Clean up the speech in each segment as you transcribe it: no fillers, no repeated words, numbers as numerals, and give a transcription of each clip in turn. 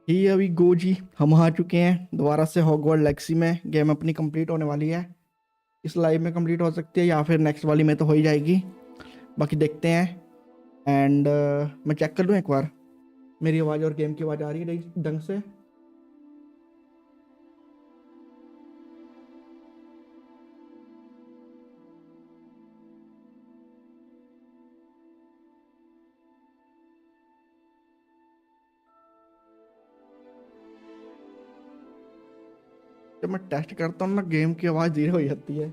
ही अभी गो जी, हम आ चुके हैं दोबारा से हॉगवर्ड लेगसी में। गेम अपनी कंप्लीट होने वाली है। इस लाइव में कंप्लीट हो सकती है या फिर नेक्स्ट वाली में तो हो ही जाएगी। बाकी देखते हैं। एंड मैं चेक कर लूँ एक बार, मेरी आवाज़ और गेम की आवाज़ आ रही है ढंग से। जब मैं टेस्ट करता हूँ ना, गेम की आवाज़ धीरे हो जाती है।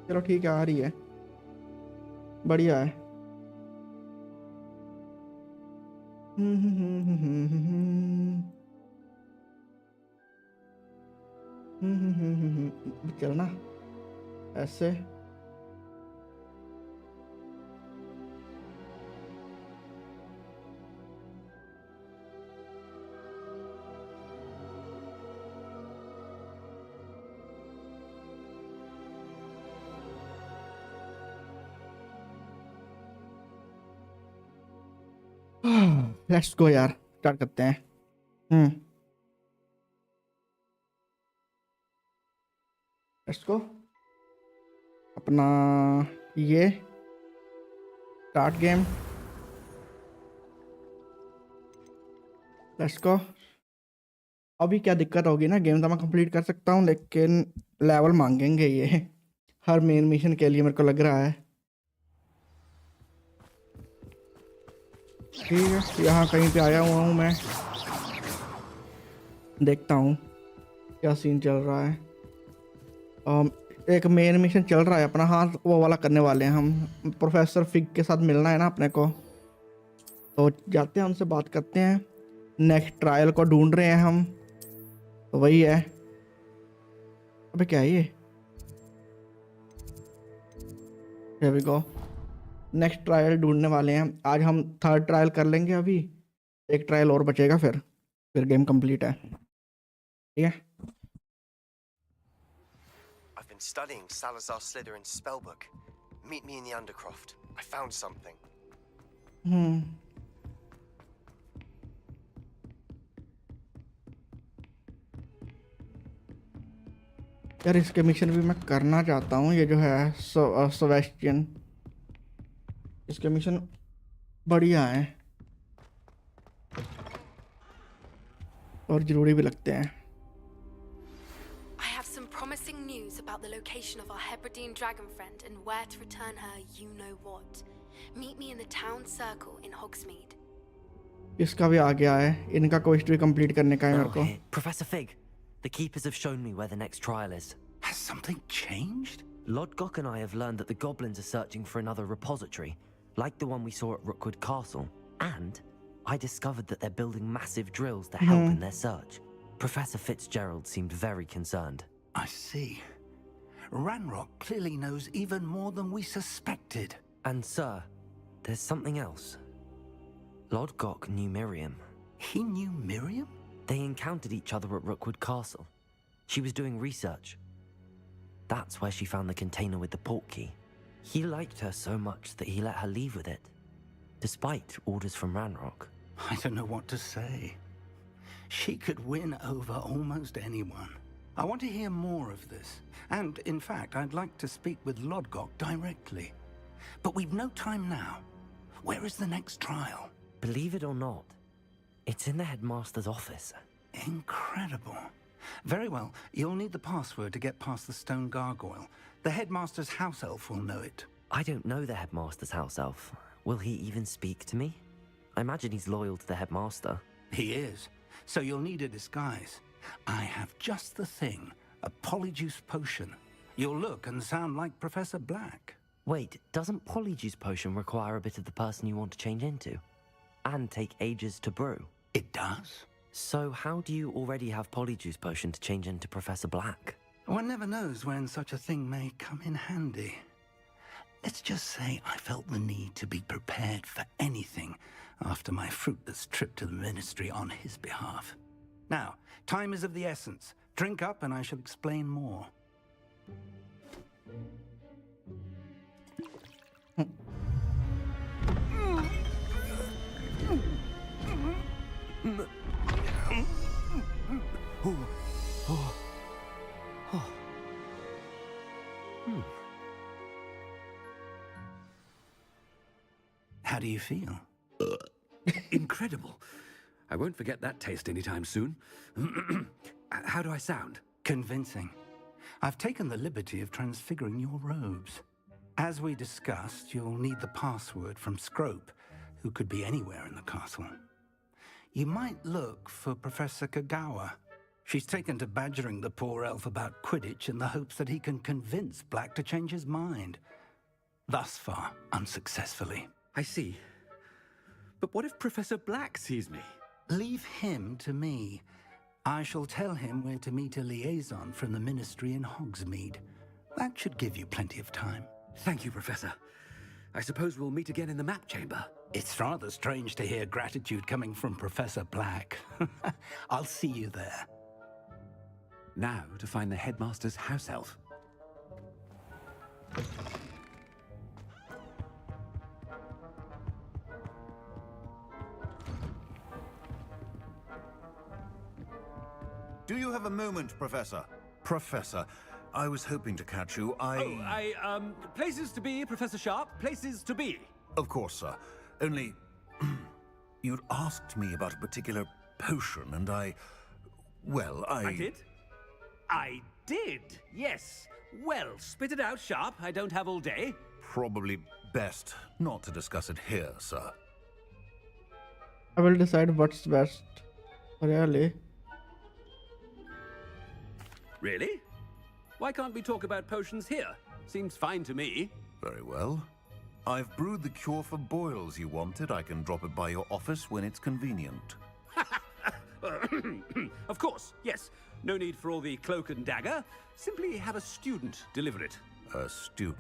चलो ठीक है, आ रही है, बढ़िया है। चलना ऐसे। लेट्स गो यार, स्टार्ट करते हैं। Let's go. अपना ये स्टार्ट गेम। Let's go. अभी क्या दिक्कत होगी ना, गेम तो मैं कंप्लीट कर सकता हूँ लेकिन लेवल मांगेंगे ये हर मेन मिशन के लिए, मेरे को लग रहा है। ठीक है, यहाँ कहीं पे आया हुआ हूँ मैं, देखता हूँ क्या सीन चल रहा है। एक मेन मिशन चल रहा है अपना, हाँ वो वाला करने वाले हैं हम। प्रोफेसर फिग के साथ मिलना है ना अपने को, तो जाते हैं उनसे बात करते हैं। नेक्स्ट ट्रायल को ढूंढ रहे हैं हम, तो वही है। अबे क्या है ये? Here we go। Next trial ढूंढने वाले हैं आज हम। थर्ड ट्रायल कर लेंगे अभी, एक ट्रायल और बचेगा, फिर गेम कंप्लीट है। ठीक है। I've been studying Salazar Slytherin's spellbook. Meet me in the Undercroft. I found something. यार इसके मिशन भी मैं करना चाहता हूँ। ये जो है सेबेस्टियन, इसके मिशन बढ़िया हैं और ज़रूरी भी लगते हैं। I have some promising news about the location of our Hebridean dragon friend and where to return her you-know-what. Meet me in the town circle in Hogsmeade. इसका भी आ गया है, इनका क्वेस्ट भी कंप्लीट करने का है मेरे को। Professor Fig, the keepers have shown me where the next trial is. Has something changed? Lodgok and I have learned that the goblins are searching for another repository, like the one we saw at Rookwood Castle. And I discovered that they're building massive drills to help in their search. Professor Fitzgerald seemed very concerned. I see. Ranrock clearly knows even more than we suspected. And sir, there's something else. Lodgok knew Miriam. He knew Miriam? They encountered each other at Rookwood Castle. She was doing research. That's where she found the container with the port key. He liked her so much that he let her leave with it, despite orders from Ranrock. I don't know what to say. She could win over almost anyone. I want to hear more of this. And, in fact, I'd like to speak with Lodgok directly. But we've no time now. Where is the next trial? Believe it or not, it's in the headmaster's office. Incredible. Very well, you'll need the password to get past the stone gargoyle. The headmaster's house elf will know it. I don't know the headmaster's house elf. Will he even speak to me? I imagine he's loyal to the headmaster. He is. So you'll need a disguise. I have just the thing. A polyjuice potion. You'll look and sound like Professor Black. Wait, doesn't Polyjuice Potion require a bit of the person you want to change into? And take ages to brew? It does. So how do you already have Polyjuice Potion to change into Professor Black? One never knows when such a thing may come in handy. Let's just say I felt the need to be prepared for anything after my fruitless trip to the Ministry on his behalf. Now, time is of the essence. Drink up and I shall explain more. How do you feel? Incredible. I won't forget that taste anytime soon. How do I sound? Convincing. I've taken the liberty of transfiguring your robes. As we discussed, you'll need the password from Scrope, who could be anywhere in the castle. You might look for Professor Kagawa. She's taken to badgering the poor elf about Quidditch in the hopes that he can convince Black to change his mind. Thus far, unsuccessfully. I see. But what if Professor Black sees me? Leave him to me. I shall tell him where to meet a liaison from the Ministry in Hogsmeade. That should give you plenty of time. Thank you, Professor. I suppose we'll meet again in the map chamber. It's rather strange to hear gratitude coming from Professor Black. I'll see you there. Now to find the headmaster's house elf. Do you have a moment, Professor? Professor, I was hoping to catch you. Places to be, Professor Sharp. Places to be. Of course, sir. Only... you'd asked me about a particular potion, and well, I did? I did, yes. Well, spit it out, Sharp. I don't have all day. Probably best not to discuss it here, sir. I will decide what's best. Really? Really? Why can't we talk about potions here? Seems fine to me. Very well. I've brewed the cure for boils you wanted. I can drop it by your office when it's convenient. Of course, yes. No need for all the cloak and dagger. Simply have a student deliver it. A student.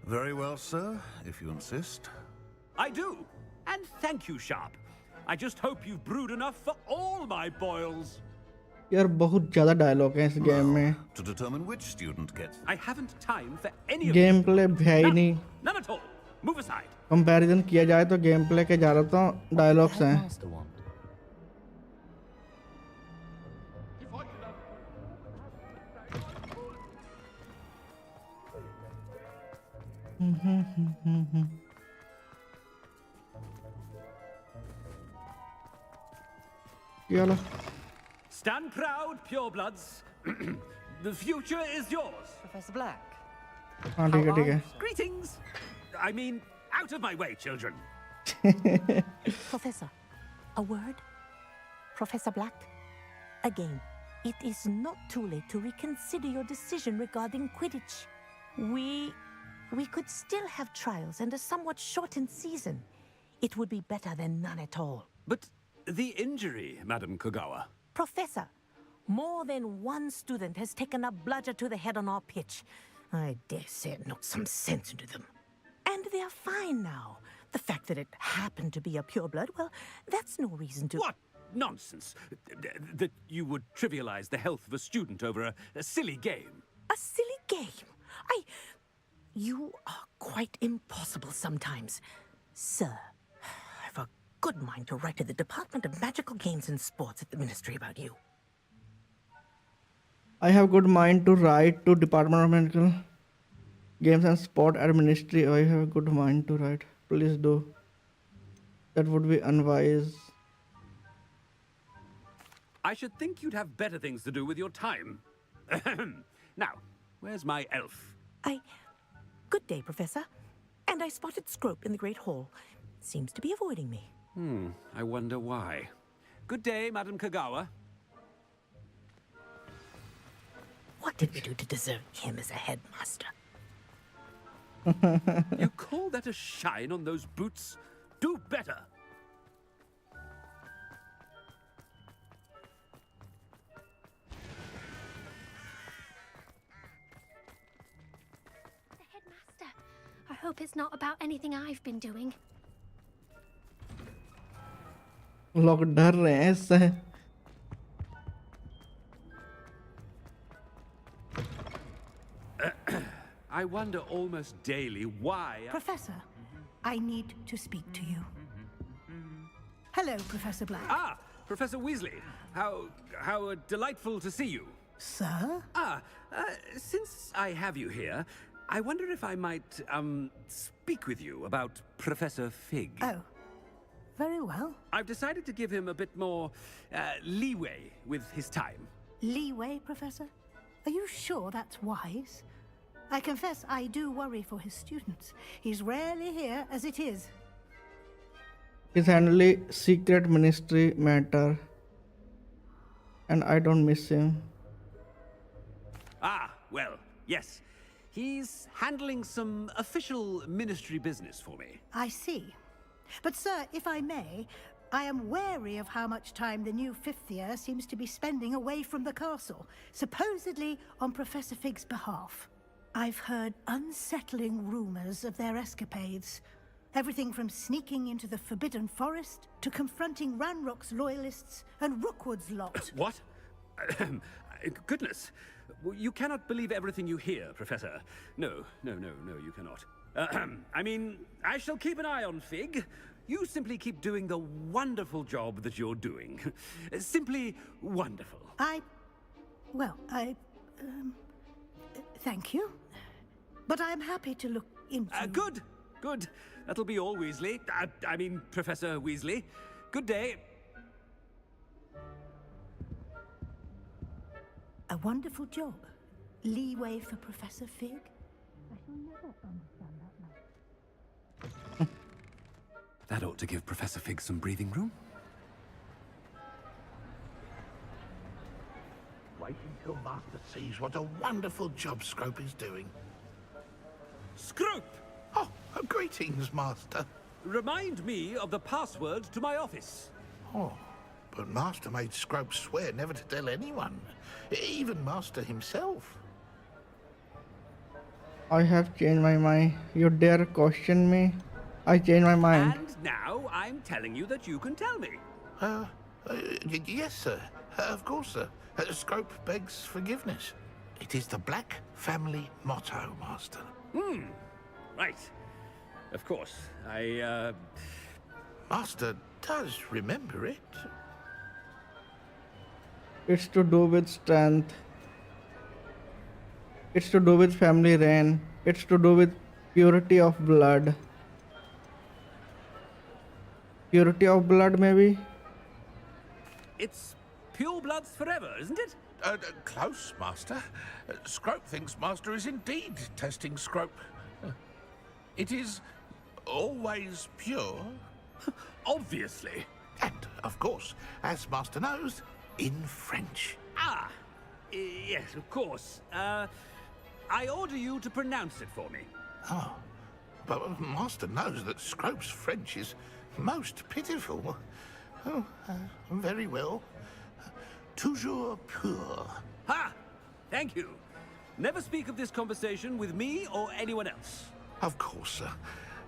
Very well, sir, if you insist. I do. And thank you, Sharp. I just hope you've brewed enough for all my boils. यार बहुत ज़्यादा dialogue हैं इस game में. To determine which student gets... I haven't time for any of game play है ही नहीं. None at all. Move aside. Comparison किया जाए तो गेम प्ले के ज़्यादातर डायलॉग्स हैं. चलो. Stand proud, purebloods. The future is yours. Professor Black. हाँ ठीक है ठीक है. Greetings. I mean, out of my way, children. Professor, a word? Professor Black? Again, it is not too late to reconsider your decision regarding Quidditch. We could still have trials and a somewhat shortened season. It would be better than none at all. But the injury, Madam Kogawa. Professor, more than one student has taken a bludger to the head on our pitch. I dare say it knocked some sense into them. And they're fine now. The fact that it happened to be a pureblood, well, that's no reason to... What nonsense! That you would trivialize the health of a student over a silly game. A silly game? You are quite impossible sometimes. Sir, I've a good mind to write to the Department of Magical Games and Sports at the Ministry about you. I have good mind to write to Department of Medical Games and Sport at Ministry. I have a good mind to write. Please do. That would be unwise. I should think you'd have better things to do with your time. Now, where's my elf? Good day, Professor. And I spotted Scrope in the Great Hall. Seems to be avoiding me. I wonder why. Good day, Madam Kagawa. What did we do to deserve him as a headmaster? You call that a shine on those boots? Do better. The headmaster. I hope it's not about anything I've been doing. लोग डर रहे हैं इससे. I wonder almost daily why... Professor, I need to speak to you. Hello, Professor Black. Ah, Professor Weasley. How delightful to see you. Sir? Since I have you here, I wonder if I might, speak with you about Professor Fig. Oh, very well. I've decided to give him a bit more, leeway with his time. Leeway, Professor? Are you sure that's wise? I confess I do worry for his students. He's rarely here as it is. He's handling secret ministry matter, and I don't miss him. Ah, well, yes. He's handling some official ministry business for me. I see. But, sir, if I may, I am wary of how much time the new fifth year seems to be spending away from the castle, supposedly on Professor Fig's behalf. I've heard unsettling rumors of their escapades. Everything from sneaking into the Forbidden Forest to confronting Ranrock's loyalists and Rookwood's lot. What? Goodness. You cannot believe everything you hear, Professor. No, you cannot. I mean, I shall keep an eye on Fig. You simply keep doing the wonderful job that you're doing. Simply wonderful. Thank you. But I'm happy to look into... Good. That'll be all, Weasley. I mean, Professor Weasley. Good day. A wonderful job. Leeway for Professor Fig? I shall never understand that man. That ought to give Professor Fig some breathing room. Wait until Master sees what a wonderful job Scrope is doing. Scrope! Oh, greetings, Master. Remind me of the password to my office. Oh, but Master made Scrope swear never to tell anyone, even Master himself. I have changed my mind. You dare question me? I changed my mind. And now I'm telling you that you can tell me. Yes, sir. Of course, sir. Scrope begs forgiveness. It is the Black family motto, Master. Right. Of course. Master does remember it. It's to do with strength. It's to do with family reign. It's to do with purity of blood. Purity of blood, maybe? It's pure bloods forever, isn't it? Close, Master. Scrope thinks Master is indeed testing Scrope. It is always pure. Obviously. And, of course, as Master knows, in French. Yes, of course. I order you to pronounce it for me. Oh, but Master knows that Scrope's French is most pitiful. Oh, very well. Toujours pur. Ha! Thank you. Never speak of this conversation with me or anyone else. Of course, sir.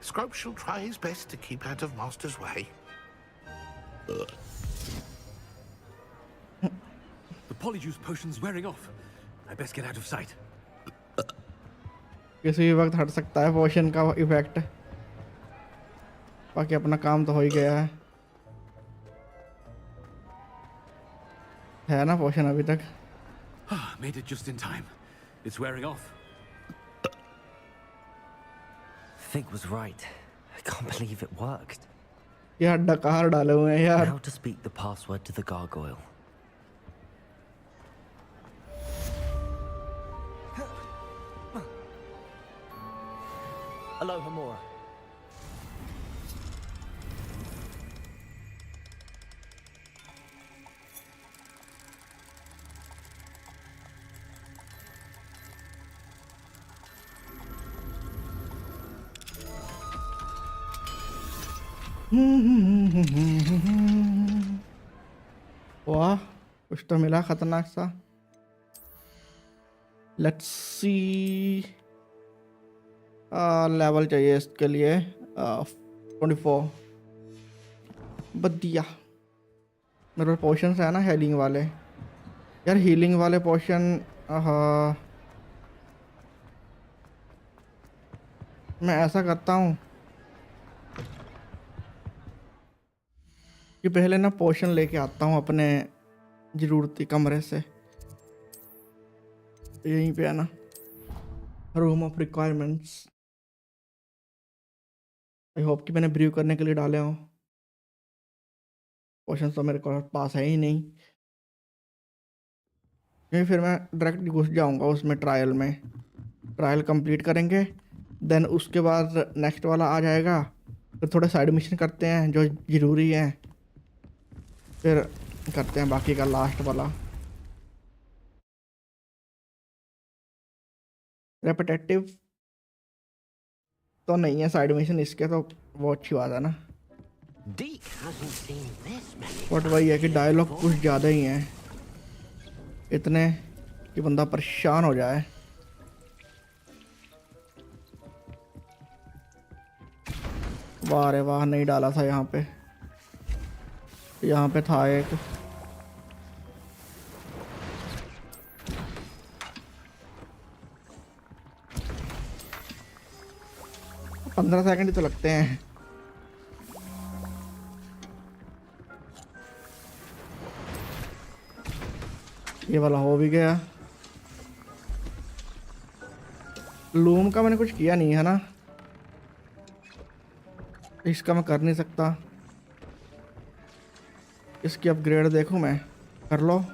Scrope shall try his best to keep out of Master's way. The polyjuice potion's wearing off. I best get out of sight. किसी भी वक्त हट सकता है पोशन का effect. बाकी अपना काम तो हो ही गया है ना पोशन अभी तक. Made it just in time. It's wearing off. Fig was right. I can't believe it worked. यार डकार डाले हुए हैं यार. Now to speak the password to the gargoyle. Aloha Mora. वाह कुछ तो मिला खतरनाक सा. Let's see. लेवल चाहिए इसके लिए 24. बढ़िया. मेरे पास पोशंस है ना हीलिंग वाले. यार हीलिंग वाले पोशन मैं ऐसा करता हूँ कि पहले ना पोशन लेके आता हूँ अपने ज़रूरती कमरे से। यहीं पे है ना, room of requirements. I hope कि मैंने ब्रीव करने के लिए डाले हों। पोशन तो मेरे को पास है ही नहीं, क्योंकि फिर मैं डायरेक्ट घुस जाऊंगा उसमें। ट्रायल कंप्लीट करेंगे, देन उसके बाद नेक्स्ट वाला आ जाएगा। फिर थोड़े साइड मिशन करते हैं जो ज़रूरी है, फिर करते हैं बाकी का लास्ट वाला। रेपिटेटिव तो नहीं है साइड मिशन इसके, तो वो अच्छी बात है ना। बट वही है कि डायलॉग कुछ ज़्यादा ही हैं, इतने कि बंदा परेशान हो जाए। वाह रे वाह, नहीं डाला था यहाँ पे। यहाँ पे था एक। तो 15 सेकंड ही तो लगते हैं। ये वाला हो भी गया। लूम का मैंने कुछ किया नहीं है ना, इसका मैं कर नहीं सकता। इसकी अपग्रेड देखूं मैं, कर लो।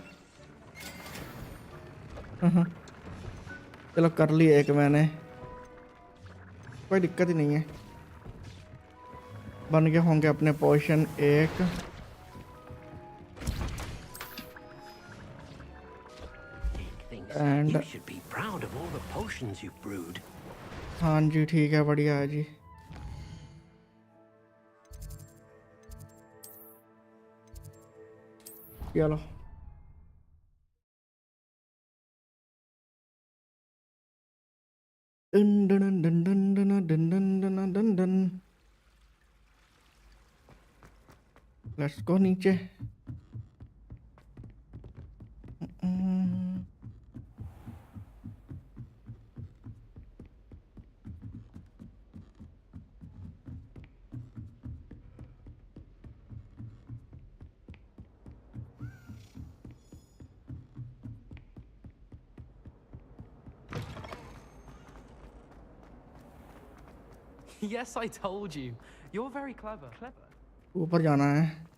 चलो कर ली एक मैंने, कोई दिक्कत ही नहीं है। बन गए होंगे अपने पोर्शन एक। एंड हाँ जी ठीक है, बढ़िया है जी। चलो done done done done done done done done done done. Let's go नीचे। Yes, I told you. You're very clever. ऊपर जाना है।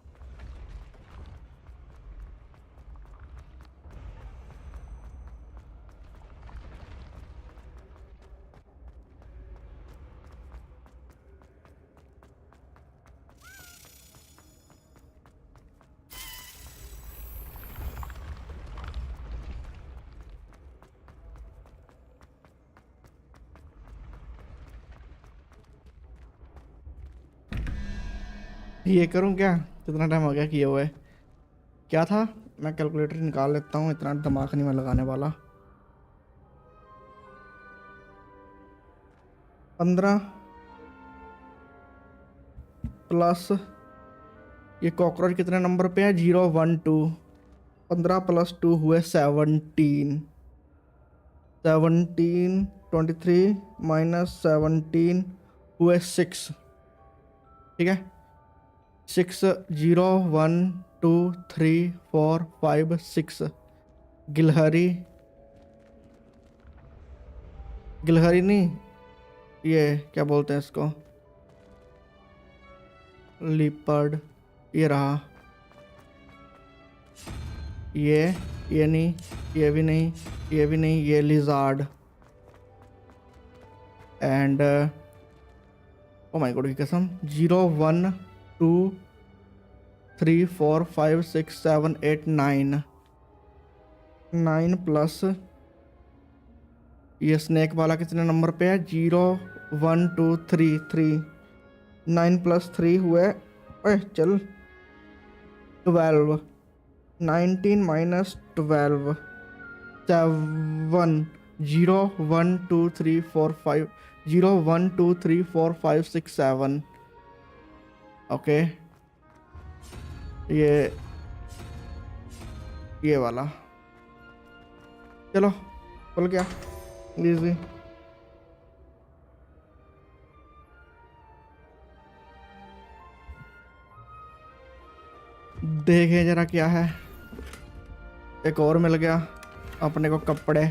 ये करूं क्या? कितना टाइम हो गया किए हुए? क्या था? मैं कैलकुलेटर निकाल लेता हूँ, इतना दिमाग नहीं मैं लगाने वाला। 15 प्लस ये कॉकरोच कितने नंबर पे है? 0 1 2। 15 प्लस 2 हुए 17। 17 23 माइनस 17 हुए 6। ठीक है, 6 0 1 2 3 4 5 6। गिलहरी नहीं, ये क्या बोलते हैं इसको, लिपर्ड। ये रहा, ये नहीं, ये भी नहीं, ये भी नहीं, ये lizard. And oh my God की कसम, 0 1 2 3 4 5 6 7 8 9। 9 प्लस ये स्नेक वाला कितने नंबर पे है? 0 1 2 3 3। 9 प्लस 3 हुए, ओए चल, 12। 19 माइनस 12 7। 0 1 2 3 4 5 0 1 2 3 4 5 6 7। ओके, ये वाला चलो खुल गया इजी। देखें जरा क्या है। एक और मिल गया अपने को कपड़े,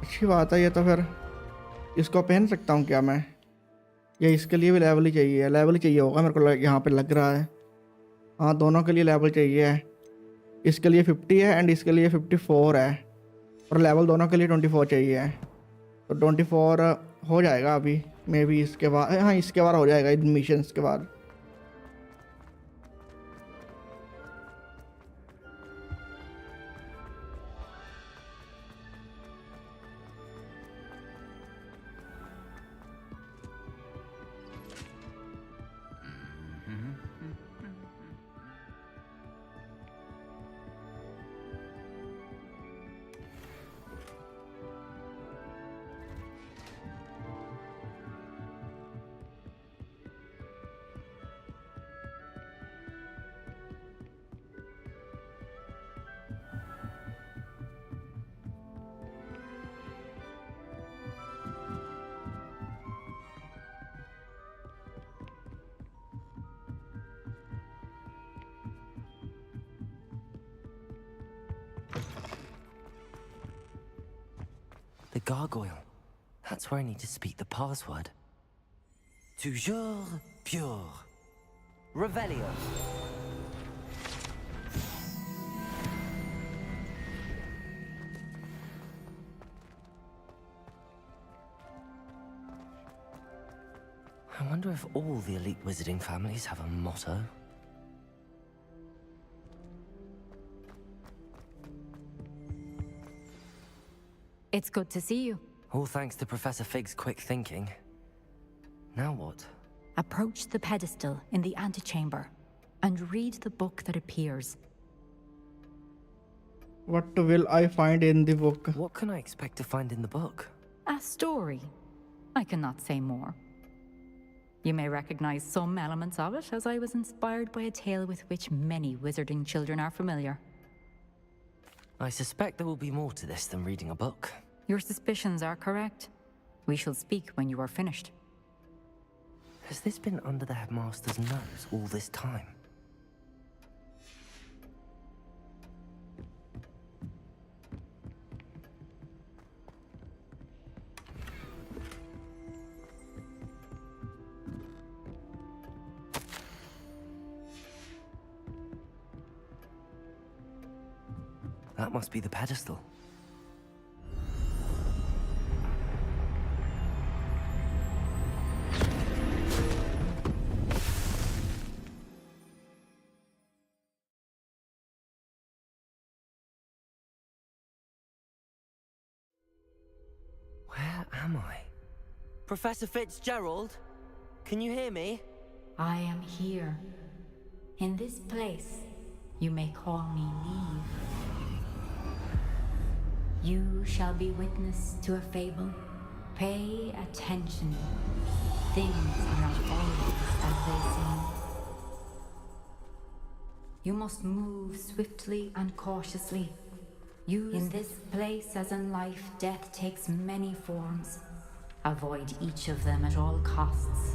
अच्छी बात है ये तो। फिर इसको पहन सकता हूँ क्या मैं? या इसके लिए भी लेवल ही चाहिए? लेवल ही चाहिए होगा मेरे को यहाँ पे लग रहा है। हाँ दोनों के लिए लेवल चाहिए है। इसके लिए 50 है एंड इसके लिए 54 है, और लेवल दोनों के लिए 24 चाहिए है। तो 24 हो जाएगा अभी मे बी, इसके बाद, हाँ इसके बाद हो जाएगा इन मिशंस के बाद। The gargoyle. That's where I need to speak the password. Toujours pure. Revelio. I wonder if all the elite wizarding families have a motto. It's good to see you. All thanks to Professor Fig's quick thinking. Now what? Approach the pedestal in the antechamber and read the book that appears. What will I find in the book? What can I expect to find in the book? A story. I cannot say more. You may recognize some elements of it, as I was inspired by a tale with which many wizarding children are familiar. I suspect there will be more to this than reading a book. Your suspicions are correct. We shall speak when you are finished. Has this been under the headmaster's nose all this time? That must be the pedestal. Where am I? Professor Fitzgerald? Can you hear me? I am here. In this place, you may call me Neve. You shall be witness to a fable. Pay attention. Things are not always as they seem. You must move swiftly and cautiously. In this place, as in life, death takes many forms. Avoid each of them at all costs.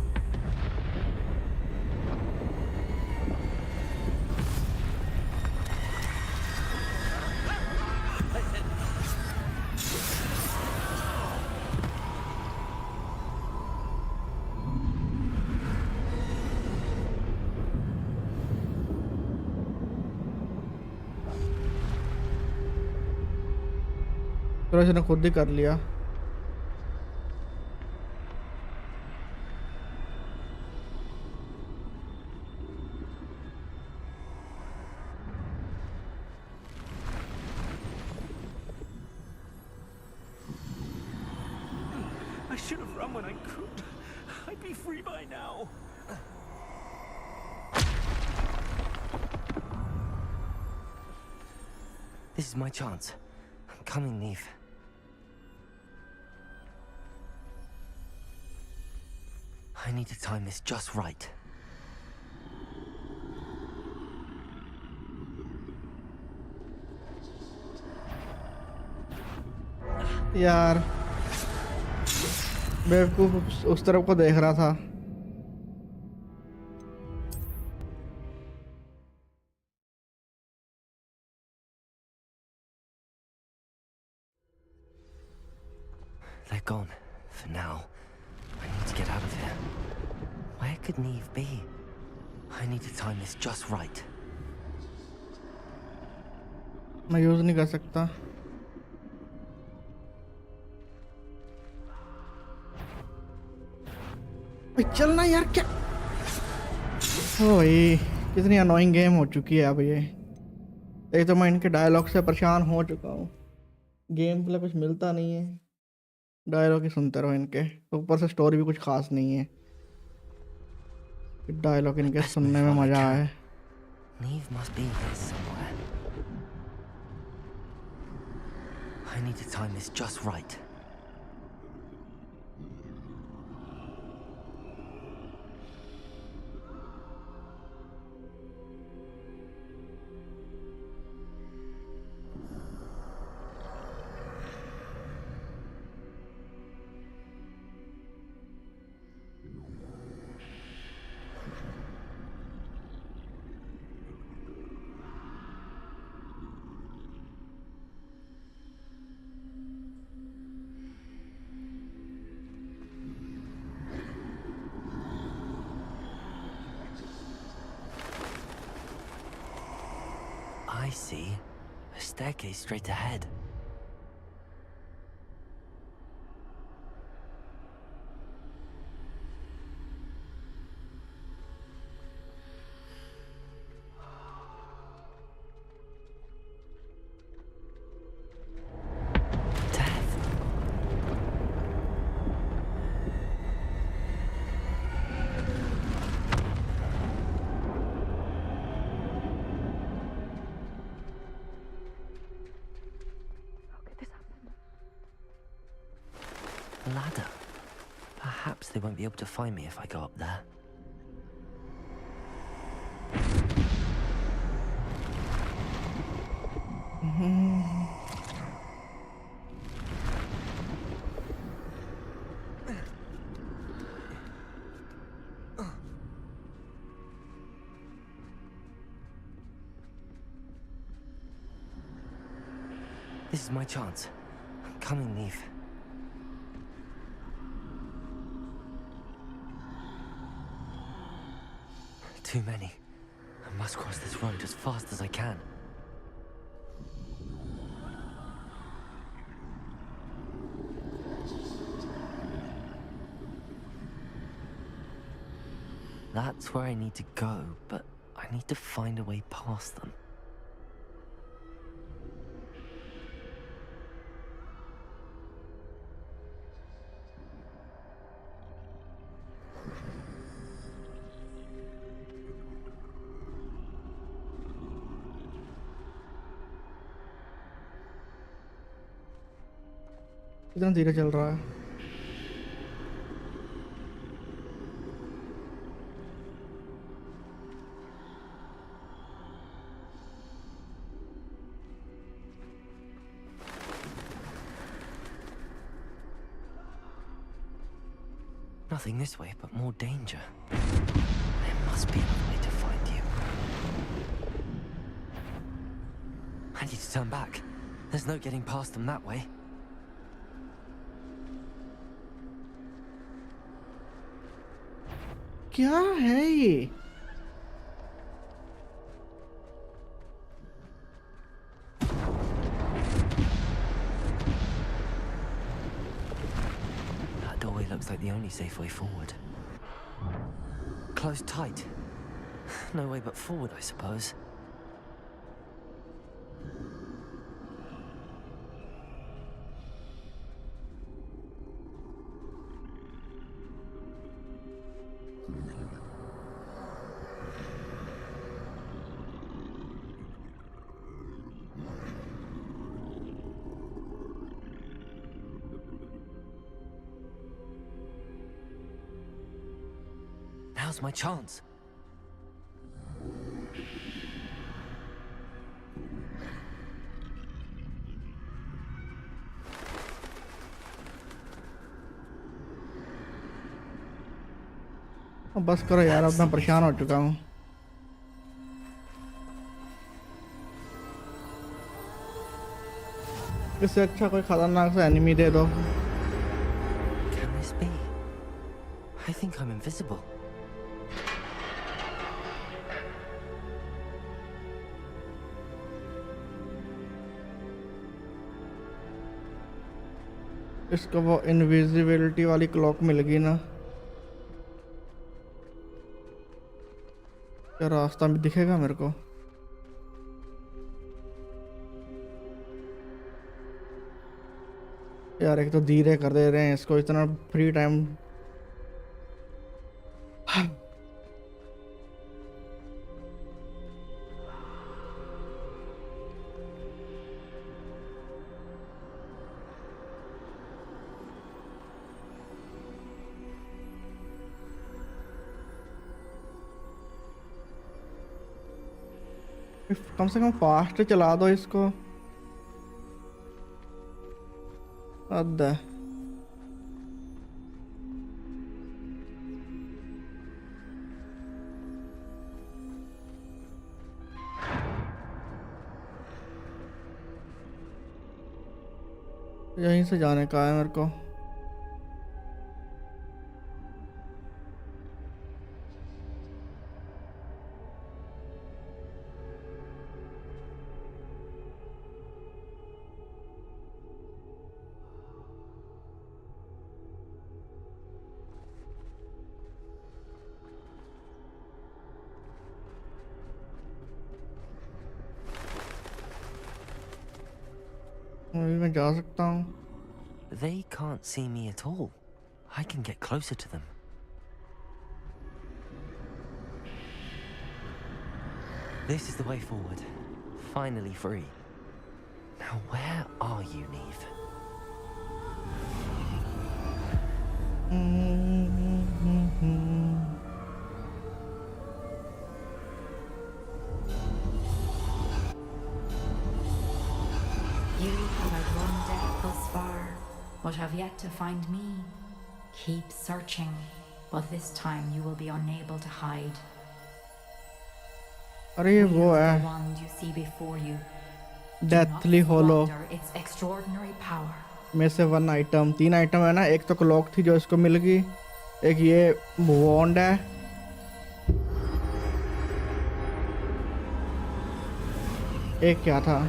चलो इसने खुद ही कर लिया। I should have run when I could. I'd be free by now. This is my chance. I'm coming, Neve. I need to time this just right. यार बेवकूफ उस तरफ को देख रहा था। gone. For now. I need to get out of here. Where could Neve be? I need to time this just right. मैं use नहीं कर सकता। चलना यार क्या। ओए कितनी अनोइंग गेम हो चुकी है अब ये। एक तो मैं इनके डायलॉग से परेशान हो चुका हूँ। गेम प्ले कुछ मिलता नहीं है, डायलॉग ही सुनते रहो इनके, तो ऊपर से स्टोरी भी कुछ खास नहीं है। डायलॉग इनके सुनने में मजा आए। Neve must be here somewhere. I need to time this just right. I see. A staircase straight ahead. Ladder. Perhaps they won't be able to find me if I go up there. This is my chance. I'm coming, Neve. Too many. I must cross this road as fast as I can. That's where I need to go, but I need to find a way past them. कितना धीरे चल रहा है। Nothing this way, but more danger. There must be another way to find you. I need to turn back. There's no getting past them that way. क्या है ये? That doorway looks like the only safe way forward. Closed tight. No way but forward, I suppose. Now's my chance. बस करो यार, अब मैं परेशान हो चुका हूँ। इससे अच्छा कोई खतरनाक सा एनिमी दे दो। think I'm invisible. इसको वो इनविजिबिलिटी वाली क्लॉक मिल गई ना, क्या रास्ता भी दिखेगा मेरे को? यार एक तो धीरे कर दे रहे हैं इसको, इतना फ्री टाइम। कम से कम फास्ट चला दो इसको। हद है। यहीं से जाने का है मेरे को। अभी मैं जा सकता हूँ। They can't see me at all. I can get closer to them. This is the way forward. Finally free. Now where are you, Neve? You have run death thus far, but have yet to find me. Keep searching, but this time you will be unable to hide. अरे ये वो The है wand you see before you. Deathly Hallows Squander its extraordinary power. में से 1 item, 3 item है ना। एक तो क्लॉक थी जो इसको मिल गई, एक ये वॉन्ड है, एक क्या था,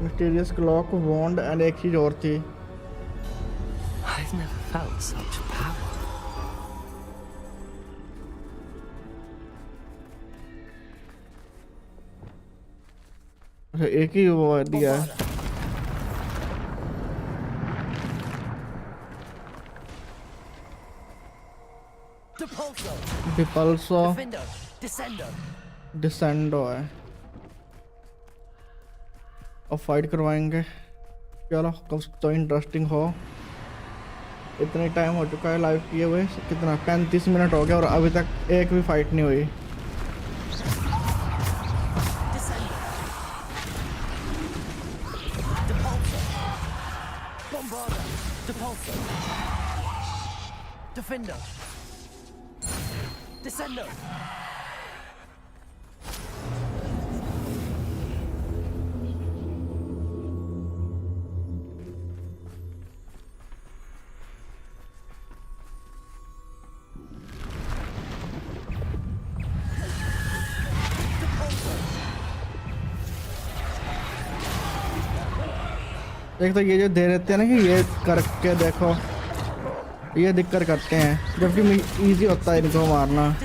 मिस्टीरियस क्लॉक, वॉन्ड एंड एक चीज और थी। I've never felt such power. अच्छा एक ही वो दिया है। डिपल्सो डिसेंडो है। अब फाइट करवाएंगे, चलो कुछ तो इंटरेस्टिंग हो। इतने टाइम हो चुका है लाइव किए हुए, कितना 35 मिनट हो गया और अभी तक एक भी फाइट नहीं हुई। Defender. Descender. एक तो ये जो दे देते हैं ना कि ये करके देखो, ये दिक्कत करते हैं, जबकि इजी होता है इनको मारना।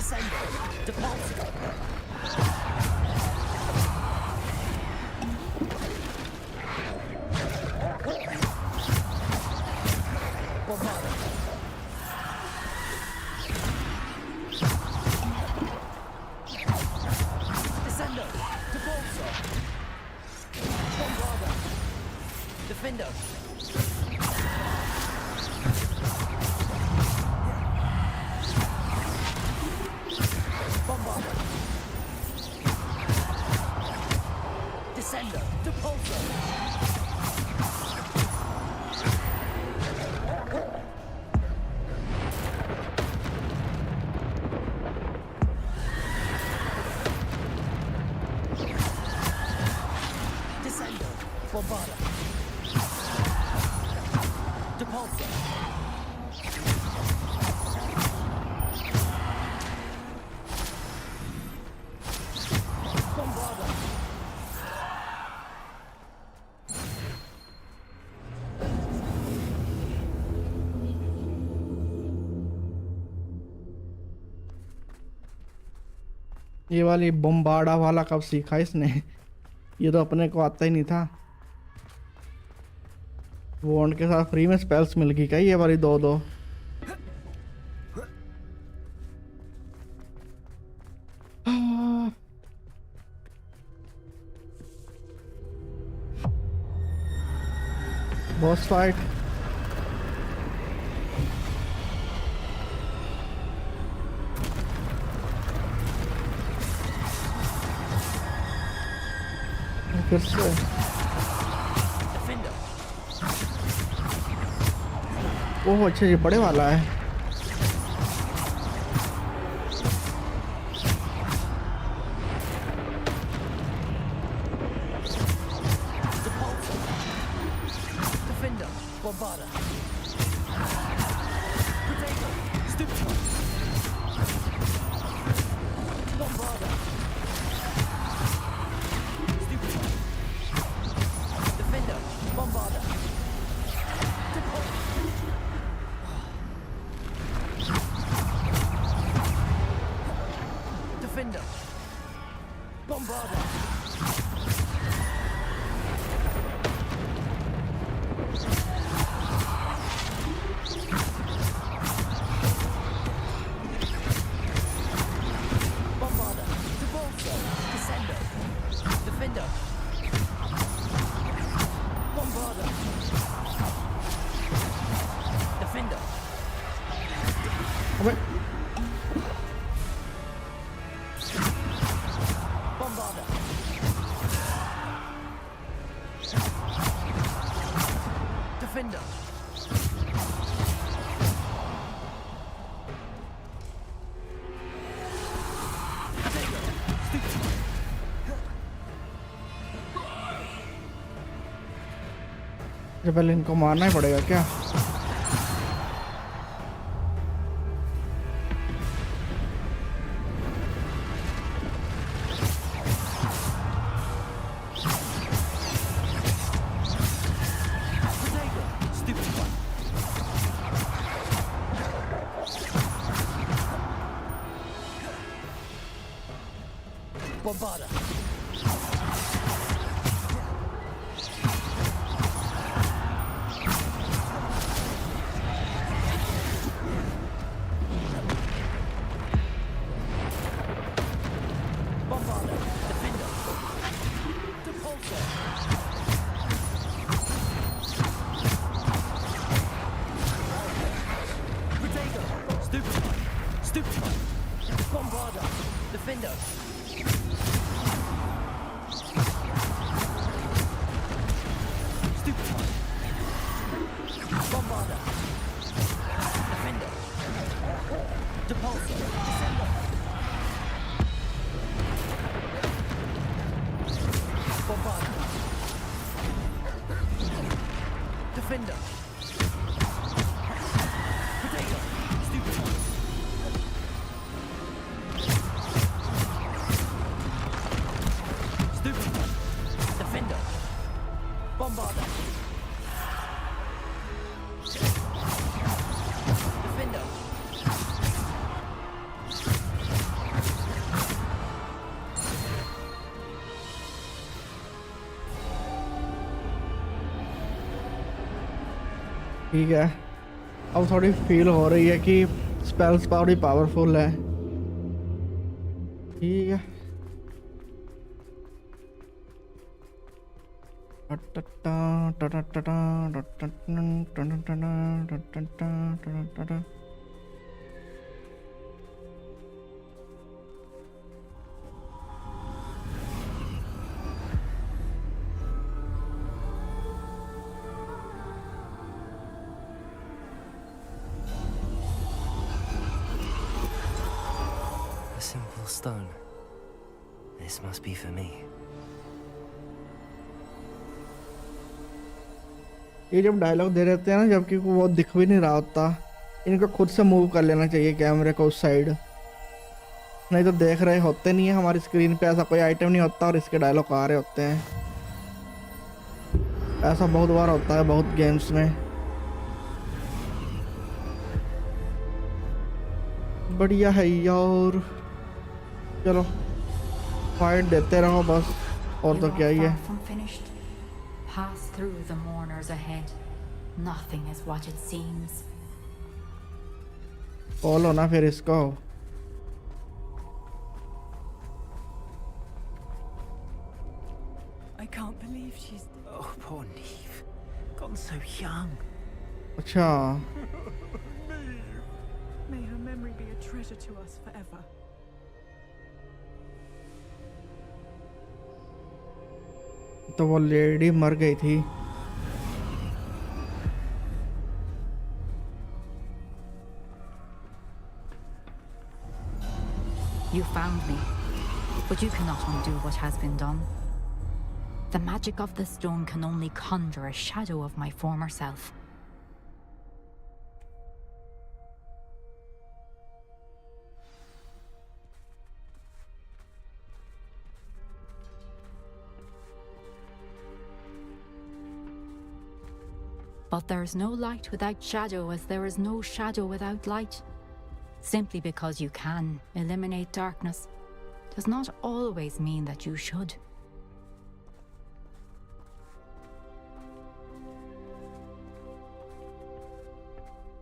ये वाली बम्बार्डा वाला कब सीखा इसने? ये तो अपने को आता ही नहीं था। वॉन्ड के साथ फ्री में स्पेल्स मिल गई क्या ये वाली दो दो? Boss fight. फिर से ओह अच्छा, ये बड़े वाला है। Defender, Bombarda. Potato, Stupid. Bombarda. Stupid. Defender, Bombarda. Defender, Bombarda. Bombarda, Debolso, Descendo, Defender, Bombarda, Defender. अबे Bombarda. Defender. जब पहले इनको मारना ही पड़ेगा क्या? Bombarda. Bombarda. Defender. Depulso. Potato. Stupid. Stupid. Bombarda. Defender. Stupid. Bombarda. Defender. Depulso. Descender. Bombarda. Defender. Potato. Stupid. Stupid. Defender. Bombarda. Defender. ठीक है, अब थोड़ी फील हो रही है कि स्पेल्स थोड़ी पावरफुल है। ठीक है, A simple stone. This must be for me. ये जब डायलॉग दे रहते हैं ना, जबकि वो दिख भी नहीं रहा होता, इनको खुद से मूव कर लेना चाहिए कैमरे को उस साइड, नहीं तो देख रहे होते नहीं है हमारी स्क्रीन पे, ऐसा कोई आइटम नहीं होता और इसके डायलॉग आ रहे होते हैं। ऐसा बहुत बार होता है बहुत गेम्स में। बढ़िया है यार, चलो फाइट देते रहो बस, और तो You क्या are ही है। far from finished. Pass through the mourners ahead. Nothing is what it seems. Follow ना फिर इसको। I can't believe she's... Oh, poor Neve. Gone so young. अच्छा, May her memory be a treasure to us forever. तो वो lady मर गई थी। You found me, but you cannot undo what has been done. The magic of the stone can only conjure a shadow of my former self. But there is no light without shadow, as there is no shadow without light. Simply because you can eliminate darkness does not always mean that you should.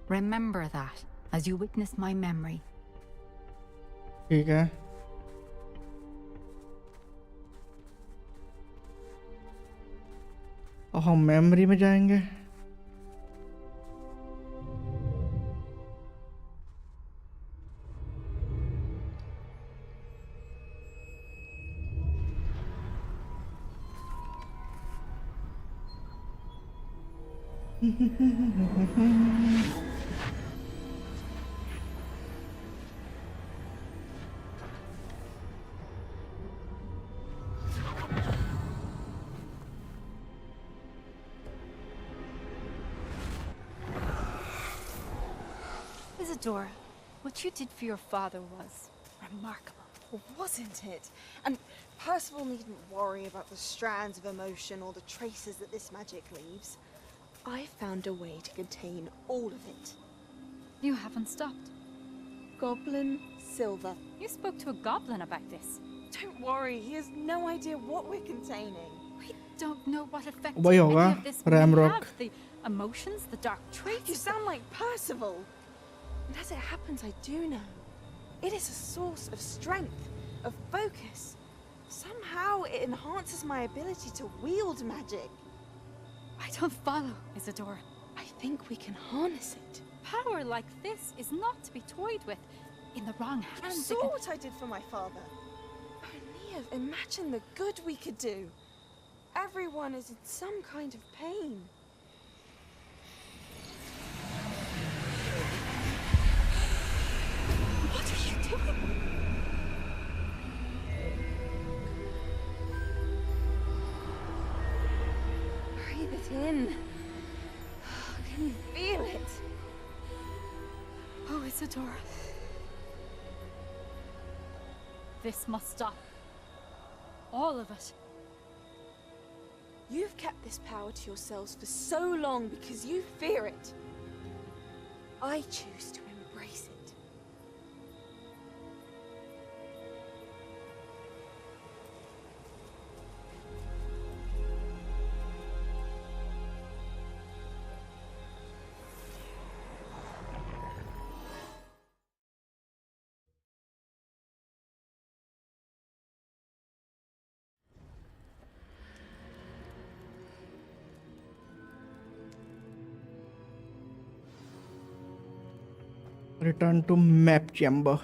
Remember that as you witness my memory. ठीक है। और हम memory में जाएंगे। Isadora, what you did for your father was remarkable, wasn't it? And Percival needn't worry about the strands of emotion or the traces that this magic leaves. I found a way to contain all of it. You haven't stopped. Goblin Silver. You spoke to a goblin about this. Don't worry, he has no idea what we're containing. We don't know what effect वही any होगा, of this will Ramrock। have. The emotions, the dark traits. You sound like Percival. And as it happens, I do know. It is a source of strength, of focus. Somehow it enhances my ability to wield magic. I don't follow, Isadora. I think we can harness it. Power like this is not to be toyed with. In the wrong You hands, saw what I did for my father. Oh, Neve, imagine the good we could do. Everyone is in some kind of pain. What are you doing? Breathe it in. Can you feel it? Oh, Isadora. This must stop. All of it. You've kept this power to yourselves for so long because you fear it. I choose to embrace it. Return to map chamber.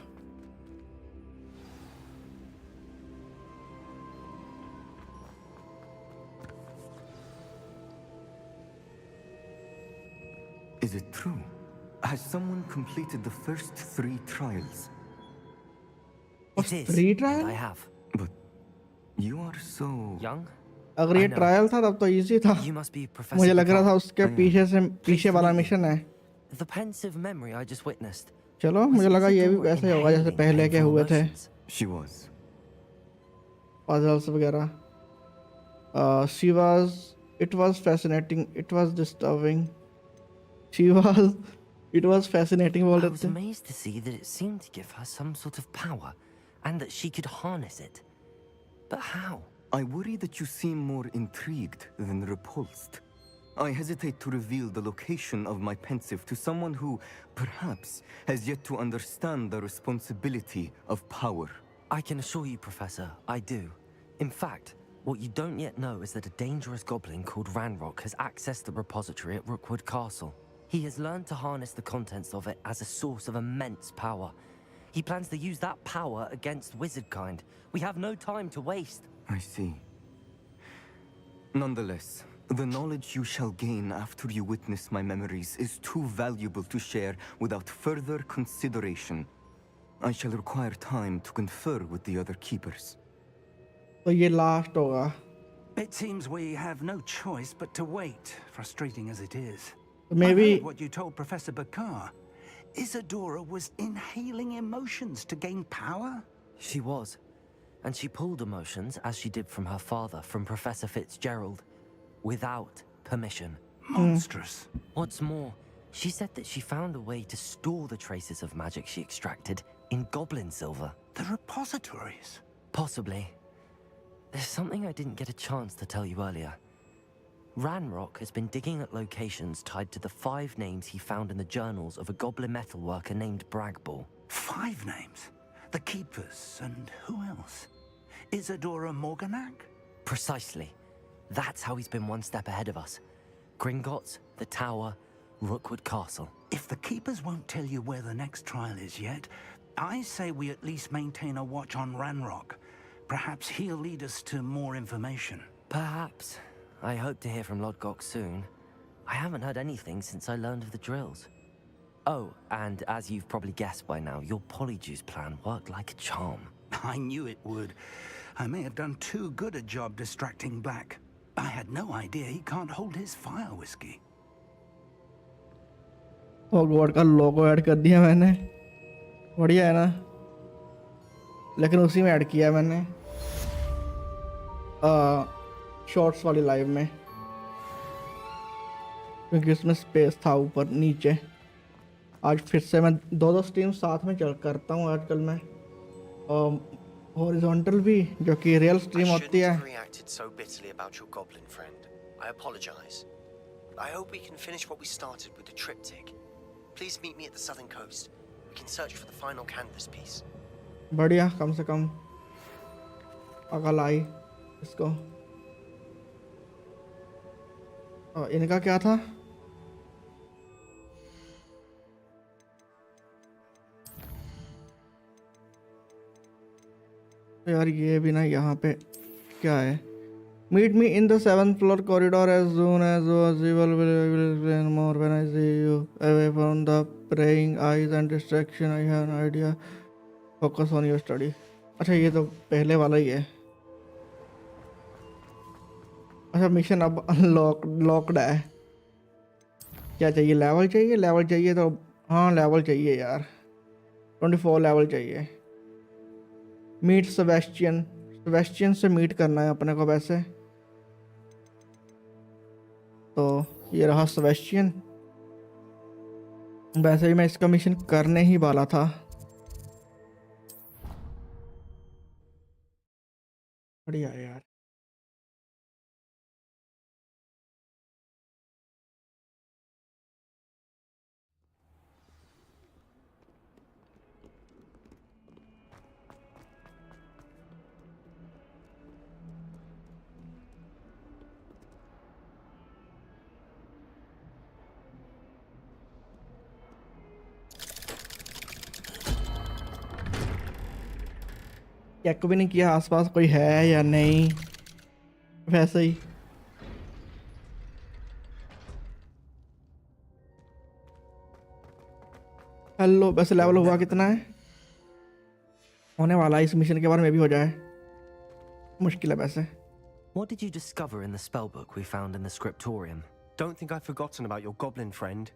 Is it true? Has someone completed the first 3 trials? First It is, 3 and trials? I have. But you are so... Young? अगर ये I know. Trial था तब तो easy था। You must be Professor मुझे लग रहा था Picard. उसके पीछे वाला मिशन है। The pensive memory I just witnessed. चलो मुझे लगा ये भी वैसे ही होगा जैसे पहले के हुए थे। She was. Puzzles वगैरह। It was fascinating. It was disturbing. It was fascinating बोल I रहे was थे। amazed to see that it seemed to give her some sort of power, and that she could harness it. But how? I worry that you seem more intrigued than repulsed. I hesitate to reveal the location of my pensive to someone who, perhaps, has yet to understand the responsibility of power. I can assure you, Professor, I do. In fact, what you don't yet know is that a dangerous goblin called Ranrock has accessed the repository at Rookwood Castle. He has learned to harness the contents of it as a source of immense power. He plans to use that power against wizardkind. We have no time to waste. I see. Nonetheless, the knowledge you shall gain after you witness my memories is too valuable to share without further consideration. I shall require time to confer with the other keepers. तो ये last होगा. It seems we have no choice but to wait, frustrating as it is. Maybe I heard what you told Professor Bakar. Isadora was inhaling emotions to gain power? She was. And she pulled emotions, as she did from her father, from Professor Fitzgerald, without permission. Monstrous. What's more, she said that she found a way to store the traces of magic she extracted in goblin silver. The repositories? Possibly. There's something I didn't get a chance to tell you earlier. Ranrock has been digging at locations tied to the 5 names he found in the journals of a goblin metalworker named Bragball. 5 names? The Keepers, and who else? Isadora Morganac? Precisely. That's how he's been one step ahead of us. Gringotts, the Tower, Rookwood Castle. If the Keepers won't tell you where the next trial is yet, I say we at least maintain a watch on Ranrock. Perhaps he'll lead us to more information. Perhaps. I hope to hear from Lodgok soon. I haven't heard anything since I learned of the drills. Oh, and as you've probably guessed by now, your Polyjuice plan worked like a charm. I knew it would. I may have done too good a job distracting Black. I had no idea he can't hold his fire whiskey. Hogwarts का लोगो add कर दिया मैंने. बढ़िया है ना. लेकिन उसी में ऐड किया मैंने शॉर्ट्स वाली लाइव में, क्योंकि उसमें स्पेस था ऊपर नीचे. आज फिर से मैं 2 स्ट्रीम साथ में चल करता हूँ आजकल मैं. हॉरिजॉन्टल भी, जो कि रियल स्ट्रीम होती है. Reacted so bitterly about your goblin friend. I apologize. I hope we can finish what we started with the triptych. Please meet me at the southern coast. We can search for the final canvas piece. बढ़िया, कम से कम अकल आई इसको. इनका क्या था? यार ये भी ना, यहाँ पे क्या है? Meet me in the 7th floor corridor as soon as possible. Will explain more when I see you. Away from the praying eyes and distraction, I have an idea. Focus on your study. अच्छा, ये तो पहले वाला ही है. अच्छा, mission अब locked है. क्या चाहिए? लेवल चाहिए. लेवल चाहिए तो हाँ, लेवल चाहिए यार. 24 लेवल चाहिए. Meet Sebastian. सेबेस्टियन से मीट करना है अपने को वैसे. तो ये रहा सेबेस्टियन. वैसे भी मैं इसका मिशन करने ही वाला था. बढ़िया यार. चेक भी नहीं किया आसपास कोई है या नहीं. वैसे ही हेलो. वैसे लेवल हुआ कितना है? होने वाला है इस मिशन के बाद में भी हो जाए. मुश्किल है वैसे. What did you discover in the spellbook we found in the scriptorium? Don't think I've forgotten about your goblin friend.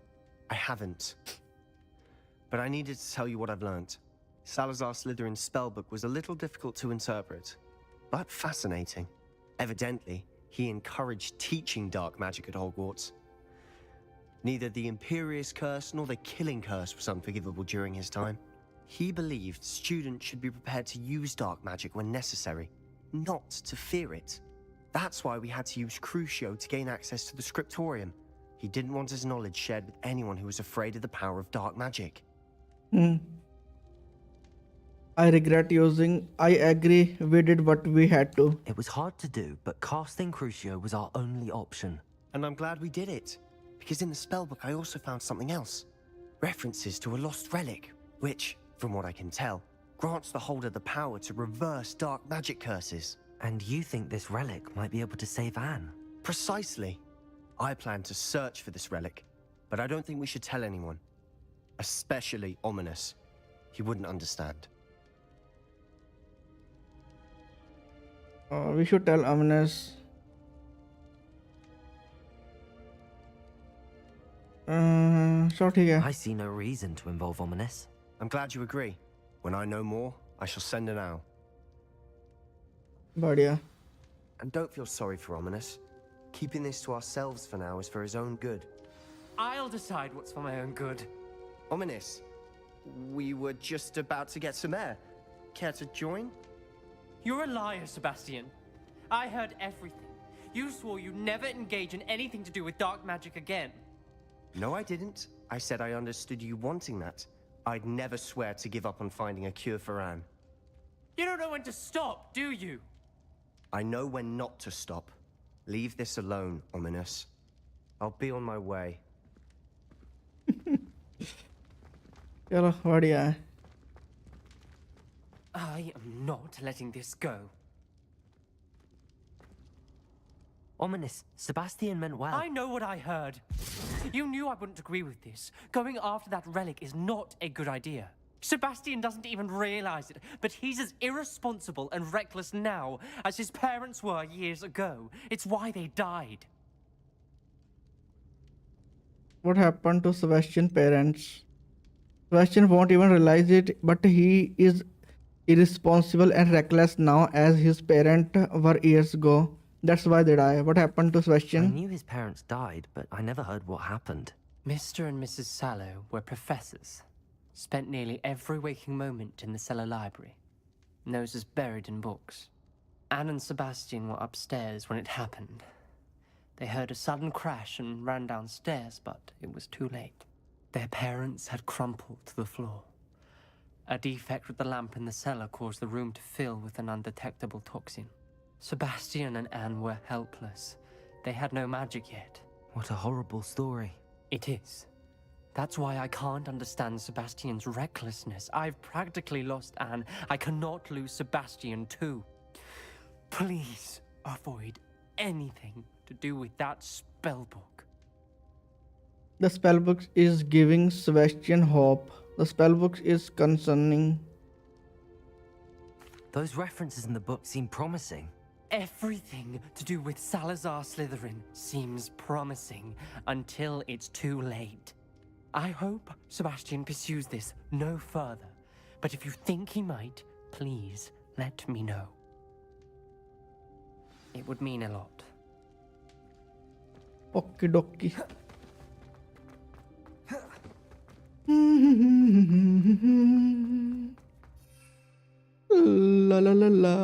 I haven't. But I needed to tell you what I've learnt. Salazar Slytherin's spellbook was a little difficult to interpret, but fascinating. Evidently, he encouraged teaching dark magic at Hogwarts. Neither the Imperious Curse nor the Killing Curse was unforgivable during his time. He believed students should be prepared to use dark magic when necessary, not to fear it. That's why we had to use Crucio to gain access to the scriptorium. He didn't want his knowledge shared with anyone who was afraid of the power of dark magic. I regret using. I agree, we did what we had to. It was hard to do, but casting Crucio was our only option. And I'm glad we did it, because in the spellbook I also found something else. References to a lost relic, which, from what I can tell, grants the holder the power to reverse dark magic curses. And you think this relic might be able to save Anne? Precisely. I plan to search for this relic, but I don't think we should tell anyone. Especially Ominous. He wouldn't understand. We should tell Ominous. So ठीक है. I see no reason to involve Ominous. I'm glad you agree. When I know more, I shall send an owl. बढ़िया. And don't feel sorry for Ominous. Keeping this to ourselves for now is for his own good. I'll decide what's for my own good. Ominous, we were just about to get some air. Care to join? You're a liar, Sebastian. I heard everything. You swore you'd never engage in anything to do with dark magic again. No, I didn't. I said I understood you wanting that. I'd never swear to give up on finding a cure for Anne. You don't know when to stop, do you? I know when not to stop. Leave this alone, Ominous. I'll be on my way. चलो बढ़िया है. I am not letting this go. Ominous, Sebastian meant well. I know what I heard. You knew I wouldn't agree with this. Going after that relic is not a good idea. Sebastian doesn't even realize it, but he's as irresponsible and reckless now as his parents were years ago. It's why they died. What happened to Sebastian's parents? Sebastian won't even realize it, but he is irresponsible and reckless now as his parents were years ago. That's why they die. What happened to Sebastian? I knew his parents died, but I never heard what happened. Mr. and Mrs. Sallow were professors. Spent nearly every waking moment in the cellar library. Noses buried in books. Anne and Sebastian were upstairs when it happened. They heard a sudden crash and ran downstairs, but it was too late. Their parents had crumpled to the floor. A defect with the lamp in the cellar caused the room to fill with an undetectable toxin. Sebastian and Anne were helpless. They had no magic yet. What a horrible story. It is. That's why I can't understand Sebastian's recklessness. I've practically lost Anne. I cannot lose Sebastian too. Please avoid anything to do with that spellbook. The spellbook is giving Sebastian hope. The spellbook is concerning. Those references in the book seem promising. Everything to do with Salazar Slytherin seems promising until it's too late. I hope Sebastian pursues this no further, but if you think he might, please let me know. It would mean a lot. Okie dokie. ला ला ला ला.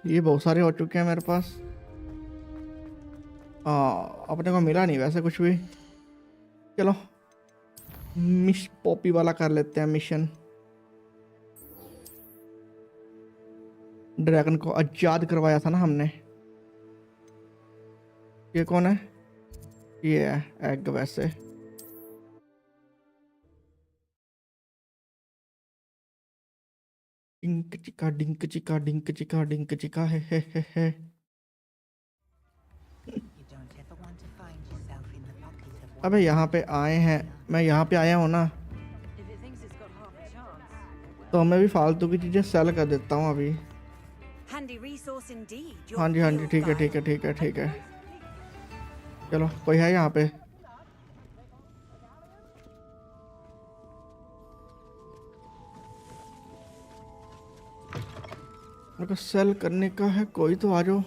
ये बहुत सारे हो चुके हैं मेरे पास. अपने को मिला नहीं वैसे कुछ भी. चलो मिस पॉपी वाला कर लेते हैं मिशन. ड्रैगन को आजाद करवाया था ना हमने. ये कौन है? ये है एग वैसे. डिंक चिका डिंक चिका डिंक चिका डिंक चिका है. अबे यहाँ पे आए हैं. मैं यहाँ पे आया हूँ ना, तो मैं भी फालतू की चीजें सेल कर देता हूँ अभी. हाँ जी हाँ जी ठीक है ठीक है ठीक है ठीक है. चलो कोई है यहाँ पे? मेरे को सेल करने का है. कोई तो आ जाओ.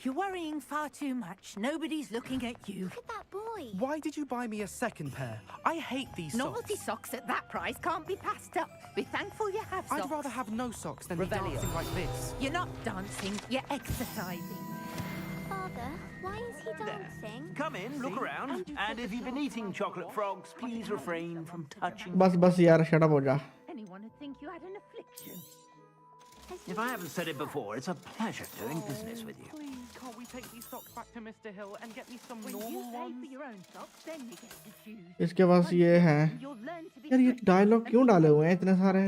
You're worrying far too much. Nobody's looking at you. Look at that boy. Why did you buy me a second pair? I hate these Novelty socks. socks at that price can't be passed up. Be thankful you have socks. I'd rather have no socks than be Revelio. dancing like this. You're not dancing, you're exercising. Father, why is he dancing? Come in, look around, and if you've been eating chocolate frogs, please refrain from touching. बस यार shut up हो जा. Anyone would think you had an affliction. If I haven't said it before, it's a pleasure doing business with you. Please, can't we take these socks back to Mr. Hill and get me some When you normal pay ones? for your own socks, then you get to choose. इसके पास ये है. यार ये dialogue क्यों डाले हुए हैं इतने सारे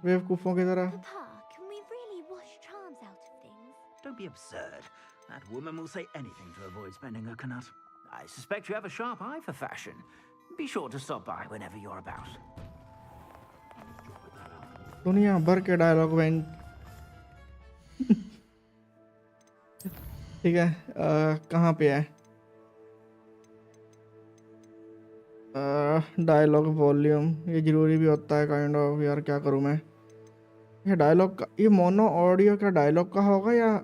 बेवकूफों की तरह? Papa, can we really wash charms out of things? Don't be absurd. That woman will say anything to avoid spending her kanut. I suspect you have a sharp eye for fashion. Be sure to stop by whenever you're about. दुनिया भर के dialogue में ठीक है. कहाँ पे है dialogue volume? ये जरूरी भी होता है काइंड ऑफ. यार क्या करूँ मैं? ये डायलॉग का, ये मोनो ऑडियो का डायलॉग का होगा या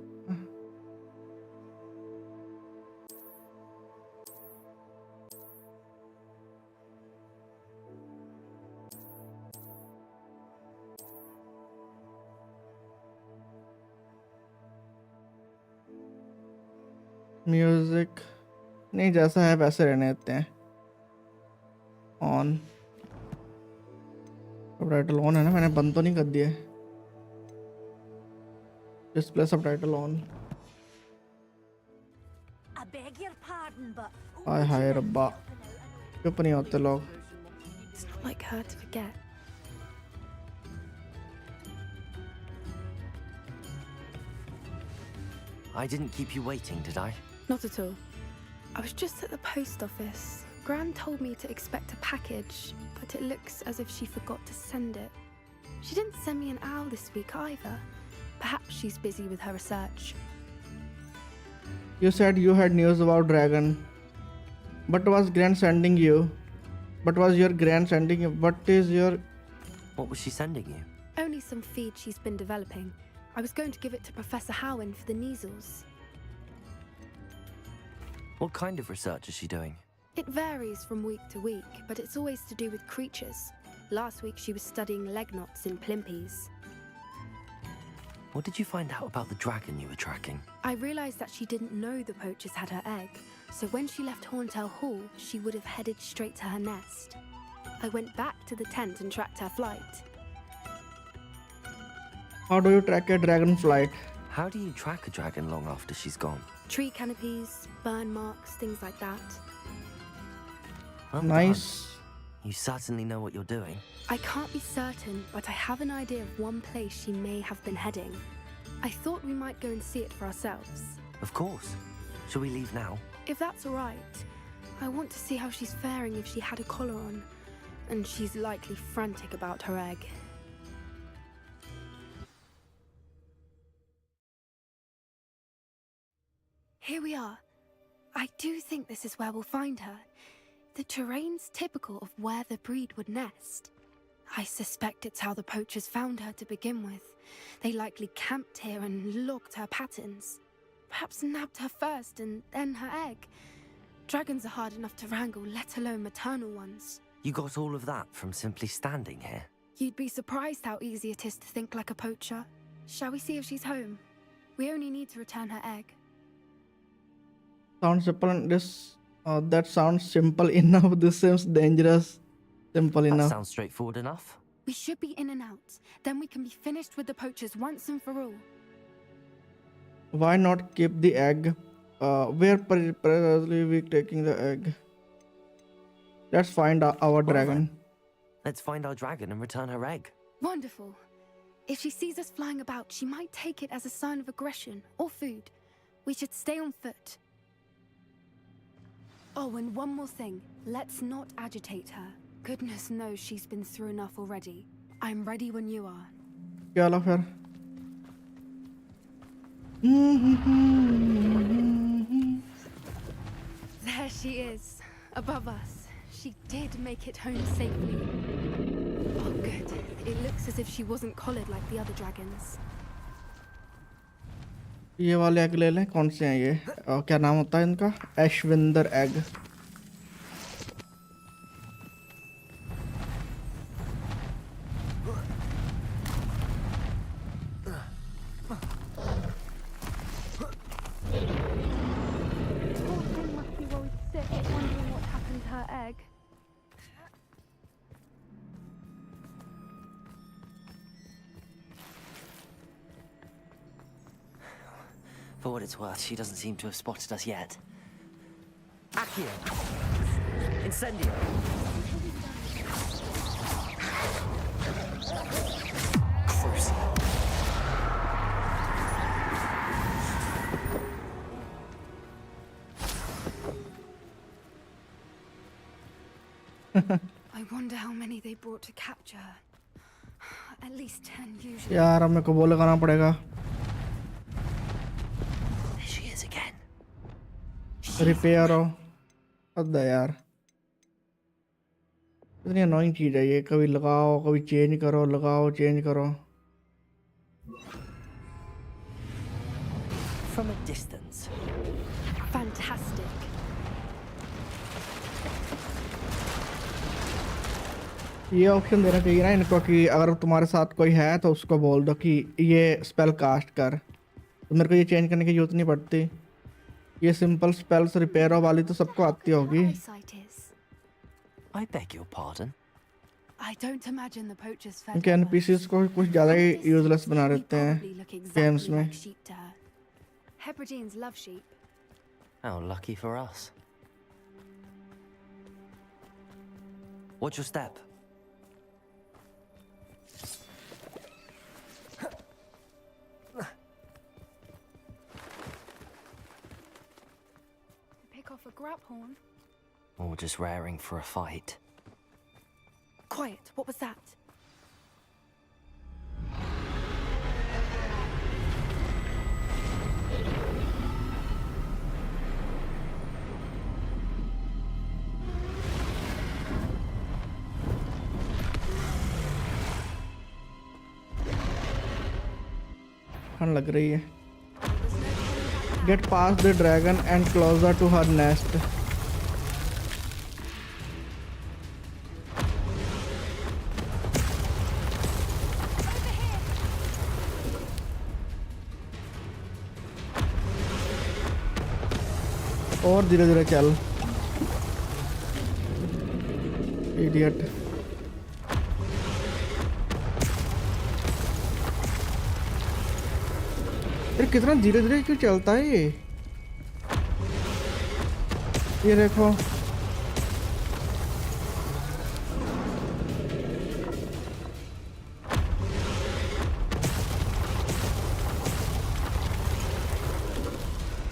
म्यूजिक? नहीं, जैसा है वैसे रहने देते हैं. ऑन सबटाइटल ऑन है ना? मैंने बंद तो नहीं कर दिए. Display subtitle on. I beg your pardon, but हाय हाय रब्बा, चुप नहीं होते लोग. It's not like her to forget. I didn't keep you waiting, did I? Not at all. I was just at the post office. Gran told me to expect a package, but it looks as if she forgot to send it. She didn't send me an owl this week either. Perhaps she's busy with her research. You said you had news about Dragon. But was Gran sending you? But was your Gran sending you? What is your... What was she sending you? Only some feed she's been developing. I was going to give it to Professor Howen for the measles. What kind of research is she doing? It varies from week to week, but it's always to do with creatures. Last week she was studying leg knots in plimpies. What did you find out about the dragon you were tracking? I realized that she didn't know the poachers had her egg, so when she left Horntail Hall, she would have headed straight to her nest. I went back to the tent and tracked her flight. How do you track a dragon flight? How do you track a dragon long after she's gone? Tree canopies, burn marks, things like that. Well Nice. done. You certainly know what you're doing. I can't be certain, but I have an idea of one place she may have been heading. I thought we might go and see it for ourselves. Of course. Shall we leave now? If that's all right. I want to see how she's faring if she had a collar on. And she's likely frantic about her egg. Here we are. I do think this is where we'll find her. The terrain's typical of where the breed would nest. I suspect it's how the poachers found her to begin with. They likely camped here and logged her patterns. Perhaps nabbed her first and then her egg. Dragons are hard enough to wrangle, let alone maternal ones. You got all of that from simply standing here? You'd be surprised how easy it is to think like a poacher. Shall we see if she's home? We only need to return her egg. Sounds simple. That sounds simple enough. This seems dangerous. Simple That enough. sounds straightforward enough. We should be in and out. Then we can be finished with the poachers once and for all. Why not keep the egg? Where precisely we taking the egg? Let's find our dragon. Let's find our dragon and return her egg. Wonderful. If she sees us flying about, she might take it as a sign of aggression or food. We should stay on foot. Oh, and one more thing. Let's not agitate her. Goodness knows she's been through enough already. I'm ready when you are. क्या ला फिर? There she is, above us. She did make it home safely. Oh, good. It looks as if she wasn't collared like the other dragons. ये वाले egg ले लें, कौन से हैं ये? क्या नाम होता है इनका? ऐशविंदर egg. Must be worried sick, wondering what happened to her egg. For what it's worth, she doesn't seem to have spotted us yet. Accio! Incendio! Crucial. I wonder how many they brought to capture her. At least 10 usually. यार अब मेरे को वो लगाना पड़ेगा। There she is again. Repair हो अद्दा यार, इतनी अनोइंग चीज है ये। कभी लगाओ कभी चेंज करो, लगाओ चेंज करो। From a distance. Fantastic. ये ऑप्शन देना चाहिए ना इनको कि अगर तुम्हारे साथ कोई है तो उसको बोल दो कि ये स्पेल कास्ट कर, तो मेरे को ये चेंज करने की जरूरत नहीं पड़ती। ये सिंपल स्पेल्स रिपेयर वाली तो सबको आती होगी। I beg your pardon. I don't imagine the poachers fed इनके एनपीसीज को कुछ ज़्यादा ही यूजलेस बना देते हैं गेम्स में। Hebrideans love sheep. How lucky for us. What's your step? Pick off a grab horn. Or just raring for a fight. Quiet, what was that? ठंड लग रही है। Get past the dragon and closer to her nest. और धीरे धीरे चल, idiot. अरे कितना धीरे धीरे क्यों चलता है ये देखो।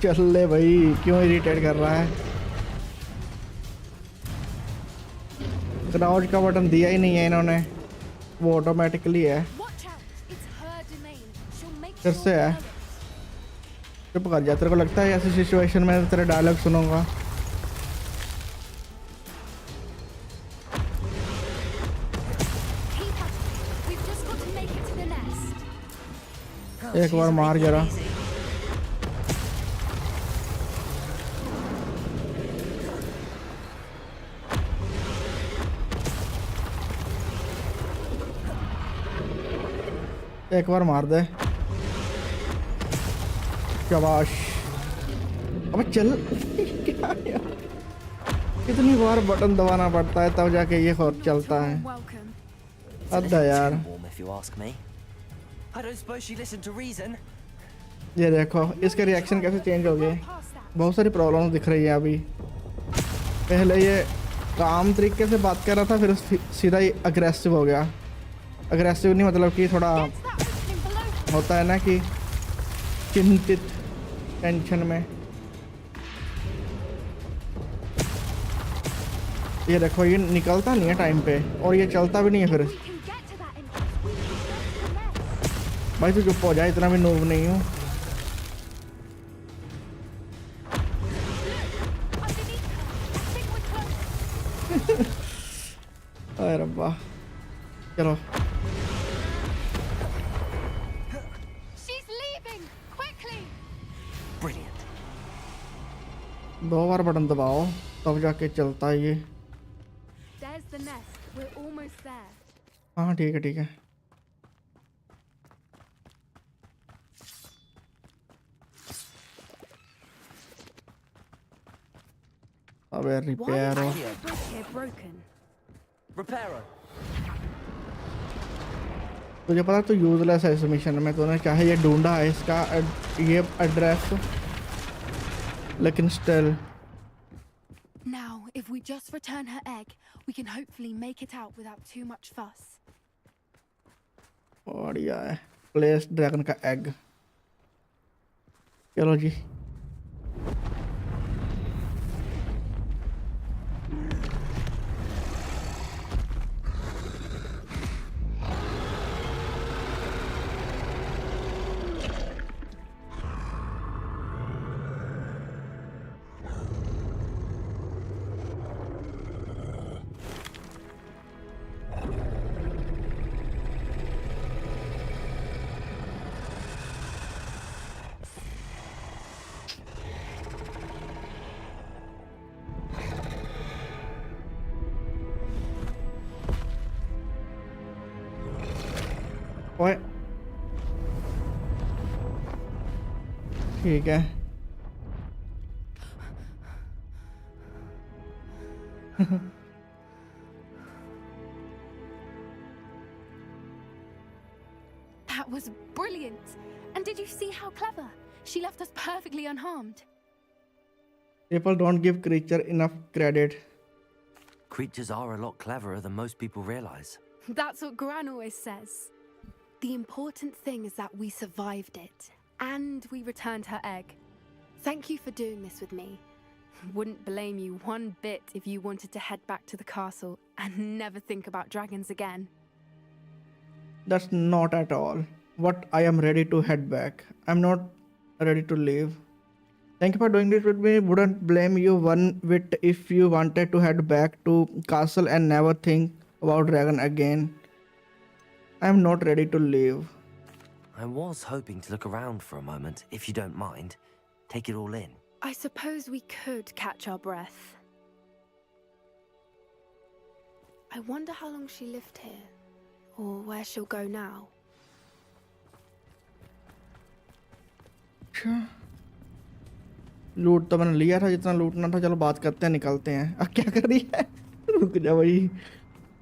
चल ले भाई, क्यों इरिटेट कर रहा है? क्राउच का बटन दिया ही नहीं है इन्होंने, वो ऑटोमेटिकली है। फिर से है। चुप कर जा, तेरे को लगता है ऐसी सिचुएशन में तेरे डायलॉग सुनूंगा? एक बार मार जरा। एक बार मार दे, शाबाश। अब चल। क्या यार, कितनी बार बटन दबाना पड़ता है तब जाके ये खुद चलता है। अद्दा यार, ये देखो इसके रिएक्शन कैसे चेंज हो गए। बहुत सारी प्रॉब्लम्स दिख रही है अभी। पहले ये काम तरीके से बात कर रहा था, फिर सीधा ही अग्रेसिव हो गया। अग्रेसिव नहीं मतलब कि थोड़ा होता है ना कि चिंतित, टेंशन में। ये देखो ये निकलता नहीं है टाइम पे और ये चलता भी नहीं है। फिर भाई तू चुप हो जाए, इतना भी नूब नहीं हूँ। अरे रब्बा, चलो। 2 बार बटन दबाओ तब जाके चलता है ये। There's the nest. We're almost there. हाँ ठीक है ठीक है। अबे Why रिपेयर हो। is the bridge here broken? Reparo. तुझे पता तो यूजलेस है इस मिशन में, तूने क्या है ये ढूंढा है इसका ये एड्रेस, लेकिन still. Now, if we just return her egg, we can hopefully make it out without too much fuss. बढ़िया है। प्लेस ड्रैगन का एग। चलो जी। ओए ठीक है। That was brilliant! And did you see how clever? She left us perfectly unharmed. People don't give creature enough credit. Creatures are a lot cleverer than most people realize. That's what Gran always says. The important thing is that we survived it, and we returned her egg. Thank you for doing this with me. Wouldn't blame you one bit if you wanted to head back to the castle and never think about dragons again. That's not at all what I am ready to head back. I'm not ready to leave. Thank you for doing this with me. Wouldn't blame you one bit if you wanted to head back to castle and never think about dragon again. I'm not ready to leave. I was hoping to look around for a moment, if you don't mind. Take it all in. I suppose we could catch our breath. I wonder how long she lived here, or where she'll go now. अच्छा, लूट तो मैंने लिया था जितना लूटना था। चलो बात करते हैं, निकलते हैं। अब क्या कर रही है? रुक जा भाई।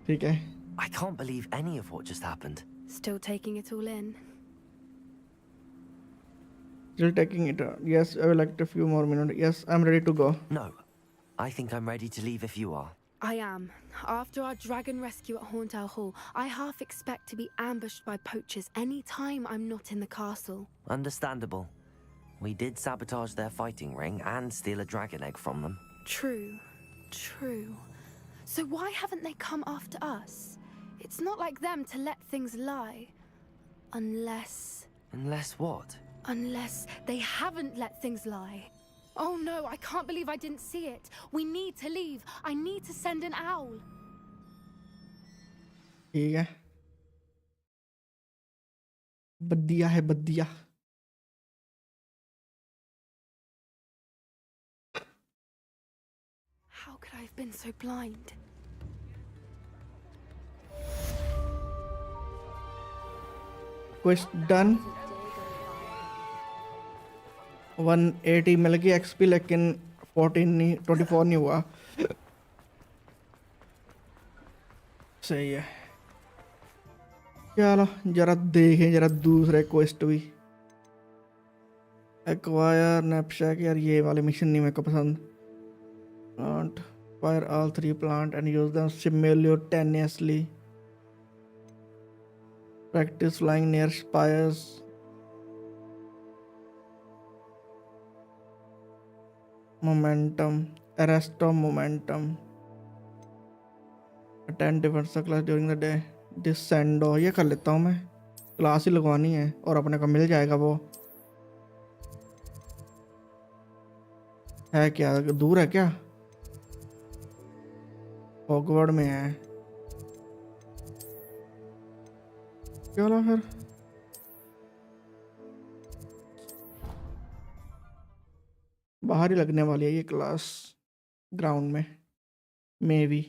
ठीक है। I can't believe any of what just happened. Still taking it all in. Still taking it. Yes, I will like a few more minutes. Yes, I'm ready to go. No, I think I'm ready to leave if you are. I am. After our dragon rescue at Hauntow Hall, I half expect to be ambushed by poachers any time I'm not in the castle. Understandable. We did sabotage their fighting ring and steal a dragon egg from them. True. True. So why haven't they come after us? It's not like them to let things lie. Unless what? Unless they haven't let things lie. Oh no, I can't believe I didn't see it. We need to leave. I need to send an owl. ठीक है। बद्दिया है बद्दिया। How could I have been so blind? Quest done. 180 मिल गई XP, लेकिन 14 नहीं 24 नहीं हुआ। सही है। चलो जरा देखें जरा दूसरे क्वेस्ट भी। एक्वायर नैपशैक, यार ये वाले मिशन नहीं मेरे को पसंद। Plant fire all 3 plant and use them simultaneously. Practice flying near spires. Momentum. Arrest of momentum. Attend defense class during the day. Descendo. ये कर लेता हूँ मैं। क्लास ही लगवानी है और अपने को मिल जाएगा वो। है क्या दूर है क्या? हॉगवर्ड में है। चलो फिर। बाहर ही लगने वाली है ये क्लास, ग्राउंड में may be.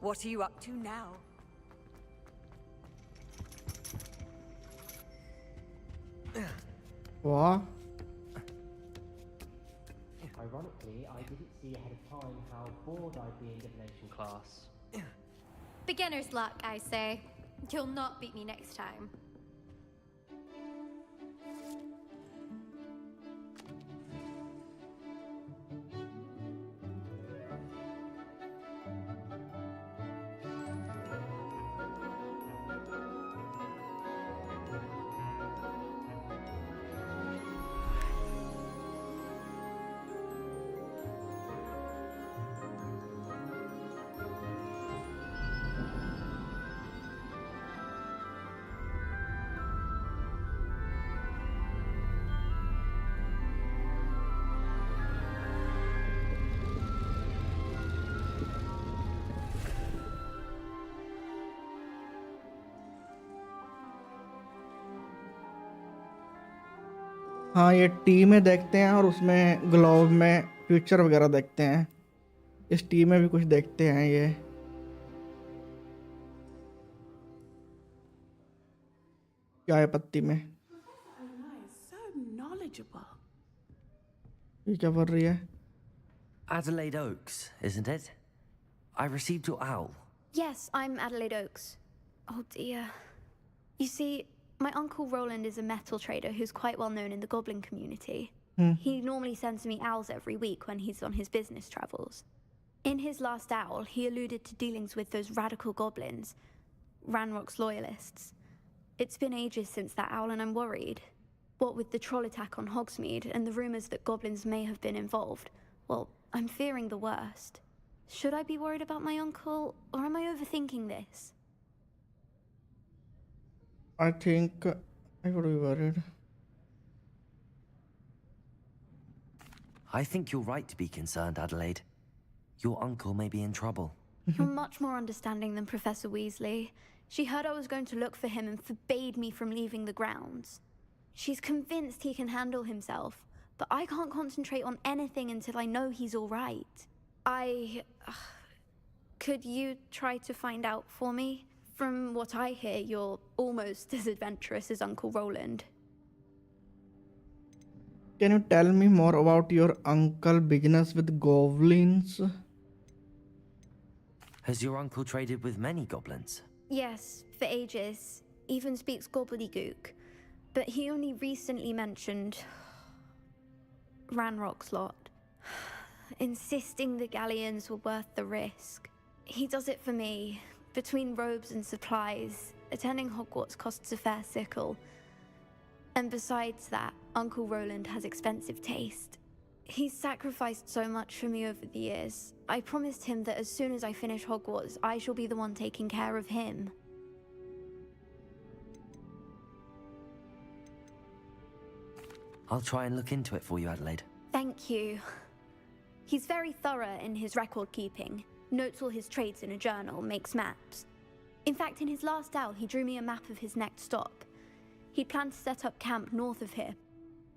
What are you up to now? वाह, Ironically, I didn't see ahead of time how bored I'd be in divination class. Beginner's luck, I say. You'll not beat me next time. हाँ ये T में देखते हैं और उसमें globe में future वगैरह देखते हैं, इस टी में भी कुछ देखते हैं। ये चाय पत्ती में So knowledgeable. ये क्या पढ़ रही है? Adelaide Oaks, isn't it? I received your owl. Yes, I'm Adelaide Oaks. Oh dear. You see, my uncle Roland is a metal trader who's quite well known in the goblin community. He normally sends me owls every week when he's on his business travels. In his last owl, he alluded to dealings with those radical goblins, Ranrock's loyalists. It's been ages since that owl and I'm worried. What with the troll attack on Hogsmeade and the rumors that goblins may have been involved, well, I'm fearing the worst. Should I be worried about my uncle, or am I overthinking this? I think I would be worried. I think you're right to be concerned, Adelaide. Your uncle may be in trouble. You're much more understanding than Professor Weasley. She heard I was going to look for him and forbade me from leaving the grounds. She's convinced he can handle himself, but I can't concentrate on anything until I know he's all right. Could you try to find out for me? From what I hear, you're almost as adventurous as Uncle Roland. Can you tell me more about your uncle business with goblins? Has your uncle traded with many goblins? Yes, for ages. Even speaks gobbledygook. But he only recently mentioned Ranrock's lot, insisting the galleons were worth the risk. He does it for me. Between robes and supplies, attending Hogwarts costs a fair sickle. And besides that, Uncle Roland has expensive taste. He's sacrificed so much for me over the years. I promised him that as soon as I finish Hogwarts, I shall be the one taking care of him. I'll try and look into it for you, Adelaide. Thank you. He's very thorough in his record keeping. Notes all his trades in a journal, makes maps. In fact, in his last owl, he drew me a map of his next stop. He planned to set up camp north of here.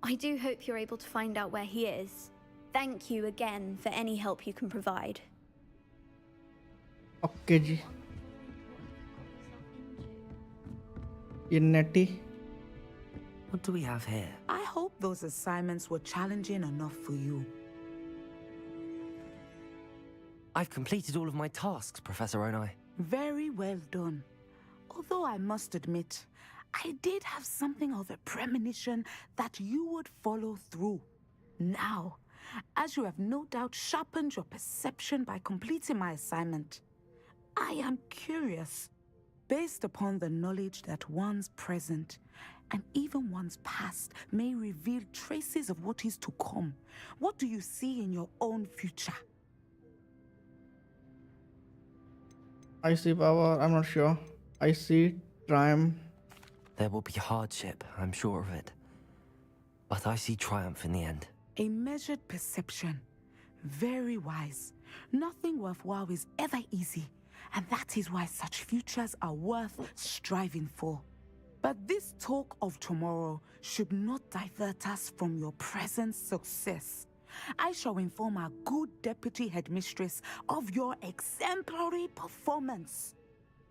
I do hope you're able to find out where he is. Thank you again for any help you can provide. Okay जी, ये netty. What do we have here? I hope those assignments were challenging enough for you. I've completed all of my tasks, Professor Onai. Very well done. Although I must admit, I did have something of a premonition that you would follow through. Now, as you have no doubt sharpened your perception by completing my assignment. I am curious, based upon the knowledge that one's present and even one's past may reveal traces of what is to come. What do you see in your own future? I see power. I'm not sure. I see triumph. There will be hardship, I'm sure of it. But I see triumph in the end. A measured perception. Very wise. Nothing worthwhile is ever easy, and that is why such futures are worth striving for. But this talk of tomorrow should not divert us from your present success. I shall inform our good deputy headmistress of your exemplary performance.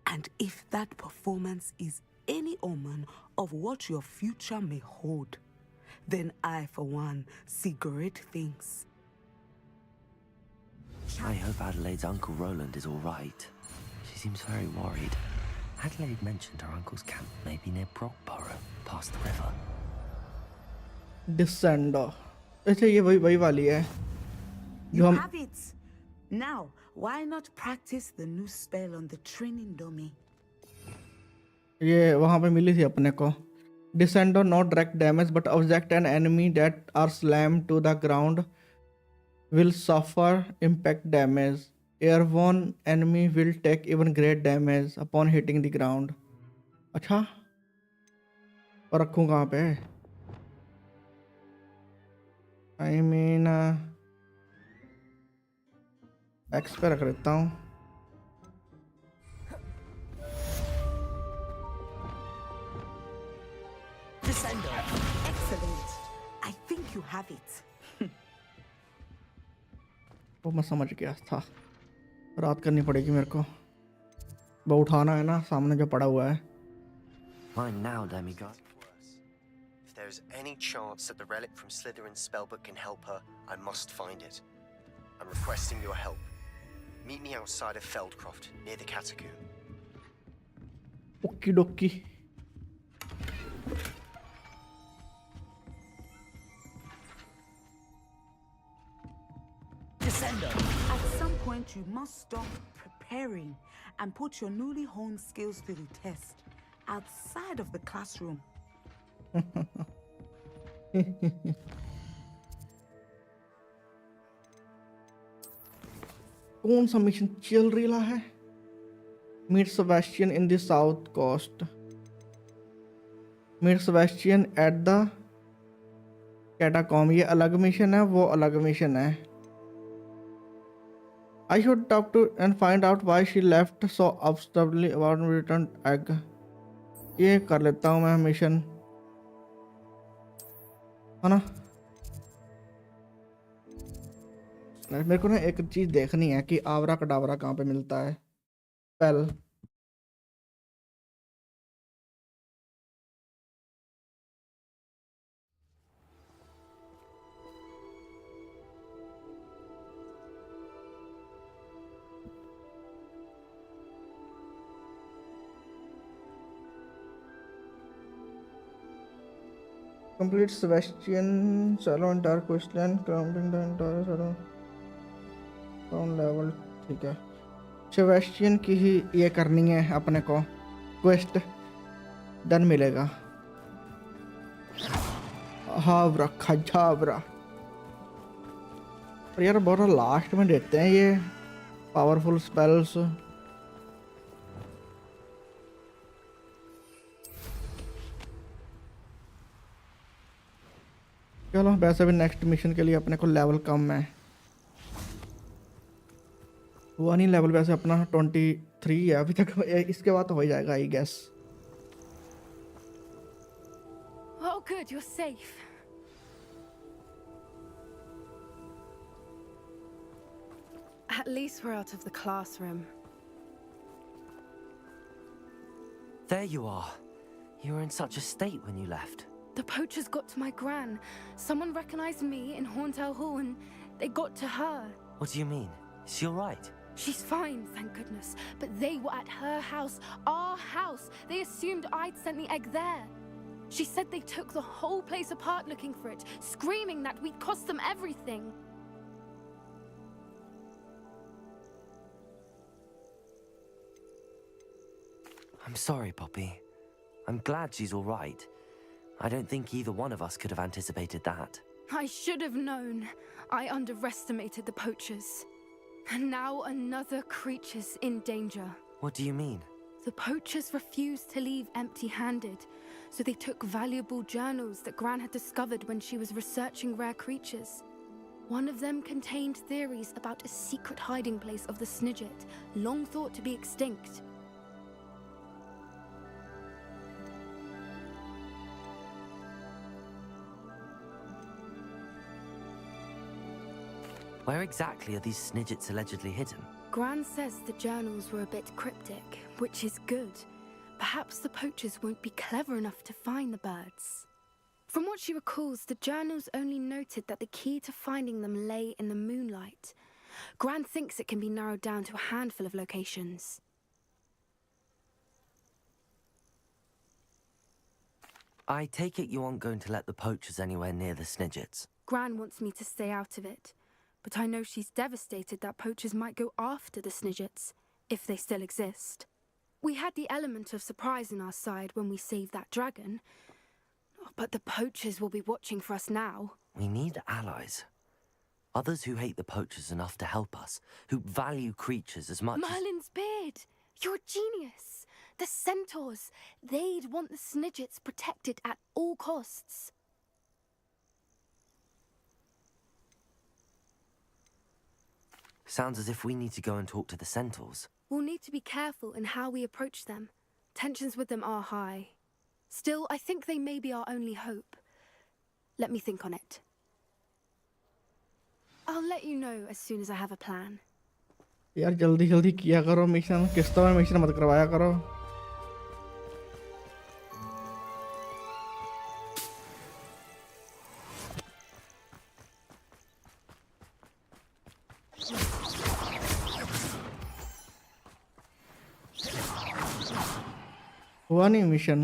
And if that performance is any omen of what your future may hold, then I, for one, see great things. I hope Adelaide's Uncle Roland is all right. She seems very worried. Adelaide mentioned her uncle's camp may be near Brockborough, past the river. Descender. अच्छा ये वही वाली है You have it. Now, why not practice the new spell on the training dummy? ये वहाँ पे मिली थी अपने को. Descender, not direct damage, but object and enemy that are slammed to the ground will suffer impact damage. Airborne enemy will take even great damage upon hitting the ground. अच्छा और रखूँ कहाँ पे? I mean X पे रख देता हूँ. Descender. Excellent. I think you have it. वो मैं समझ गया था. रात करनी पड़ेगी मेरे को. वो उठाना है ना सामने जो पड़ा हुआ है. Mine now, demigod. If there is any chance that the relic from Slytherin's spellbook can help her, I must find it. I'm requesting your help. Meet me outside of Feldcroft, near the catacomb. Okie dokie. Descender. At some point, you must stop preparing and put your newly honed skills to the test outside of the classroom. कौन सा mission चल रहा है? Meet Sebastian in the South Coast. Meet Sebastian at the catacomb. ये अलग mission है, वो अलग मिशन है. I should talk to and find out why she left so abruptly about returned egg. ये कर लेता हूँ मैं मिशन, है ना? मेरे को ना एक चीज देखनी है कि आवरा कडावरा कहाँ पे मिलता है. पेल complete Sebastian Salon entire questline counting the entire salon ground level. ठीक है, सेबेस्टियन की ही ये करनी है अपने को. क्वेस्ट डन मिलेगा. हावरा खजावरा. और यार बहुत लास्ट में देते हैं ये पावरफुल स्पेल्स. चलो वैसे भी नेक्स्ट मिशन के लिए अपने को लेवल कम है. वो नहीं लेवल वैसे अपना 23 है अभी तक. इसके बाद तो हो जाएगा I guess. Oh, good, you're safe. At least we're out of the classroom. There you are. You were in such a state when you left. The poachers got to my gran. Someone recognized me in Horntail Hall and they got to her. What do you mean? Is she all right? She's fine, thank goodness. But they were at her house, our house. They assumed I'd sent the egg there. She said they took the whole place apart looking for it, screaming that we'd cost them everything. I'm sorry, Poppy. I'm glad she's all right. I don't think either one of us could have anticipated that. I should have known. I underestimated the poachers. And now another creature's in danger. What do you mean? The poachers refused to leave empty-handed, so they took valuable journals that Gran had discovered when she was researching rare creatures. One of them contained theories about a secret hiding place of the Snidget, long thought to be extinct. Where exactly are these Snidgets allegedly hidden? Gran says the journals were a bit cryptic, which is good. Perhaps the poachers won't be clever enough to find the birds. From what she recalls, the journals only noted that the key to finding them lay in the moonlight. Gran thinks it can be narrowed down to a handful of locations. I take it you aren't going to let the poachers anywhere near the Snidgets. Gran wants me to stay out of it, but I know she's devastated that poachers might go after the Snidgets, if they still exist. We had the element of surprise on our side when we saved that dragon, but the poachers will be watching for us now. We need allies. Others who hate the poachers enough to help us, who value creatures as much Merlin's beard! You're a genius! The centaurs! They'd want the Snidgets protected at all costs. Sounds as if we need to go and talk to the centaurs. We'll need to be careful in how we approach them. Tensions with them are high. Still, I think they may be our only hope. Let me think on it. I'll let you know as soon as I have a plan. यार जल्दी जल्दी किया करो mission, किस्तों में mission मत करवाया करो. हुआ नहीं मिशन.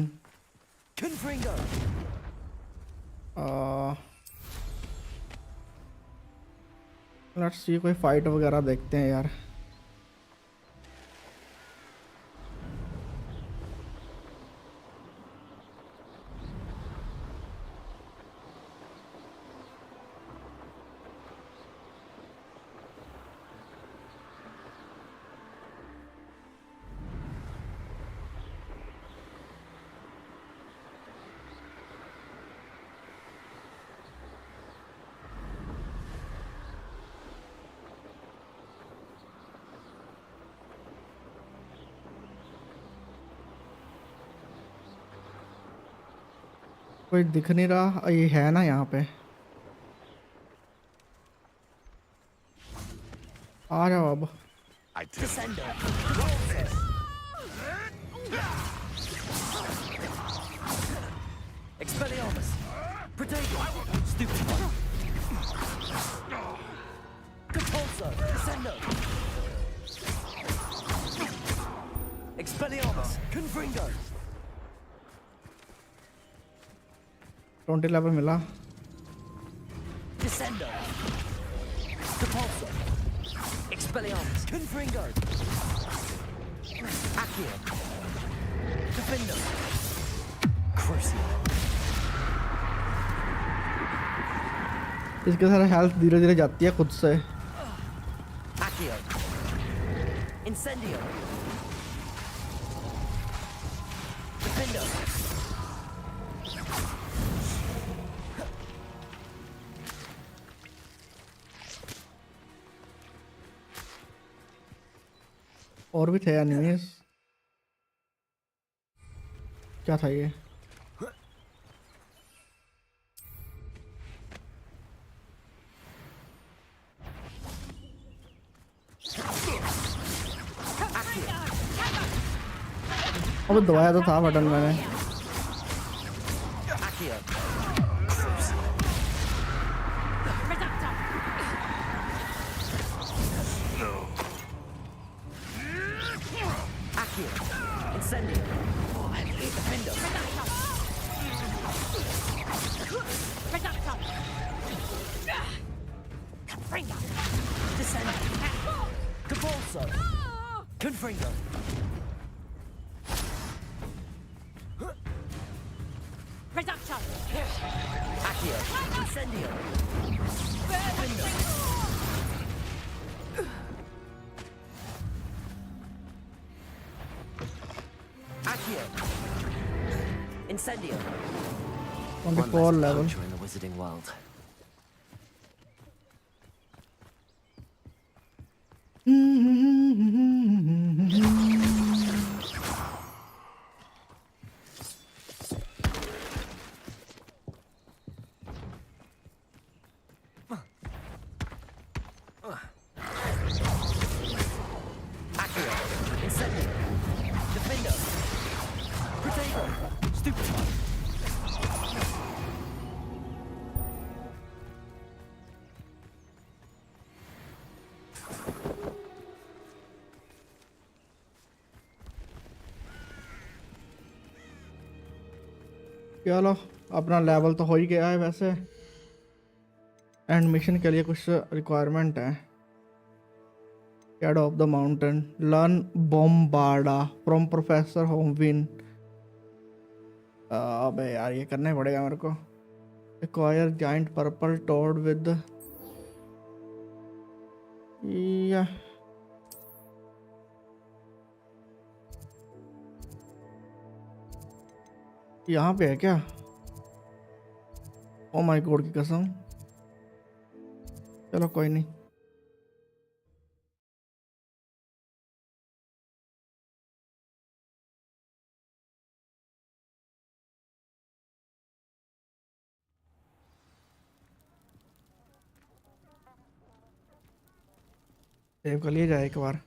लेट्स सी कोई फाइट वगैरह देखते हैं यार. कोई दिख नहीं रहा. ये है ना यहाँ पे. आ जाओ अब. Expelliarmus! Protego! Stupid one! Compulso! Descendo! Expelliarmus! Confringo! 20 level मिला. Descendo! Compulso! Expelliarmus! Confringo! Accio! Defendo! Crucio! इसके सारा हेल्थ धीरे धीरे जाती है खुद से. Accio! Incendio! Defendo! और भी थे एनिमीज. क्या था ये? अब दबाया तो था बटन मैंने. Confringo. Reduction. Accio. Incendio. Accio. Incendio. 24 level. In the wizarding world. Accio. Incendio. Defendo. Protego. Stupefy. चलो अपना लेवल तो हो ही गया है वैसे एंड मिशन के लिए कुछ रिक्वायरमेंट है shadow of the mountain learn Bombarda from professor होमविन अबे यार ये करना ही पड़ेगा मेरे को acquire giant purple toad with या यहाँ पे है क्या ओ माय गॉड की कसम चलो कोई नहीं सेव कर लिया जाए एक बार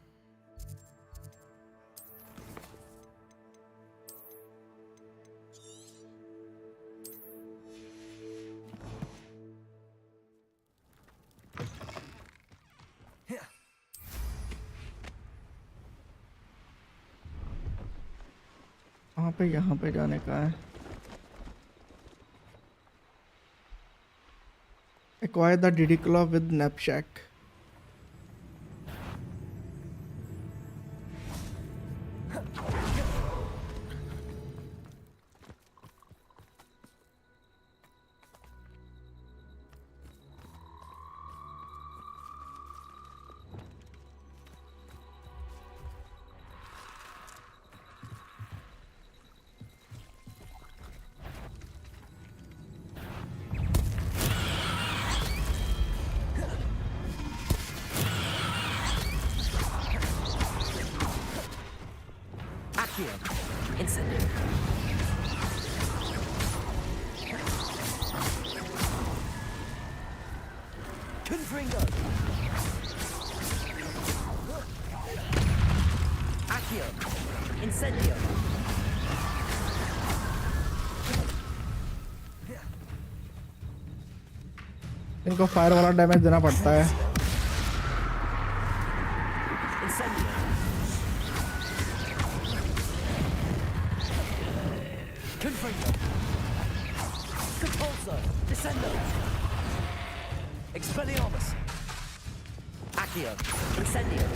यहाँ पे जाने का है acquire the Didicula with knapsack इनको फायर वाला डैमेज देना पड़ता है Expelliarmus. Accio. Incendio.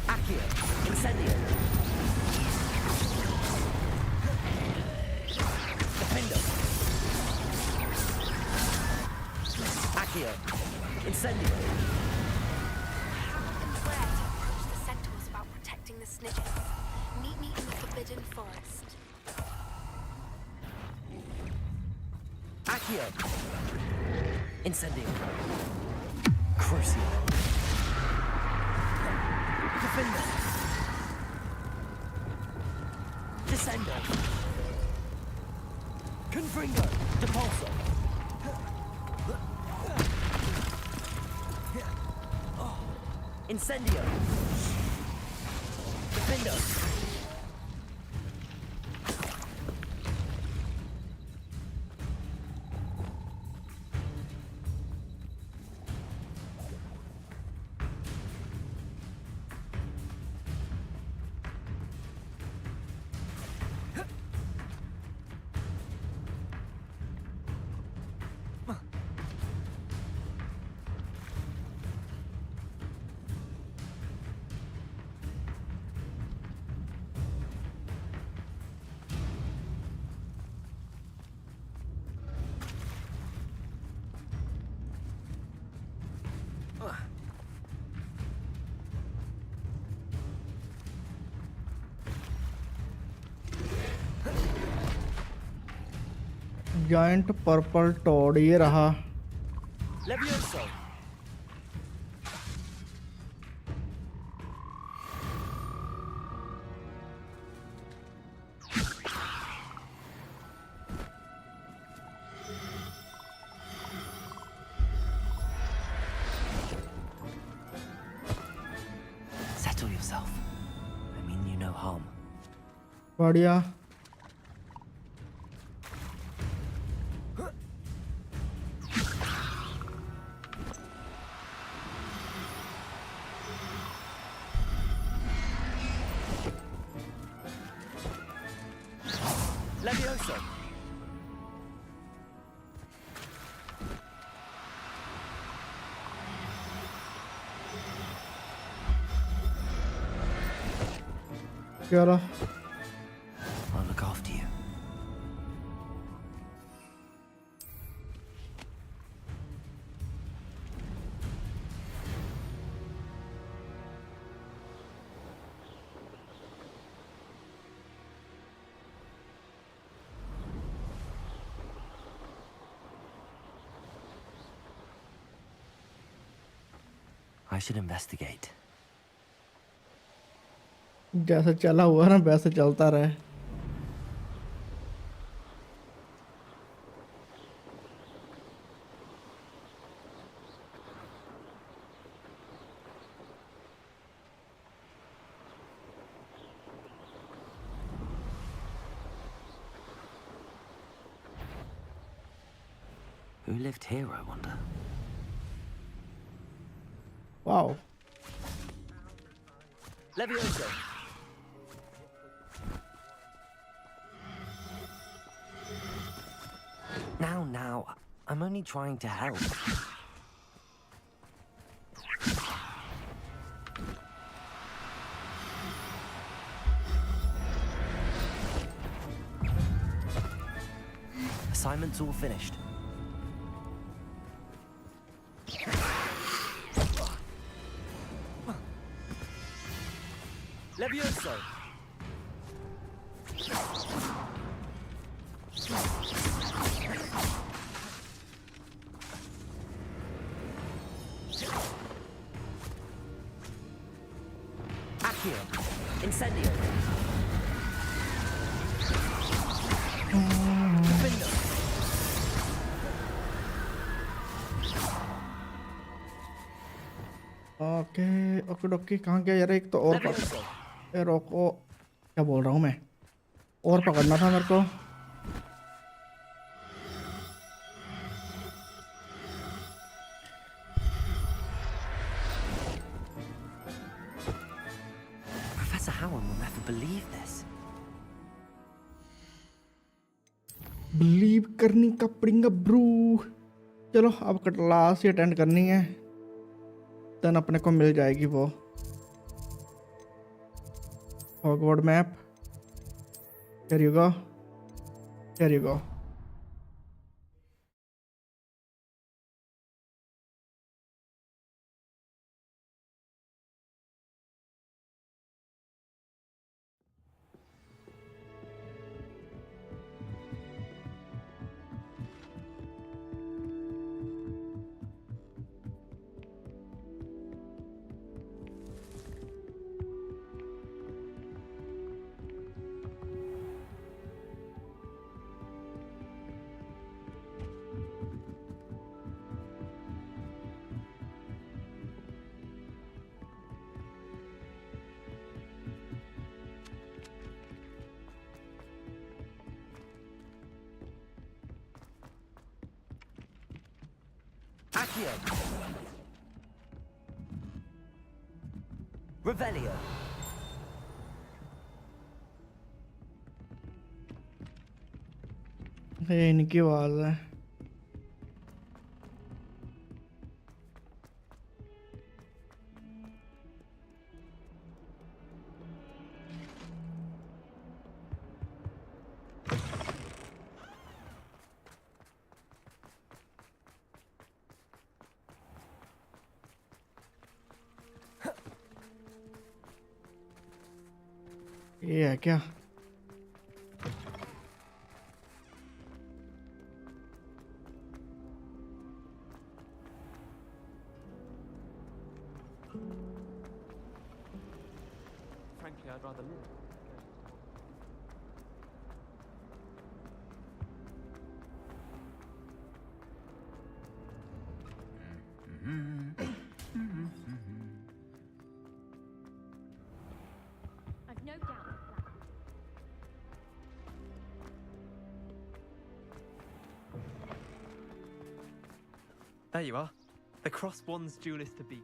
Accio. Incendio. Incendio. Beware to approach the centaurs about protecting the snippets. Meet me in the Forbidden Forest. Accio. Incendio. Crucio. Defender. Descendo. Confringo. Depulso. Incendio. Defendo. Giant purple toad ये रहा। Levioso. Settle yourself. I mean you no harm. बढ़िया। Levioso. चलो I'll look after you. I should investigate. जैसा चला हुआ है ना वैसे चलता रहे। Who lived here, I wonder? Wow. Levioso. Now, I'm only trying to help. Assignment's all finished. Levioso. Accio. Incendio. Findo. Okay okay डोके कहाँ गया यार? एक तो और Levioso. ए रोको, क्या बोल रहा हूँ मैं? और पकड़ना था मेरे को। Professor Howard will never believe this. Believe करनी का पड़ेगा ब्रू। चलो अब क्लास ही अटेंड करनी है, देन अपने को मिल जाएगी वो Hogwarts map. Here you go. Here you go. Accio. Revelio. ये इनकी आवाज है। ये है क्या? Frankly, I'd rather live. I've no doubt that Black. There you are. The cross one's duelist to beat.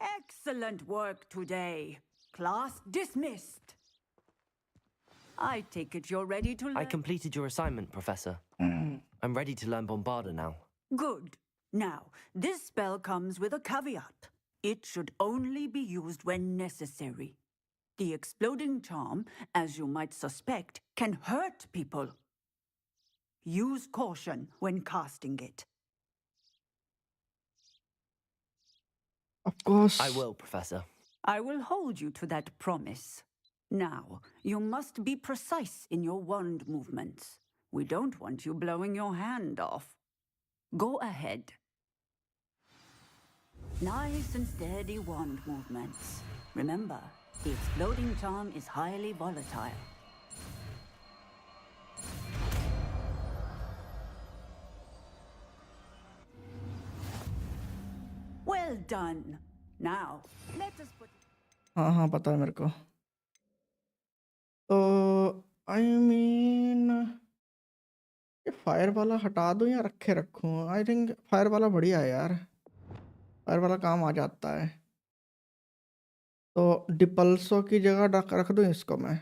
Excellent work today. Class dismissed. I take it you're ready to learn. I completed your assignment, Professor. I'm ready to learn Bombarda now. Good. Now, this spell comes with a caveat. It should only be used when necessary. The exploding charm, as you might suspect, can hurt people. Use caution when casting it. Of course. I will, Professor. I will hold you to that promise. Now, you must be precise in your wand movements. We don't want you blowing your hand off. Go ahead. Nice and steady wand movements. Remember, the exploding charm is highly volatile. Well done. Now, let us put... हाँ हाँ पता है मेरे को. तो I mean ये fire वाला हटा दूं या रखे रखूं? I think फायर वाला बढ़िया है यार. फायर वाला काम आ जाता है. तो डिपल्सो की जगह रख दूं इसको मैं.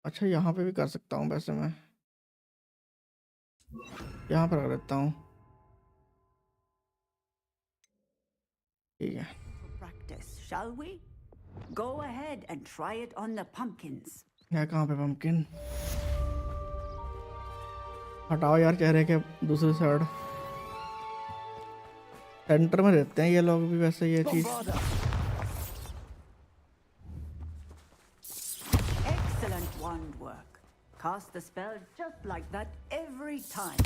अच्छा यहाँ पे भी कर सकता हूँ वैसे मैं. यहाँ पर रख देता हूँ. ठीक है. Practice, shall we? Go ahead and try it on the pumpkins. है कहाँ पे पंपकिन? हटाओ यार चेहरे के दूसरी साइड. सेंटर में रहते हैं ये लोग भी वैसे ये चीज. Excellent wand work. Cast the spell just like that every time.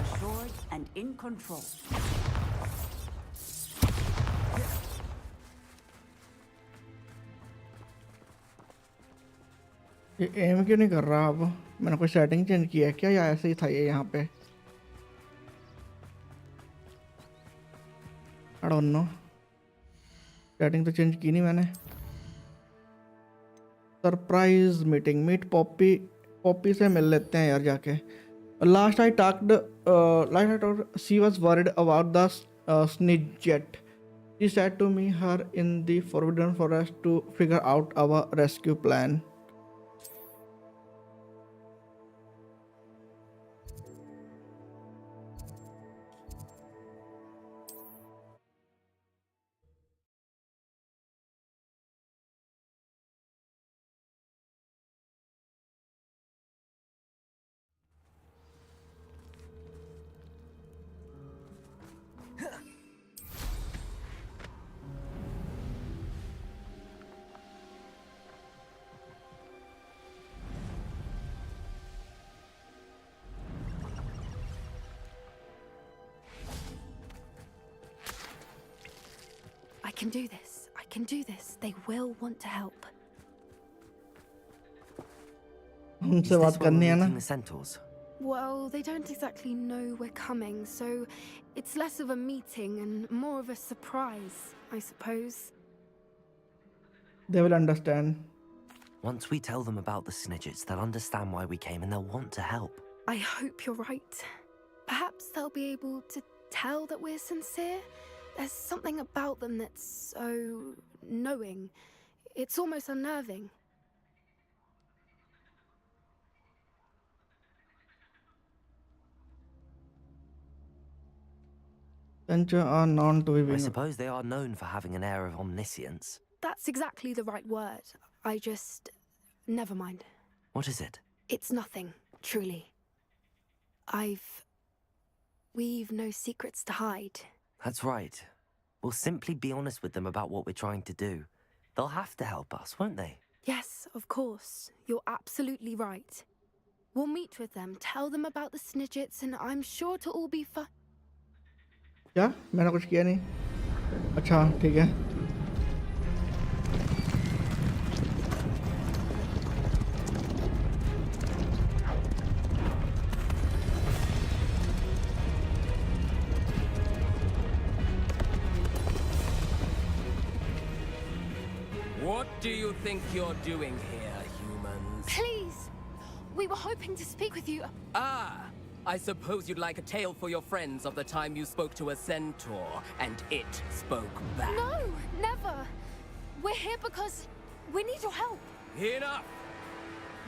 Assured and in control. ये एम क्यों नहीं कर रहा अब? मैंने कोई सेटिंग चेंज किया है क्या या ऐसे ही था ये यहाँ पे? I don't know. सेटिंग तो चेंज की नहीं मैंने. Surprise meeting. मीट पॉपी से मिल लेते हैं यार जाके. Last I talked she was worried about the snidget. She said to me her in the forbidden forest to figure out our rescue plan. I can do this. I can do this. They will want to help. उनसे बात करनी है ना. The centaurs. Well, they don't exactly know we're coming, so it's less of a meeting and more of a surprise, I suppose. They will understand. Once we tell them about the Snidgets, they'll understand why we came and they'll want to help. I hope you're right. Perhaps they'll be able to tell that we're sincere. There's something about them that's so knowing. It's almost unnerving. Tencha are known to be I being. suppose they are known for having an air of omniscience. That's exactly the right word. I just... Never mind. What is it? It's nothing, truly. We've no secrets to hide. That's right. We'll simply be honest with them about what we're trying to do. They'll have to help us, won't they? Yes, of course. You're absolutely right. We'll meet with them, tell them about the Snidgets, and I'm sure it'll all be fun. क्या मैंने कुछ किया नहीं अच्छा ठीक है What do you think you're doing here, humans? Please! We were hoping to speak with you. Ah! I suppose you'd like a tale for your friends of the time you spoke to a centaur, and it spoke back. No! Never! We're here because we need your help. Enough!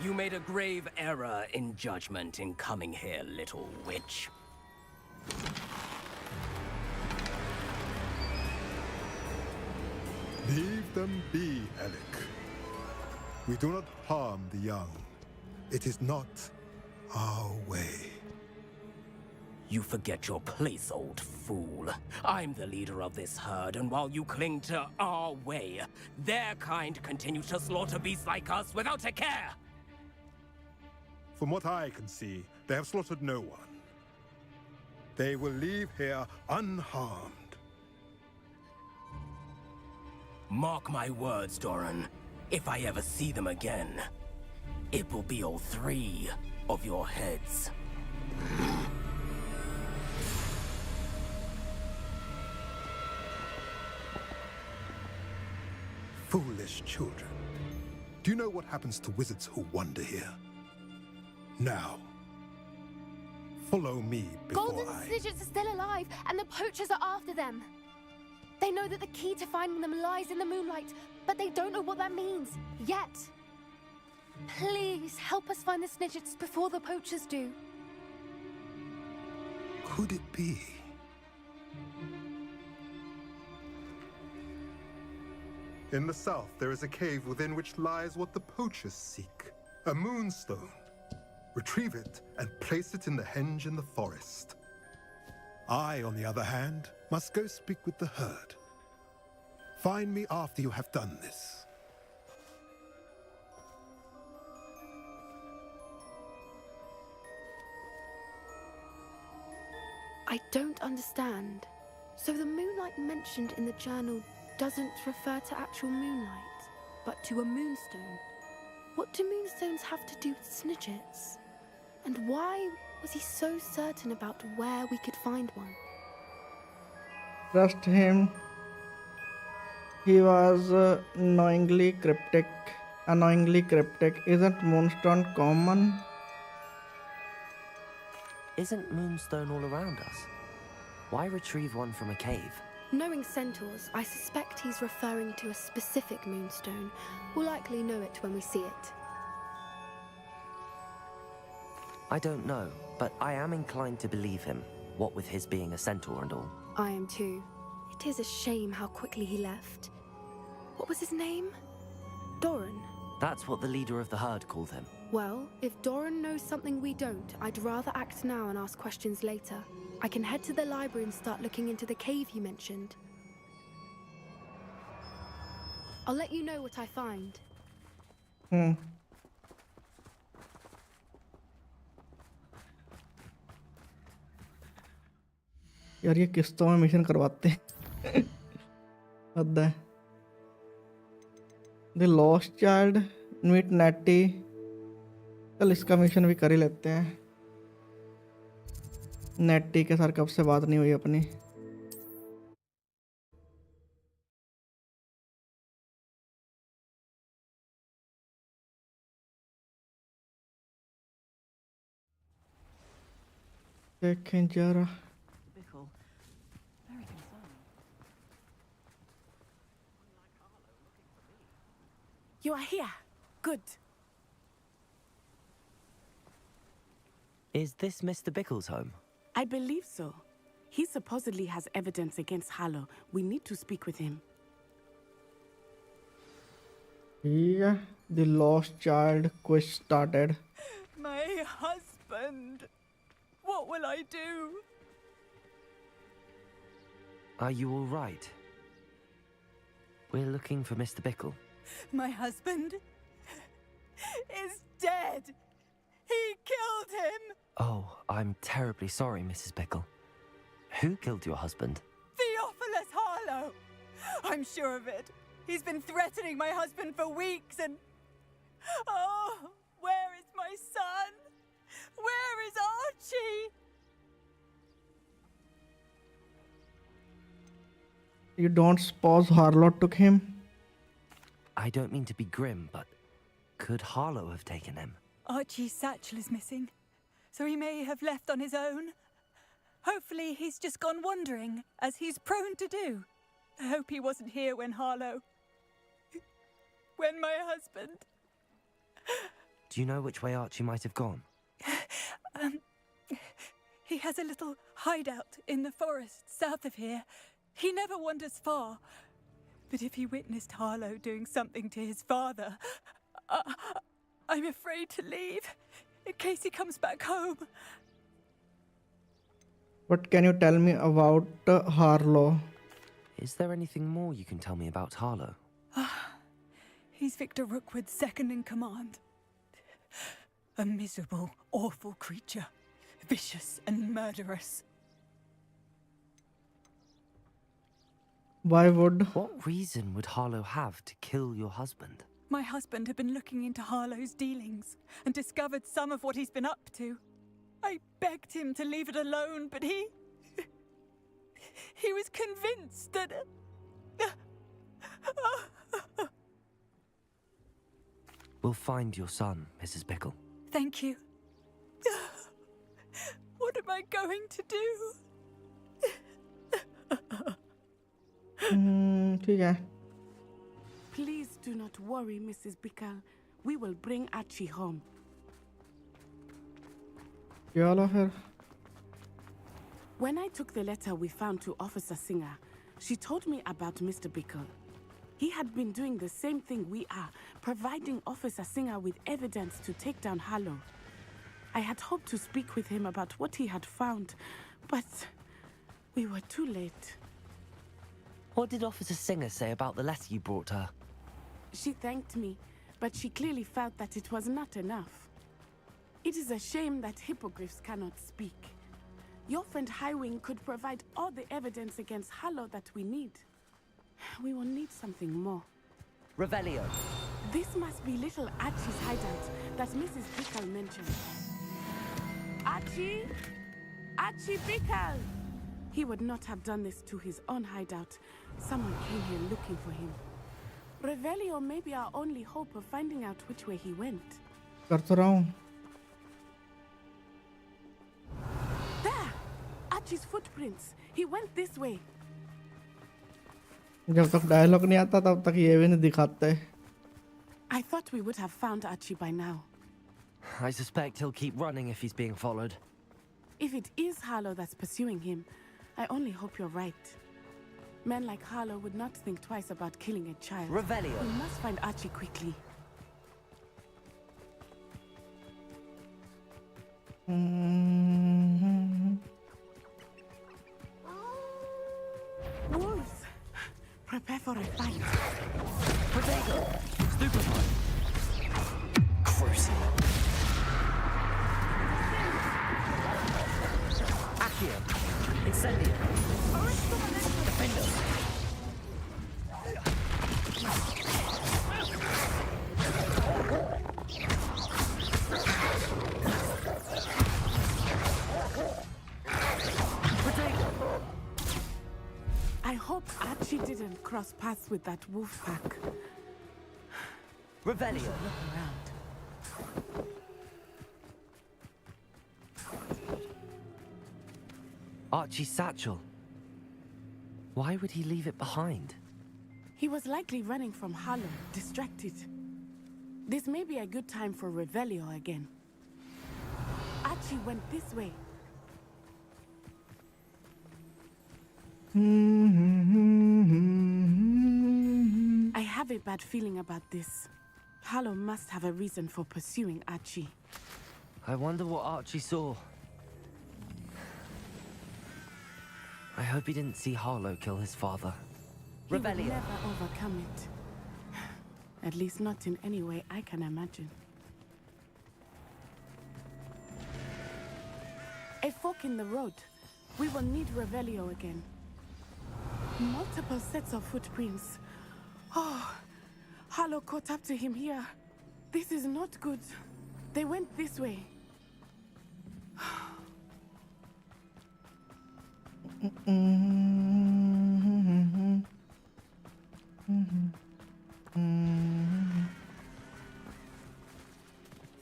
You made a grave error in judgment in coming here, little witch. Leave them be, Alec. We do not harm the young. It is not our way. You forget your place, old fool. I'm the leader of this herd, and while you cling to our way, their kind continue to slaughter beasts like us without a care! From what I can see, they have slaughtered no one. They will leave here unharmed. Mark my words, Doran. If I ever see them again, it will be all 3 of your heads. Foolish children. Do you know what happens to wizards who wander here? Now, follow me before Golden Snidgets are still alive, and the poachers are after them. They know that the key to finding them lies in the moonlight, but they don't know what that means, yet. Please, help us find the Snidgets before the poachers do. Could it be? In the south, there is a cave within which lies what the poachers seek. A moonstone. Retrieve it and place it in the henge in the forest. I, on the other hand, must go speak with the herd. Find me after you have done this. I don't understand. So the moonlight mentioned in the journal doesn't refer to actual moonlight, but to a moonstone. What do moonstones have to do with Snidgets? And why was he so certain about where we could find one? Trust him. He was annoyingly cryptic. Isn't moonstone common? Isn't moonstone all around us? Why retrieve one from a cave? Knowing centaurs, I suspect he's referring to a specific moonstone. We'll likely know it when we see it. I don't know, but I am inclined to believe him, what with his being a centaur and all. I am too. It is a shame how quickly he left. What was his name? Doran. That's what the leader of the herd called him. Well, if Doran knows something we don't, I'd rather act now and ask questions later. I can head to the library and start looking into the cave you mentioned. I'll let you know what I find. यार ये किस्तों में mission करवाते हैं हद है the lost child meet नेटी चल इसका मिशन भी कर ही लेते हैं नेटी के साथ कब से बात नहीं हुई अपनी देखें जरा You are here. Good. Is this Mr. Bickle's home? I believe so. He supposedly has evidence against Harlow. We need to speak with him. Yeah, the lost child quest started. My husband! What will I do? Are you all right? We're looking for Mr. Bickle. My husband is dead! He killed him! Oh, I'm terribly sorry, Mrs. Bickle. Who killed your husband? Theophilus Harlow! I'm sure of it. He's been threatening my husband for weeks and... Oh, where is my son? Where is Archie? You don't suppose Harlow took him? I don't mean to be grim, but could Harlow have taken him? Archie's satchel is missing, so he may have left on his own. Hopefully he's just gone wandering, as he's prone to do. I hope he wasn't here when Harlow... when my husband... Do you know which way Archie might have gone? He has a little hideout in the forest south of here. He never wanders far. But if he witnessed Harlow doing something to his father, I'm afraid to leave, in case he comes back home. What can you tell me about Harlow? Is there anything more you can tell me about Harlow? He's Victor Rookwood's second in command. A miserable, awful creature. Vicious and murderous. Why would... What reason would Harlow have to kill your husband? My husband had been looking into Harlow's dealings and discovered some of what he's been up to. I begged him to leave it alone, but he was convinced that... We'll find your son, Mrs. Bickle. Thank you. What am I going to do? ठीक है. Please do not worry, Mrs. Bickle. We will bring Archie home. चलो फिर. When I took the letter we found to Officer Singer, she told me about Mr. Bickle. He had been doing the same thing we are, providing Officer Singer with evidence to take down Harlow. I had hoped to speak with him about what he had found, but we were too late. What did Officer Singer say about the letter you brought her? She thanked me, but she clearly felt that it was not enough. It is a shame that hippogriffs cannot speak. Your friend Highwing could provide all the evidence against Harlow that we need. We will need something more. Revelio. This must be little Archie's hideout that Mrs. Bickle mentioned. Archie? Archie Bickle! He would not have done this to his own hideout. Someone came here looking for him. Revelio may be our only hope of finding out which way he went. कर तो रहा हूँ. There! Archie's footprints. He went this way. जब तक dialogue नहीं आता तब तक ये भी नहीं दिखाते. I thought we would have found Archie by now. I suspect he'll keep running if he's being followed. If it is Harlow that's pursuing him, I only hope you're right. Men like Harlow would not think twice about killing a child. Revelio. We must find Archie quickly. Wolves! Prepare for a fight. Potato! Stupefy! Crucible! Accio! Incendio! Defender! I hope Archie didn't cross paths with that wolf pack. Revelio! Look around. Archie's satchel. Why would he leave it behind? He was likely running from Harlow, distracted. This may be a good time for Revelio again. Archie went this way. I have a bad feeling about this. Harlow must have a reason for pursuing Archie. I wonder what Archie saw. I hope he didn't see Harlow kill his father. He would Rebellion. never overcome it. At least not in any way I can imagine. A fork in the road. We will need Revelio again. Multiple sets of footprints. Oh, Harlow caught up to him here. This is not good. They went this way.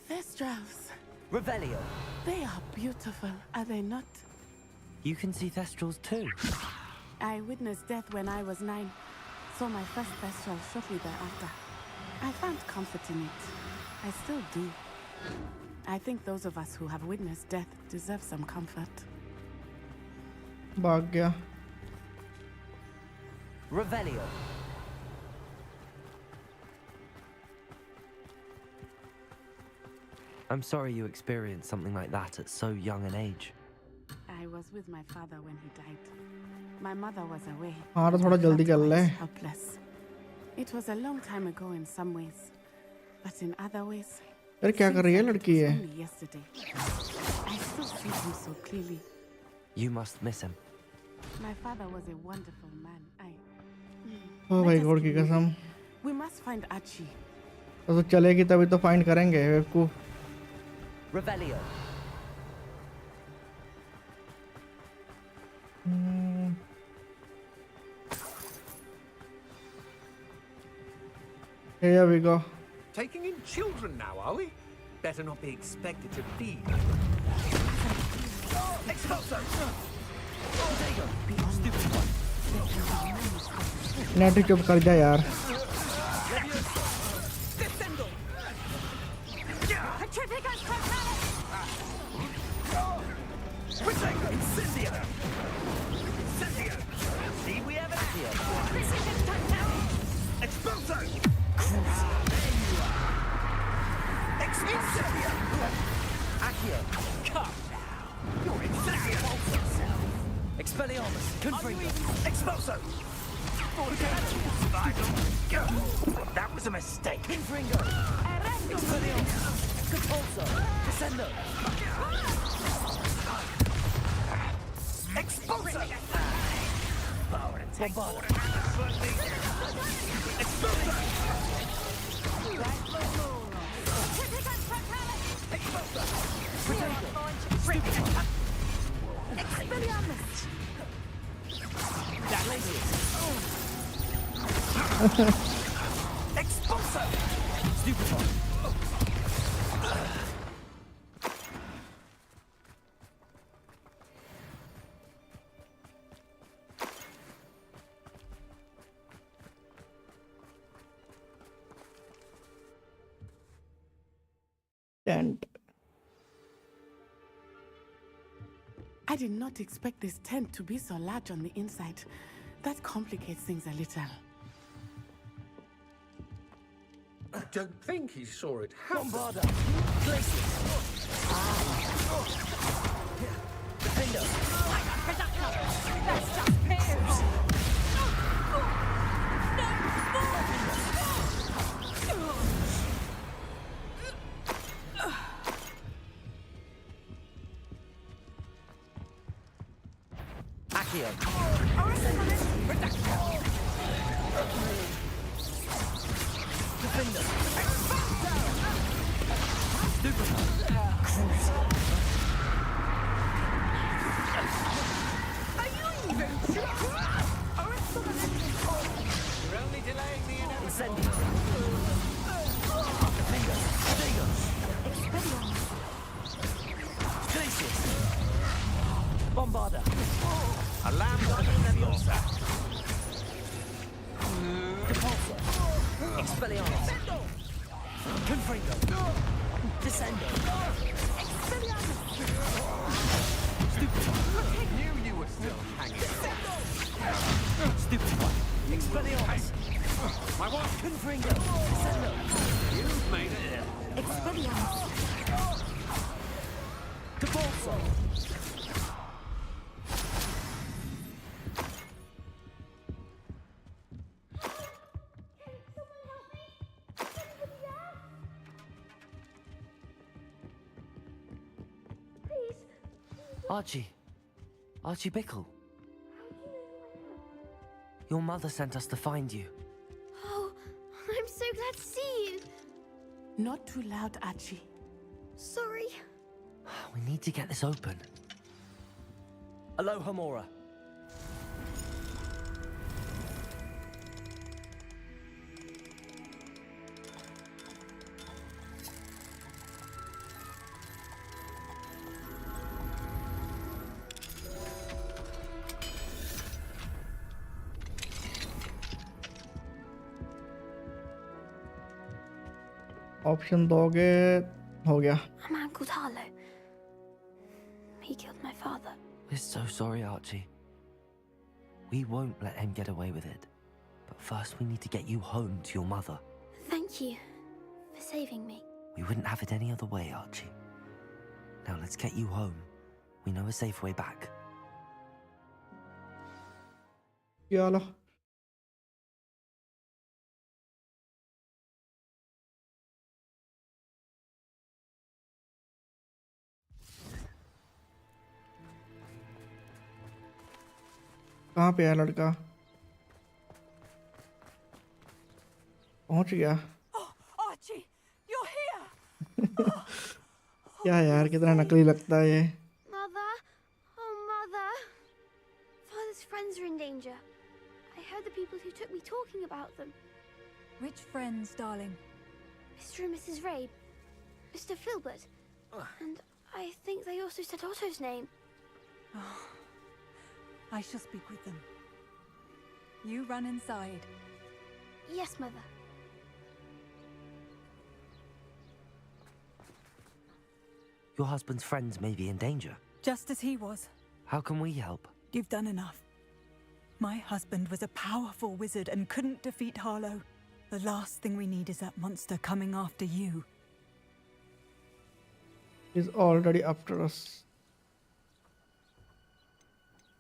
Thestrals. Revelio. They are beautiful, are they not? You can see Thestrals too. I witnessed death when I was 9. Saw my first Thestral shortly thereafter. I found comfort in it. I still do. I think those of us who have witnessed death deserve some comfort. भाग गया. Revelio. I'm sorry you experienced something like that at so young an age. I was with my father when he died. My mother was away. हाँ तो थोड़ा जल्दी कर ले. Helpless. It was a long time ago in some ways, but in other ways. यार क्या कर रही है लड़की ये? Only yesterday. I still see him so clearly. You must miss him. My father was a wonderful man. Oh my God की कसम. We must find Archie. तो चलेगी तभी तो फाइंड करेंगे बेवकूफ. Revelio. Here we go. Taking in children now, are we? Better not be expected to feed. Expulso! Net चुप कर जा यार. Expelliarmus! Confringo! Expulso! That was a mistake! Confringo! Expelliarmus! Compulso! Descendo! Expulso! Power attack! Expulso! Expelliarmus! Expulso! Stupefy! Tent. I did not expect this tent to be so large on the inside. That complicates things a little. I don't think he saw it happen. Bombarda! Glacius! Defender! That's just pairs! Accio! Defender! Are you even sure? You're only delaying the inevitable. Incendio! Defender! Glacius! Bombarda! A lamb Leviosa! Repulsor! Expelliarmus! Confringo! Descendo! Knew you were still hanging. Stupid one. Expelliarmus. My wife's confringo. Send You've made it. Expelliarmus. Cabalso. Archie Bickle. Your mother sent us to find you. Oh, I'm so glad to see you. Not too loud, Archie. Sorry. We need to get this open. Aloha Mora. Option दोगे हो गया. A man called Harlow. He killed my father. We're so sorry, Archie. We won't let him get away with it. But first we need to get you home to your mother. Thank you for saving me. We wouldn't have it any other way, Archie. Now let's get you home. We know a safe way back. चलो. कहाँ पे है लड़का? पहुंच गया. Archie, you're here. क्या यार कितना नकली लगता है ये. Mother? Oh, Mother. Father's friends are in danger. I heard the people who took me talking about them. Which friends, darling? Mr. and Mrs. Rabe. Mr. Filbert. And I think they also said Otto's name. Oh, I shall speak with them. You run inside. Yes, Mother. Your husband's friends may be in danger. Just as he was. How can we help? You've done enough. My husband was a powerful wizard and couldn't defeat Harlow. The last thing we need is that monster coming after you. He's already after us.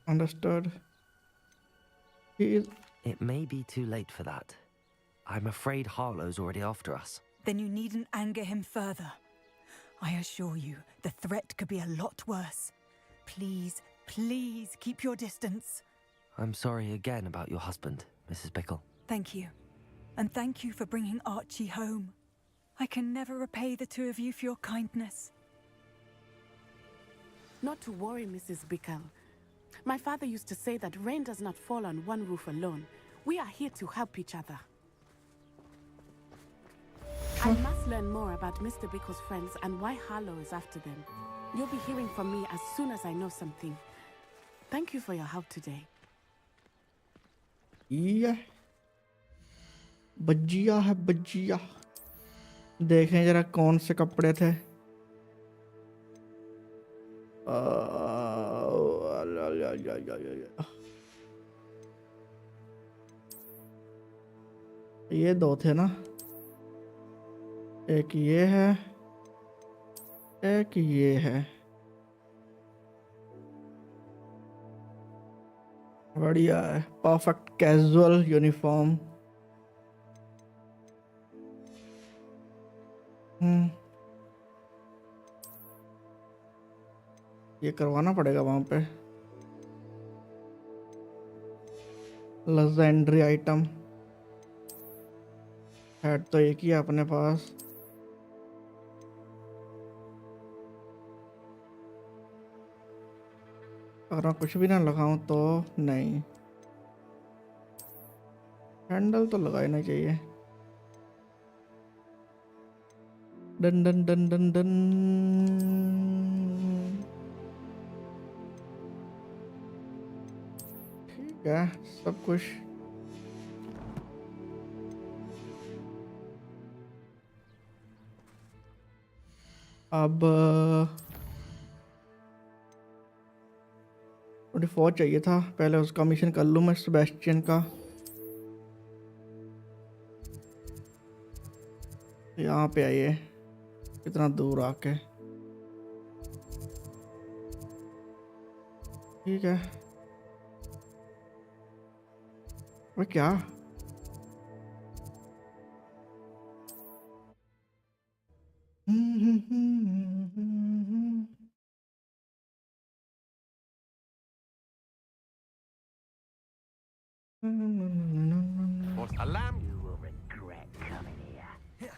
Understood. He is. It may be too late for that. I'm afraid Harlow's already after us. Then you needn't anger him further. I assure you, the threat could be a lot worse. Please, please keep your distance. I'm sorry again about your husband, Mrs. Bickle. Thank you. And thank you for bringing Archie home. I can never repay the two of you for your kindness. Not to worry, Mrs. Bickle. My father used to say that rain does not fall on one roof alone. We are here to help each other. I must learn more about Mr. Bickle's friends and why Harlow is after them. You'll be hearing from me as soon as I know something. Thank you for your help today. Yeah. बज्जिया है बज्जिया. देखें जरा कौन से कपड़े थे. ये दो थे ना. एक ये है, एक ये है. बढ़िया है. Perfect casual uniform. ये करवाना पड़ेगा वहां पे. लेजेंडरी आइटम हेड तो एक ही है अपने पास. अगर मैं कुछ भी ना लगाऊं तो नहीं. हैंडल तो लगा ही नहीं चाहिए. Done done done done done. ठीक है सब कुछ. अब 24 चाहिए था, पहले उसका मिशन कर लूँ मैं सेबेस्टियन का। यहाँ पे आइए, कितना दूर आके। ठीक है, वो क्या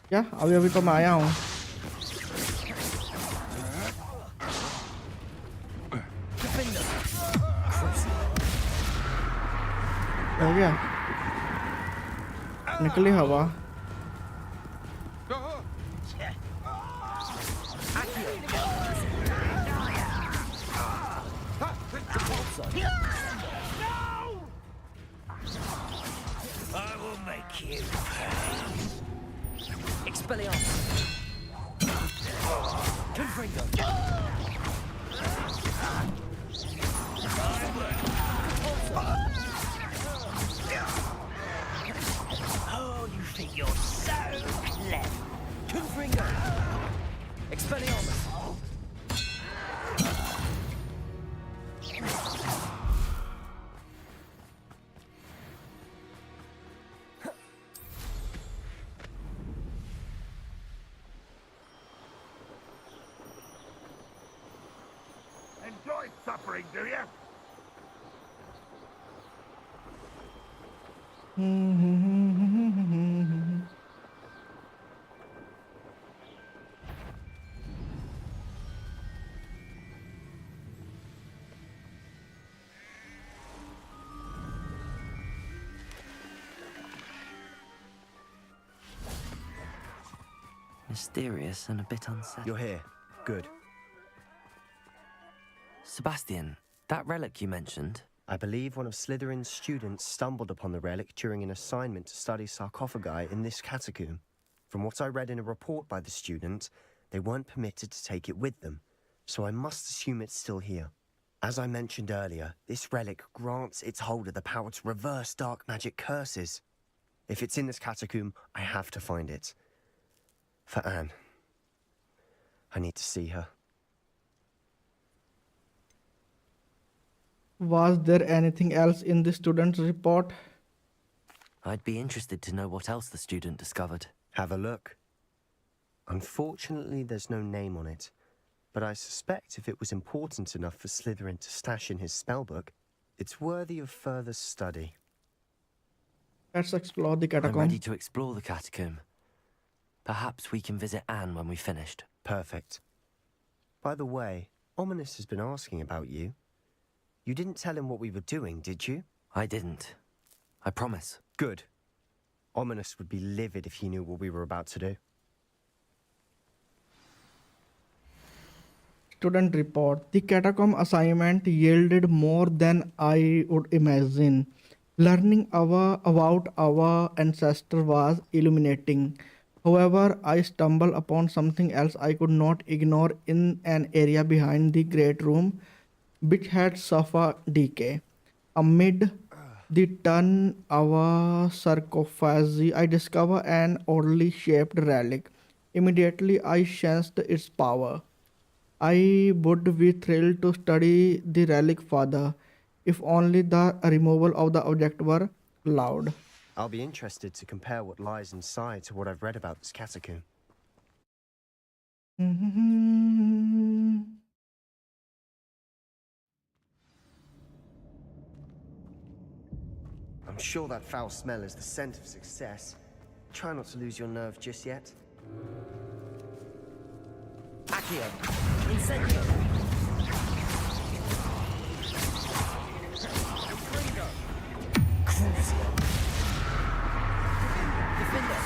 क्या? अभी अभी तो मैं आया हूँ। हो गया, निकली हवा। I will make you pay. Expelliarmus. Confringo. Oh, you think you're so clever. Confringo. Expelliarmus. Enjoy suffering, do you? Mysterious and a bit unsettling. You're here. Good. Sebastian, that relic you mentioned. I believe one of Slytherin's students stumbled upon the relic during an assignment to study sarcophagi in this catacomb. From what I read in a report by the student, they weren't permitted to take it with them, so I must assume it's still here. As I mentioned earlier, this relic grants its holder the power to reverse dark magic curses. If it's in this catacomb, I have to find it. For Anne. I need to see her. Was there anything else in the student's report? I'd be interested to know what else the student discovered. Have a look. Unfortunately, there's no name on it, but I suspect if it was important enough for Slytherin to stash in his spellbook, it's worthy of further study. Let's explore the I'm catacomb. ready to explore the catacomb. Perhaps we can visit Anne when we've finished. Perfect. By the way, Ominous has been asking about you. You didn't tell him what we were doing, did you? I didn't. I promise. Good. Ominous would be livid if he knew what we were about to do. Student report. The catacomb assignment yielded more than I would imagine. Learning about our ancestor was illuminating. However, I stumbled upon something else I could not ignore in an area behind the great room, which had suffered decay. Amid the ton of sarcophagi, I discovered an oddly shaped relic. Immediately, I sensed its power. I would be thrilled to study the relic further, if only the removal of the object were allowed. I'll be interested to compare what lies inside to what I've read about this catacomb. I'm sure that foul smell is the scent of success. Try not to lose your nerve just yet. Accio. Incendio. Confringo. Crucio. Defender.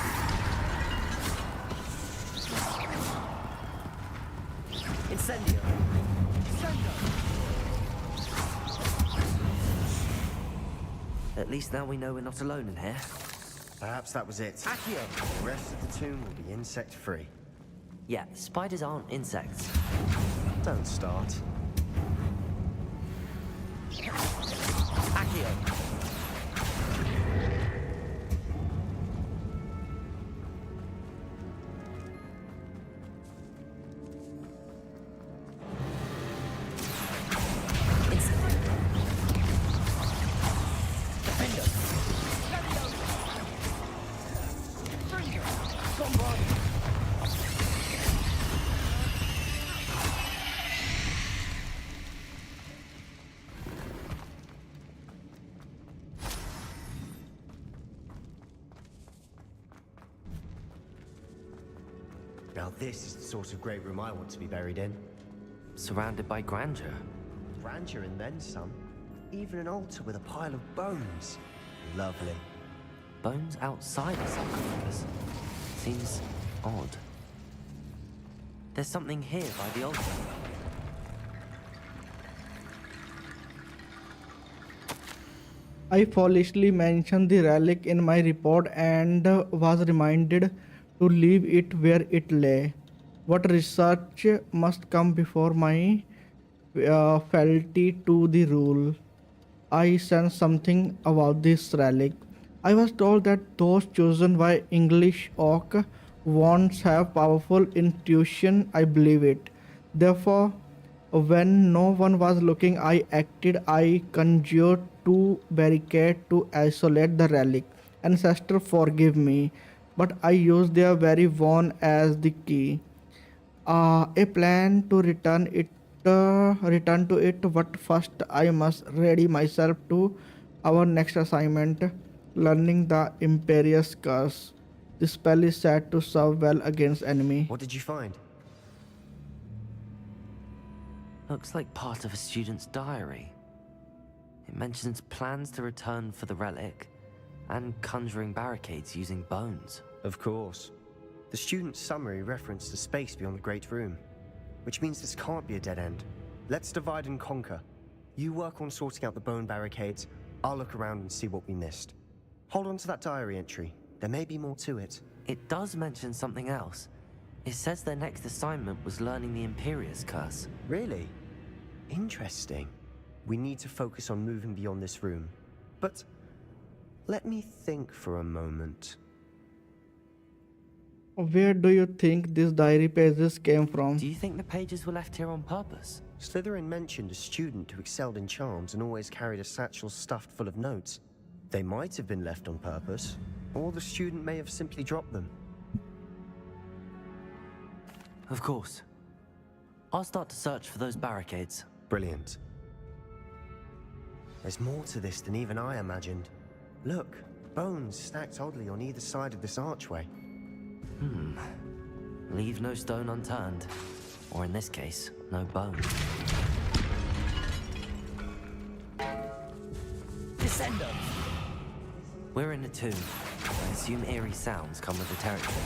Incendio. At least now we know we're not alone in here. Perhaps that was it. Accio. The rest of the tomb will be insect-free. Yeah, spiders aren't insects. Don't start. Accio. Now this is the sort of great room I want to be buried in. Surrounded by grandeur. Grandeur and then some. Even an altar with a pile of bones. Lovely. Bones outside a sarcophagus. Seems odd. There's something here by the altar. I foolishly mentioned the relic in my report and was reminded to leave it where it lay. What research must come before my fealty to the rule? I sense something about this relic. I was told that those chosen by English oak once have powerful intuition. I believe it. Therefore, when no one was looking, I acted. I conjured two barricades to isolate the relic. Ancestor, forgive me, but I used their very one as the key. A plan to return to it, but first I must ready myself to our next assignment, learning the Imperious Curse. This spell is said to serve well against enemy. What did you find? Looks like part of a student's diary. It mentions plans to return for the relic and conjuring barricades using bones. Of course. The student's summary referenced the space beyond the Great Room, which means this can't be a dead end. Let's divide and conquer. You work on sorting out the bone barricades, I'll look around and see what we missed. Hold on to that diary entry. There may be more to it. It does mention something else. It says their next assignment was learning the Imperious Curse. Really? Interesting. We need to focus on moving beyond this room. But let me think for a moment. Where do you think these diary pages came from? Do you think the pages were left here on purpose? Slytherin mentioned a student who excelled in charms and always carried a satchel stuffed full of notes. They might have been left on purpose, or the student may have simply dropped them. Of course. I'll start to search for those barricades. Brilliant. There's more to this than even I imagined. Look, bones stacked oddly on either side of this archway. Leave no stone unturned. Or in this case, no bone. Descendo! We're in a tomb. I assume eerie sounds come with the territory.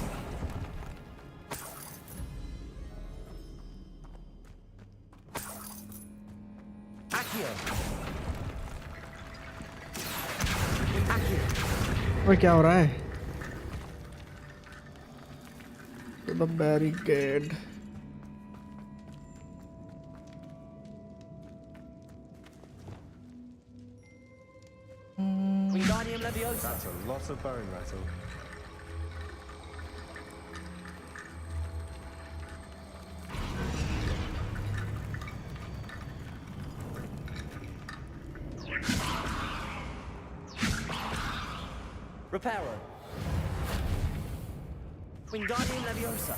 Accio! ओए क्या हो रहा है? To the barricade. Wingardium Leviosa. That's a lot of bone rattle. Reparo. Wingardium Leviosa.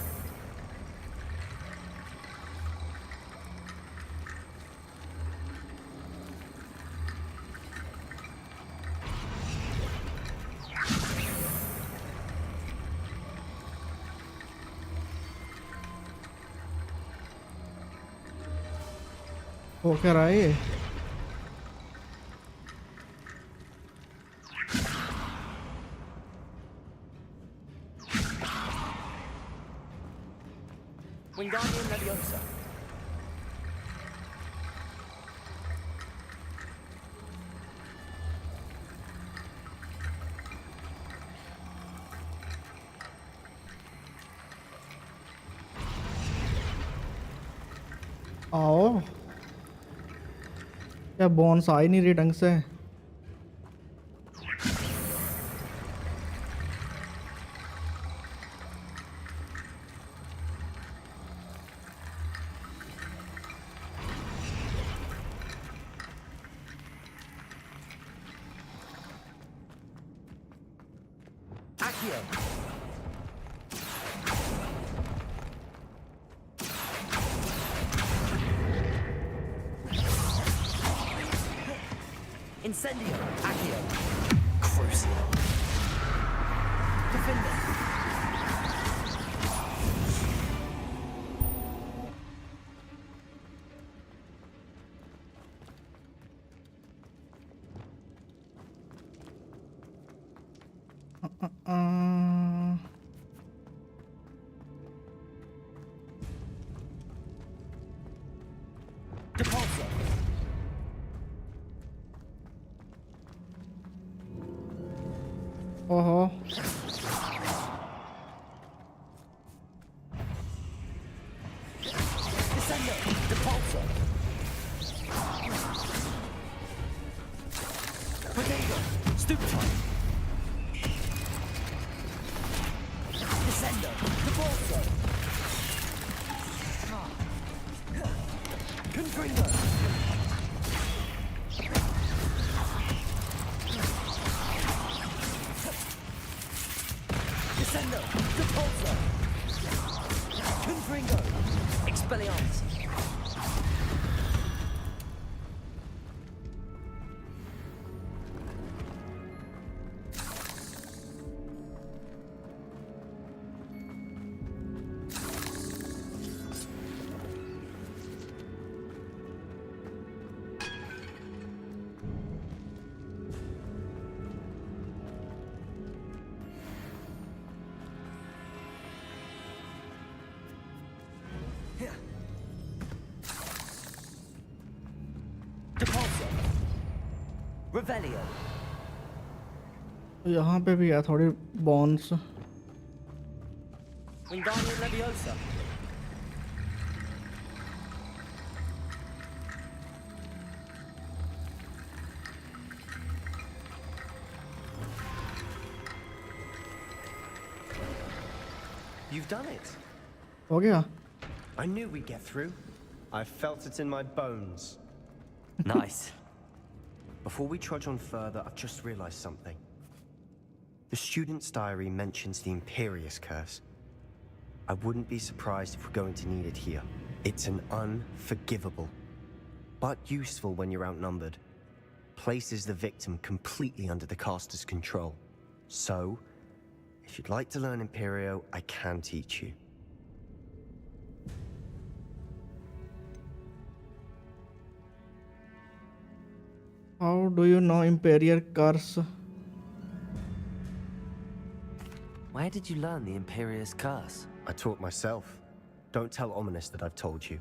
हो क्या रहा है ये? Wingardium Leviosa. आओ क्या बोन्स आ ही नहीं रही ढंग से। Incendio, Accio, Crucio, Defender. Depulso. ओहो Descendo, Depulso. Potato, Stupefy. Descendo, Depulso. Confringo. Descendo, Depulso. Confringo. Expelliarmus. Depulso. Revelio. यहाँ पे भी है थोड़ी bones. Wingardium Leviosa. You've done it. हो गया। I knew we'd get through. I felt it in my bones. Nice. Before we trudge on further, I've just realized something. The student's diary mentions the Imperious Curse. I wouldn't be surprised if we're going to need it here. It's an unforgivable, but useful when you're outnumbered. Places the victim completely under the caster's control. So, if you'd like to learn Imperio, I can teach you. How do you know Imperial Curse? Where did you learn the Imperious Curse? I taught myself. Don't tell Ominous that I've told you.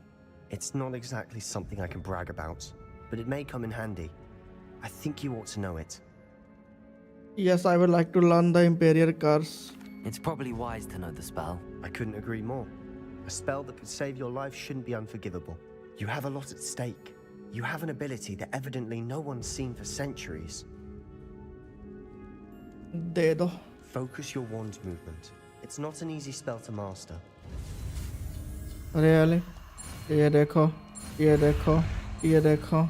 It's not exactly something I can brag about, but it may come in handy. I think you ought to know it. Yes, I would like to learn the Imperial Curse. It's probably wise to know the spell. I couldn't agree more. A spell that could save your life shouldn't be unforgivable. You have a lot at stake. You have an ability that evidently no one's seen for centuries. दे दो। Focus your wand movement. It's not an easy spell to master. Really? ये देखो, ये देखो, ये देखो।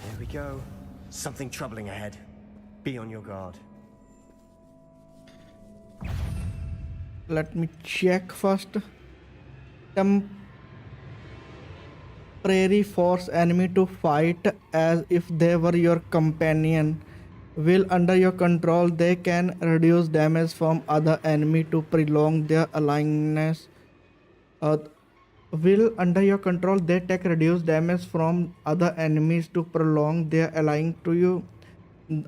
Here we go. Something troubling ahead. Be on your guard. Let me check first. Temporary force enemy to fight as if they were your companion. Will under your control, they can reduce damage from other enemy to prolong their alliance. Will under your control, they take reduce damage from other enemies to prolong their allying to you.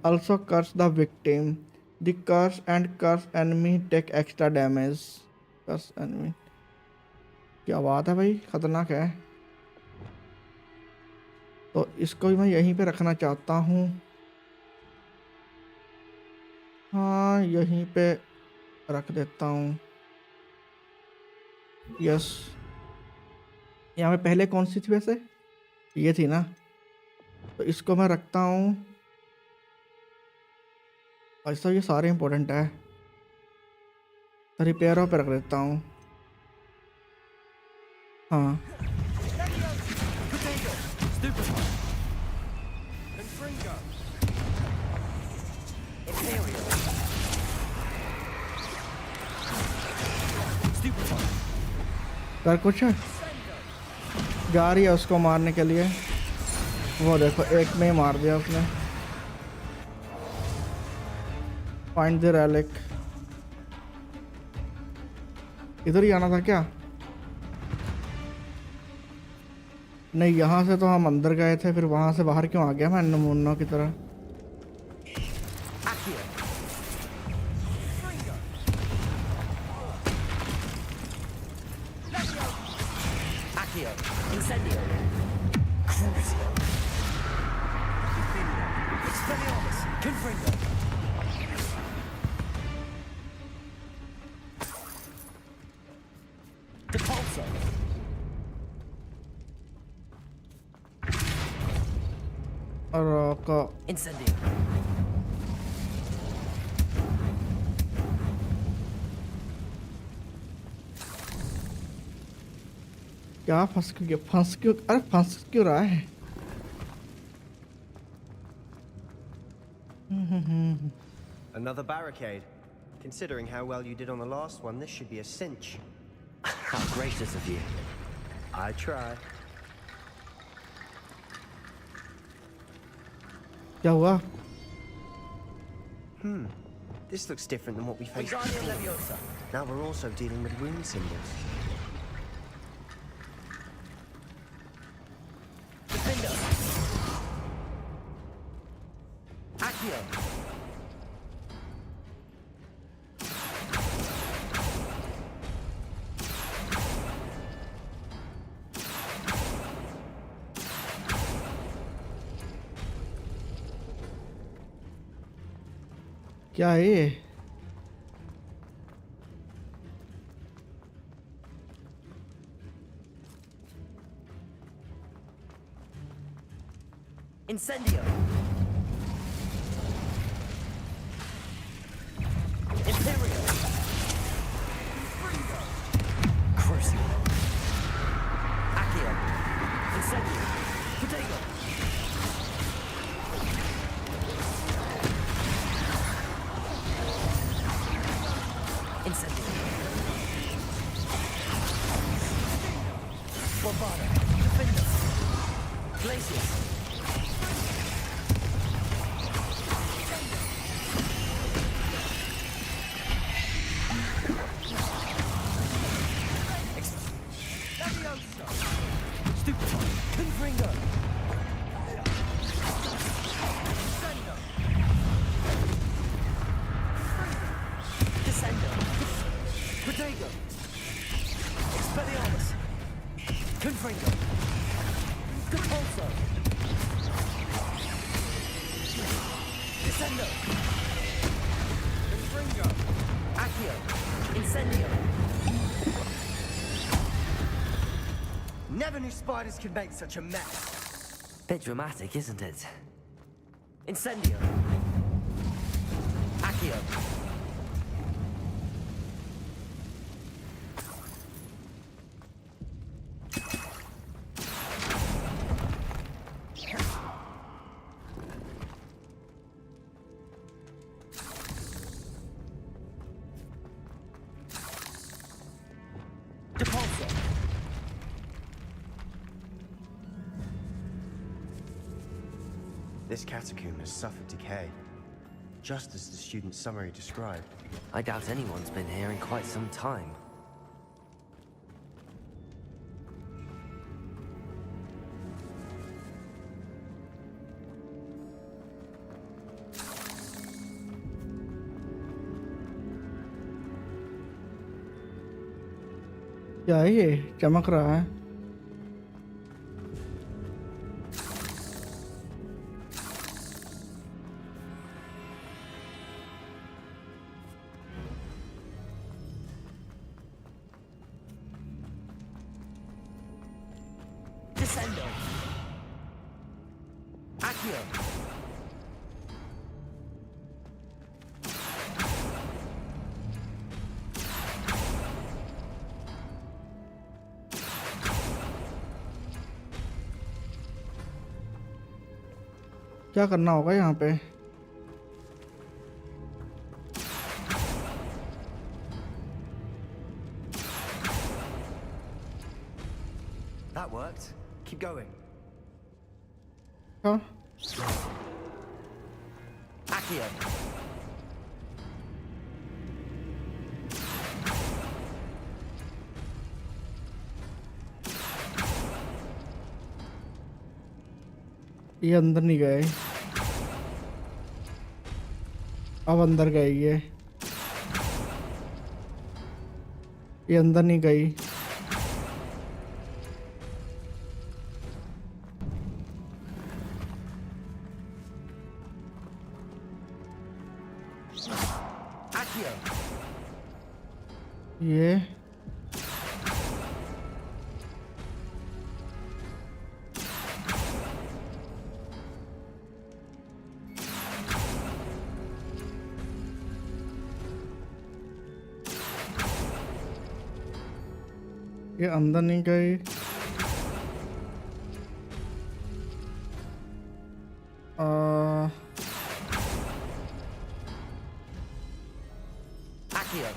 Also curse the victim. The curse and curse enemy take extra damage. Curse enemy. क्या बात है भाई, खतरनाक है। तो इसको भी मैं यहीं पे रखना चाहता हूँ। हाँ, यहीं पे रख देता हूँ। यस, यहाँ पे पहले कौन सी थी वैसे? ये थी ना, तो इसको मैं रखता हूँ। ऐसा ये सारे इंपॉर्टेंट है, रिपेयरों पे रख देता हूँ। हाँ, कर कुछ है? जा रही है उसको मारने के लिए। वो देखो, एक में ही मार दिया उसने। Find the relic. इधर ही आना था क्या? नहीं, यहाँ से तो हम अंदर गए थे, फिर वहां से बाहर क्यों आ गया मैं नमूनों की तरह? Incendio. क्या फंस क्यों? अरे फंस क्यों रहा है? Another barricade. Considering how well you did on the last one, this should be a cinch. How gracious of you. I try. क्या हुआ? This looks different than what we faced before. Now we're also dealing with rune symbols. क्या है ये? Incendio. Imperial. Crucio. Accio. Incendio. Protego. Incendio. Bombada. Defender. Glacius. Never knew spiders could make such a mess. Bit dramatic, isn't it? Incendio. Accio. This catacomb has suffered decay, just as the student's summary described. I doubt anyone's been here in quite some time. क्या है ये? चमक रहा है। Descendo. Accio. क्या करना होगा यहाँ पे? That worked. Keep going. हाँ Accio. ये अंदर नहीं गए, अब अंदर गए। ये अंदर नहीं गई। Accio. ये अंदर नहीं गई। Accio.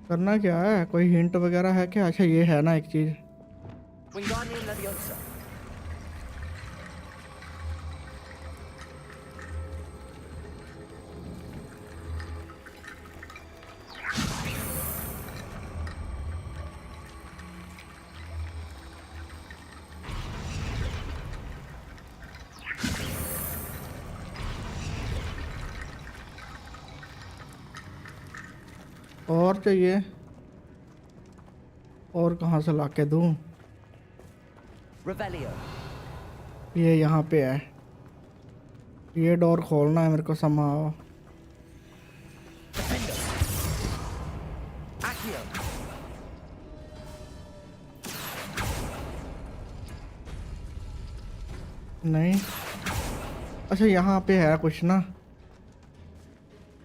करना क्या है? कोई हिंट वगैरह है क्या? अच्छा ये है ना एक चीज। Wingardium Leviosa. और चाहिए? और कहाँ से लाके दूँ? Revelio. ये यहाँ पे है। ये डोर खोलना है मेरे को संभाओ। Defendo. Accio. नहीं, अच्छा यहाँ पे है कुछ ना,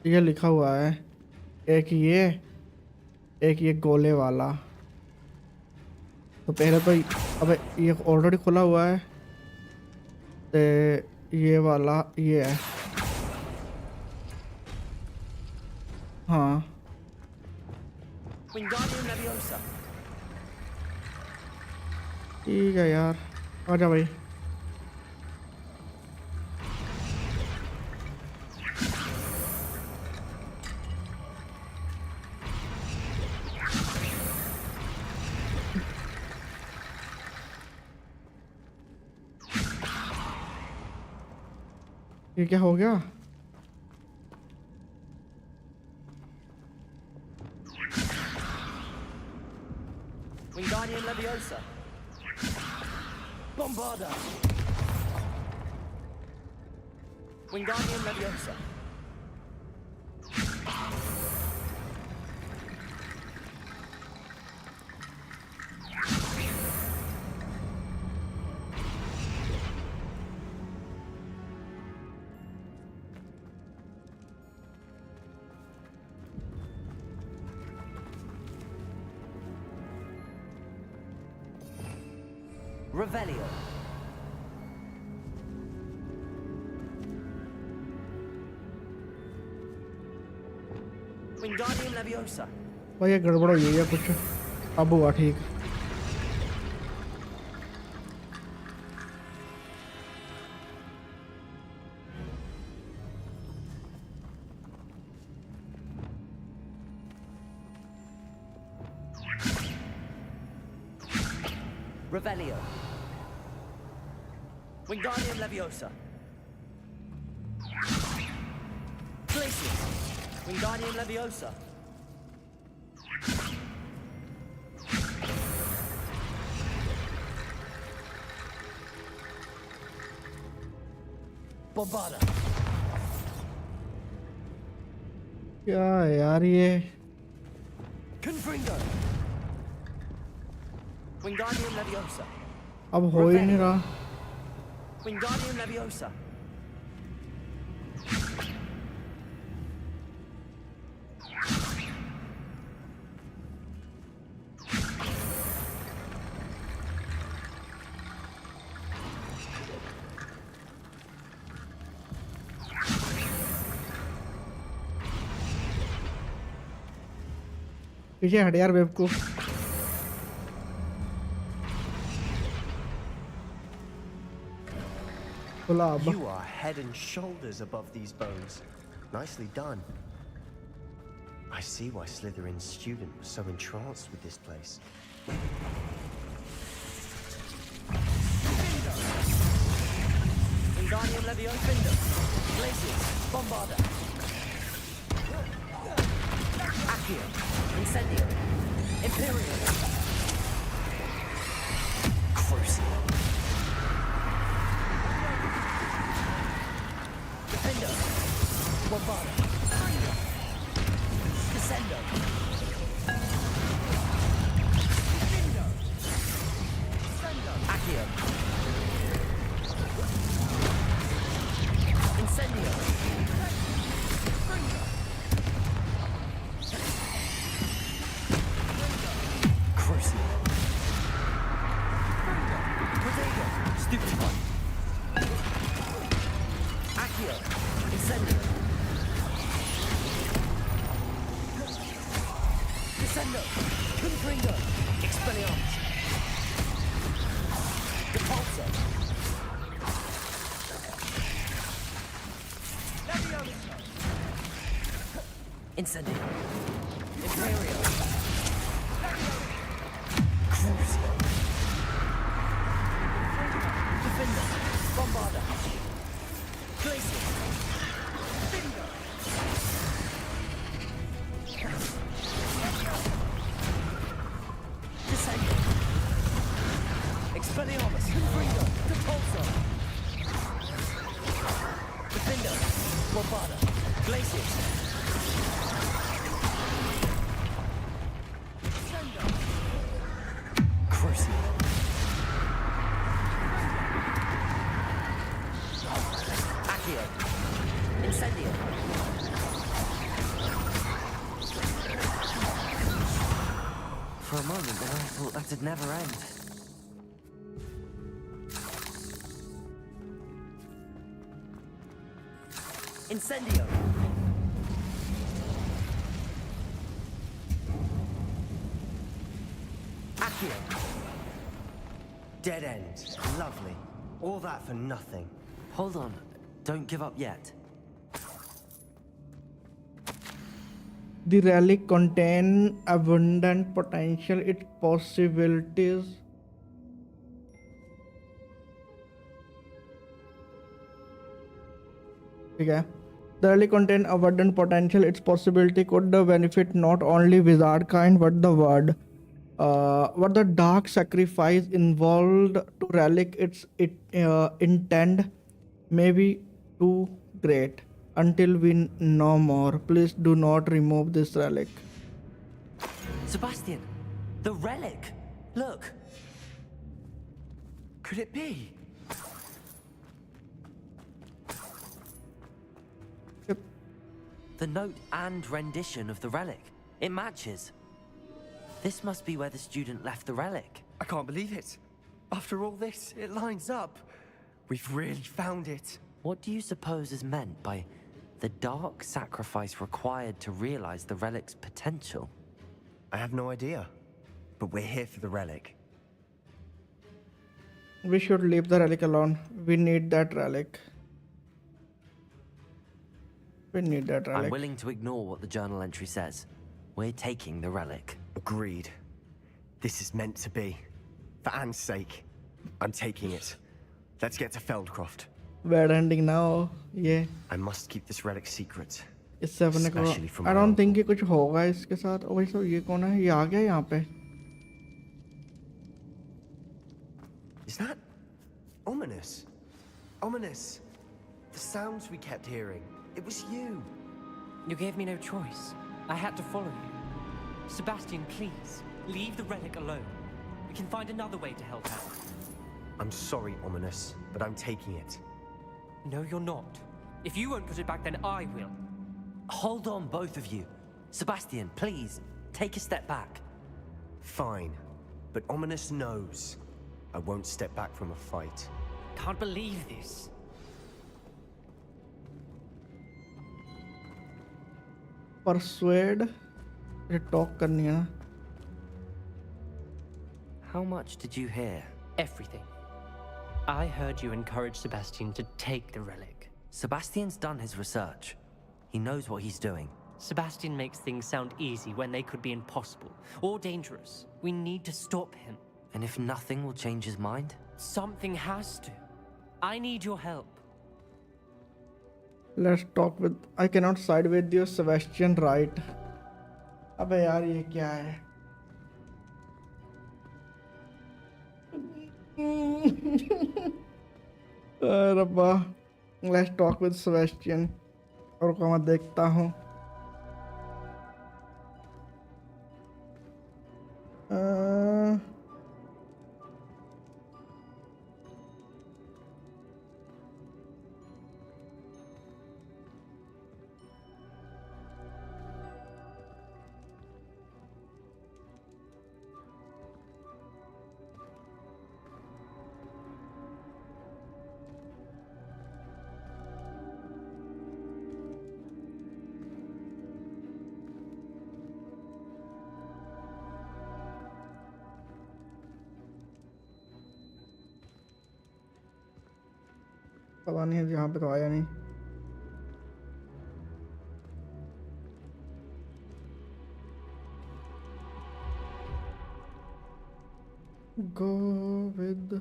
ये लिखा हुआ है। एक ये गोले वाला। तो पहले तो अबे ये ऑलरेडी खुला हुआ है। तो ये वाला ये है। हाँ Wingardium Leviosa. ठीक है यार, आजा भाई। ये क्या हो गया? Wingardium Leviosa. Bombarda. Wingardium Leviosa. Revelio. Wingardium Leviosa. भाई ये गड़बड़ हो गई है कुछ। अब हुआ ठीक। Revelio. Wingardium Leviosa. Glacius. Wingardium Leviosa. Bombarda. क्या है यार ये? Confringo. Wingardium Leviosa. अब हो ही नहीं रहा. Wingardium Leviosa. पीछे हट यार बेवकूफ. खुला अब. You are head and shoulders above these bones. Nicely done. I see why Slytherin's student was so entranced with this place. Wingardium Leviosa. Glacius. Bombarda. Accio. Incendio. Imperial. Crucible. Defender. Bombarda. Descendo. Accio. Incendio. Crucible. Protego. Stupid one. Accio. Incendio. Descendo. Confringo. Expelliarmus. Repulsor. Incendio. Imperial. Crucible. Defender. Bombarda. Glacier. Bingo. Descendo. Expelliarmus. Confringo. Repulsor. Defender. Bombarda. Glacier. Crucible. Accio. Incendio. For a moment there, I thought that'd never end. Incendio. Accio. Dead end. Lovely. All that for nothing. Hold on. Don't give up yet. The relic contain abundant potential. Its possibilities. Okay. The relic contain abundant potential. Its possibility could benefit not only wizard kind but the world. What the dark sacrifice involved to relic its intent may be too great. Until we know more, please do not remove this relic. Sebastian! The relic! Look! Could it be? Yep. The note and rendition of the relic. It matches. This must be where the student left the relic. I can't believe it. After all this, it lines up. We've really found it. What do you suppose is meant by the dark sacrifice required to realize the relic's potential? I have no idea. But we're here for the relic. We should leave the relic alone. We need that relic. We need that relic. I'm willing to ignore what the journal entry says. We're taking the relic. Agreed. This is meant to be. For Anne's sake, I'm taking it. Let's get to Feldcroft. Bad ending now. Yeah. I must keep this relic secret. इससे अपने को Especially from I my don't uncle. think कि कुछ होगा इसके साथ. और वैसे ये कौन है? ये आ गया यहाँ पे. Is that ominous? Ominous. The sounds we kept hearing. It was you. You gave me no choice. I had to follow you. Sebastian, please, leave the relic alone. We can find another way to help out. I'm sorry, Ominous, but I'm taking it. No, you're not. If you won't put it back, then I will. Hold on, both of you. Sebastian, please, take a step back. Fine, but Ominous knows I won't step back from a fight. Can't believe this. Persuade. ये talk करनी है ना. How much did you hear? Everything. I heard you encourage Sebastian to take the relic. Sebastian's done his research. He knows what he's doing. Sebastian makes things sound easy when they could be impossible or dangerous. We need to stop him. And if nothing will change his mind? Something has to. I need your help. Let's talk with. I cannot side with you, Sebastian. Right? अबे यार ये क्या है? रब्बा. Let's talk with Sebastian. और को मैं देखता हूँ. पता नहीं है यहाँ पे तो आया नहीं. Go with.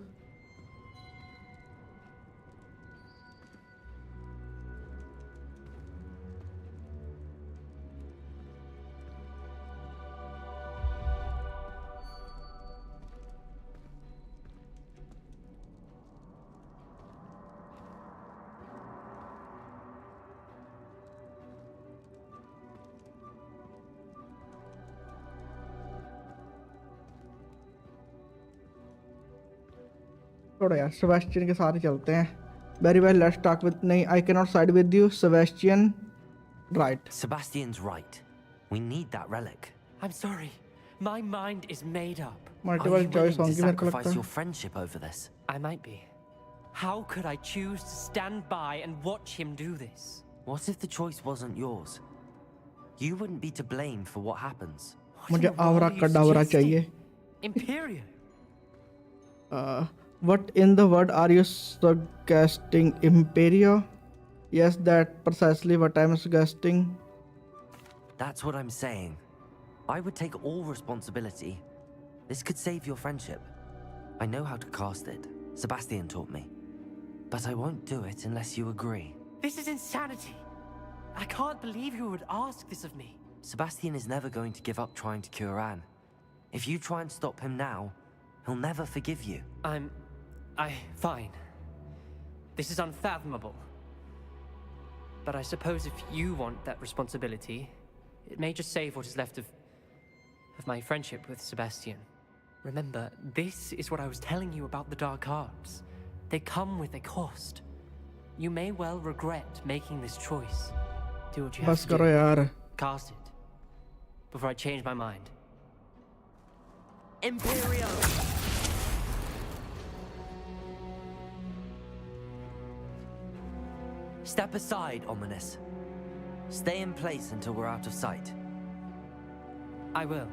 थोड़ा यार सेबेस्टियन के साथ ही चलते हैं. Very well, let's talk with. नहीं, I cannot side with you, Sebastian. Right. Sebastian's right. We need that relic. I'm sorry. My mind is made up. Multiple choice to होंगी मेरे को लगता sacrifice है. your friendship over this? I might be. How could I choose to stand by and watch him do this? What if the choice wasn't yours? You wouldn't be to blame for what happens. मुझे आवरा कडावरा चाहिए. Imperial. What in the world are you suggesting, Imperio? Yes, that's precisely what I'm suggesting. That's what I'm saying. I would take all responsibility. This could save your friendship. I know how to cast it. Sebastian taught me. But I won't do it unless you agree. This is insanity. I can't believe you would ask this of me. Sebastian is never going to give up trying to cure Anne. If you try and stop him now, he'll never forgive you. Fine. This is unfathomable. But I suppose if you want that responsibility, it may just save what is left of my friendship with Sebastian. Remember, this is what I was telling you about the dark arts. They come with a cost. You may well regret making this choice. Do what you have बस to करो do. यार. Cast it. Before I change my mind. Imperio! Step aside, Ominous. Stay in place until we're out of sight. I will.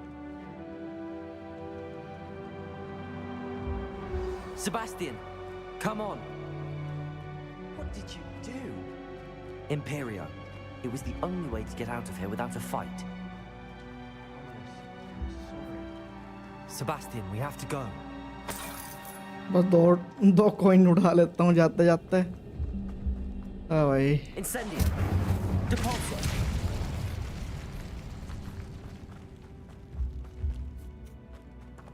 Sebastian, come on. What did you do? Imperio. It was the only way to get out of here without a fight. Sebastian, we have to go. बस दो coin उठा लेता हूँ जाते जाते. हाँ भाई. Incendio. Depulso.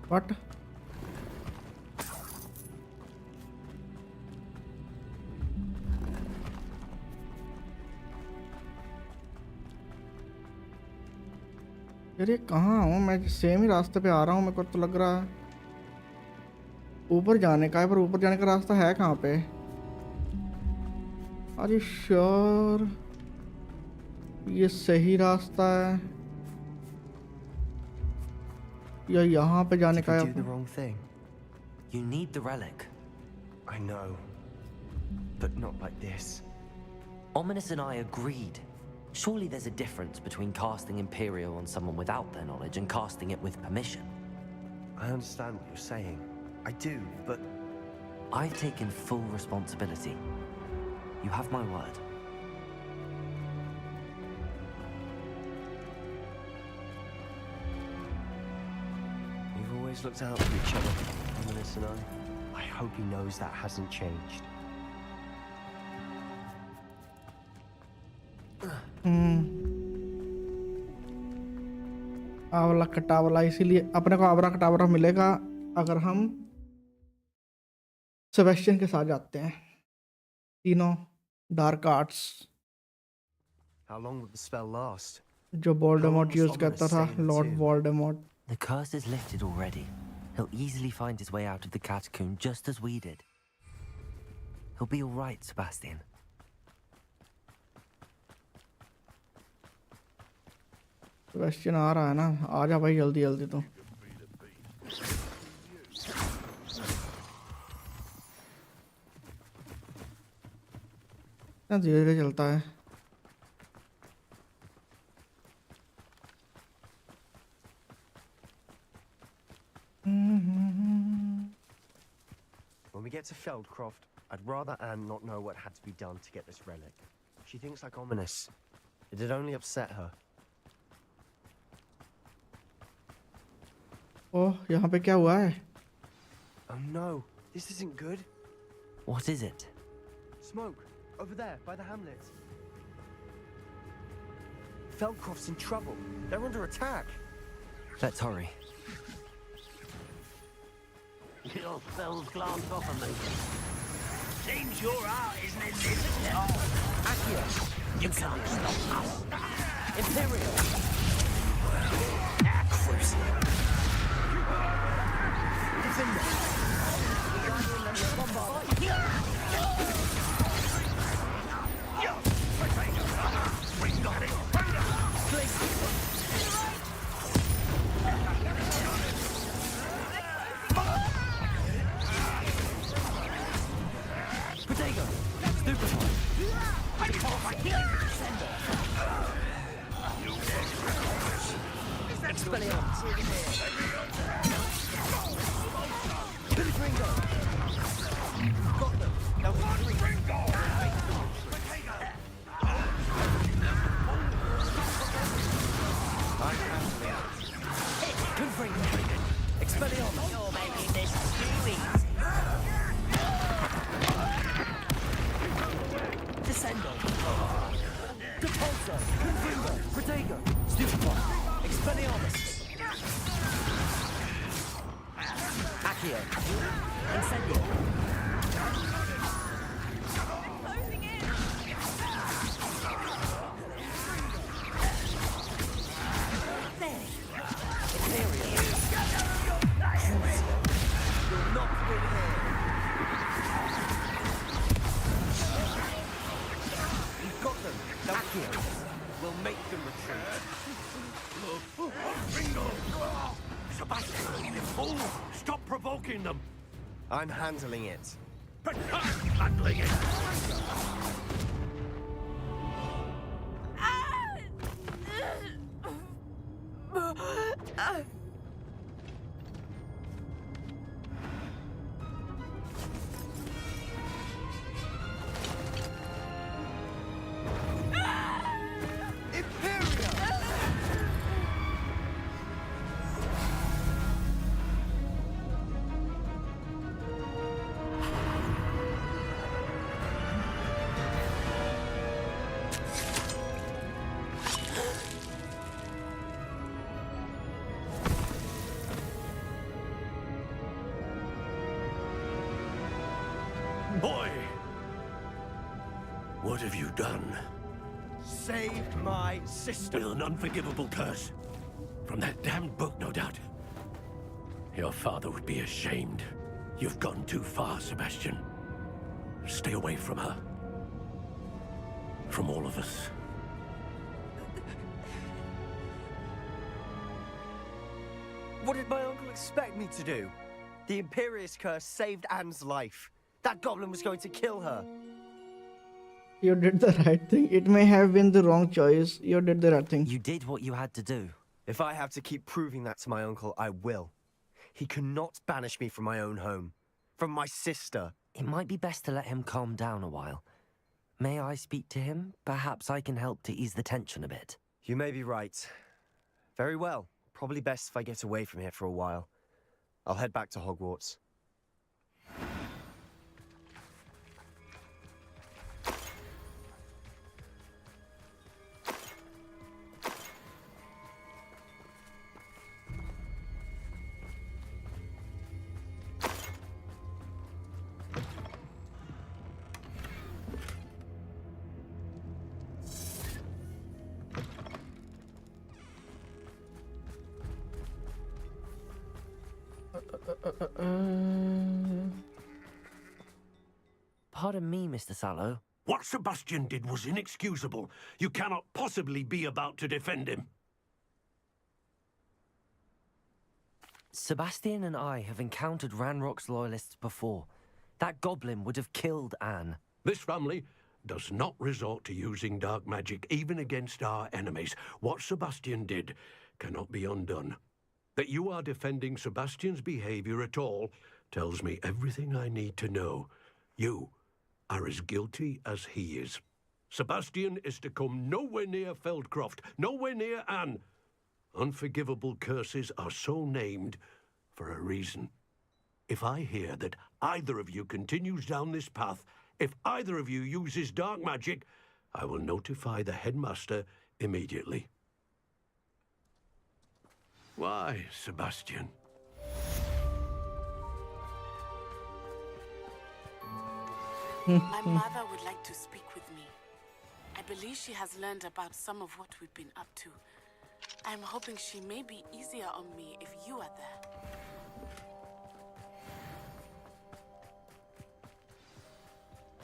What? यार ये कहाँ हूँ मैं? सेम ही रास्ते पे आ रहा हूँ, मेरे को तो लग रहा है ऊपर जाने का है, पर ऊपर जाने का रास्ता है कहाँ पे? आर यू श्योर ये सही रास्ता है या यहाँ पे जाने Did का we है? do the wrong thing? You need the relic. I know, but not like this. Ominous and I agreed. Surely there's a difference between casting Imperial on someone without their knowledge and casting it with permission. I understand what you're saying. I do, but I've taken full responsibility. You have my word. we've always looked out for each other, Ominous and I. I hope he knows that hasn't changed. आवला कटावला, इसीलिए अपने को आवरा कटावरा मिलेगा अगर हम Sebastian के साथ जाते हैं। तीनों dark arts How long will the spell last? जो वोल्डेमॉर्ट यूज करता था, Lord Voldemort. The curse is lifted already. He'll easily find his way out of the catacomb just as we did. He'll be all right, Sebastian. Sebastian आ रहा है ना, आजा भाई जल्दी जल्दी तो। धीरे धीरे चलता है। When we get to Feldcroft, I'd rather Anne not know what had to be done to get this relic. She thinks like Ominous. It'd only upset her. ओह, यहाँ पे क्या हुआ है? Oh no, this isn't good. What is it? Smoke, over there, by the hamlet. Feldcroft's in trouble. They're under attack. Let's hurry. Your spells glance off of me. Seems your art isn't in this. Accio! You can't stop us. Imperial! Crucible. I'm handling it. Handling it. Boy! What have you done? Saved my sister. With an unforgivable curse. From that damned book, no doubt. Your father would be ashamed. You've gone too far, Sebastian. Stay away from her. From all of us. What did my uncle expect me to do? The Imperious curse saved Anne's life. That goblin was going to kill her. You did the right thing. It may have been the wrong choice. You did the right thing. You did what you had to do. If I have to keep proving that to my uncle, I will. He cannot banish me from my own home. From my sister. It might be best to let him calm down a while. May I speak to him? Perhaps I can help to ease the tension a bit. You may be right. Very well. Probably best if I get away from here for a while. I'll head back to Hogwarts. Pardon me, Mr. Sallow. What Sebastian did was inexcusable. You cannot possibly be about to defend him. Sebastian and I have encountered Ranrock's loyalists before. That goblin would have killed Anne. This family does not resort to using dark magic even against our enemies. What Sebastian did cannot be undone. That you are defending Sebastian's behavior at all tells me everything I need to know. You are as guilty as he is. Sebastian is to come nowhere near Feldcroft, nowhere near Anne. Unforgivable curses are so named for a reason. If I hear that either of you continues down this path, if either of you uses dark magic, I will notify the headmaster immediately. Why, Sebastian? My mother would like to speak with me. I believe she has learned about some of what we've been up to. I'm hoping she may be easier on me if you are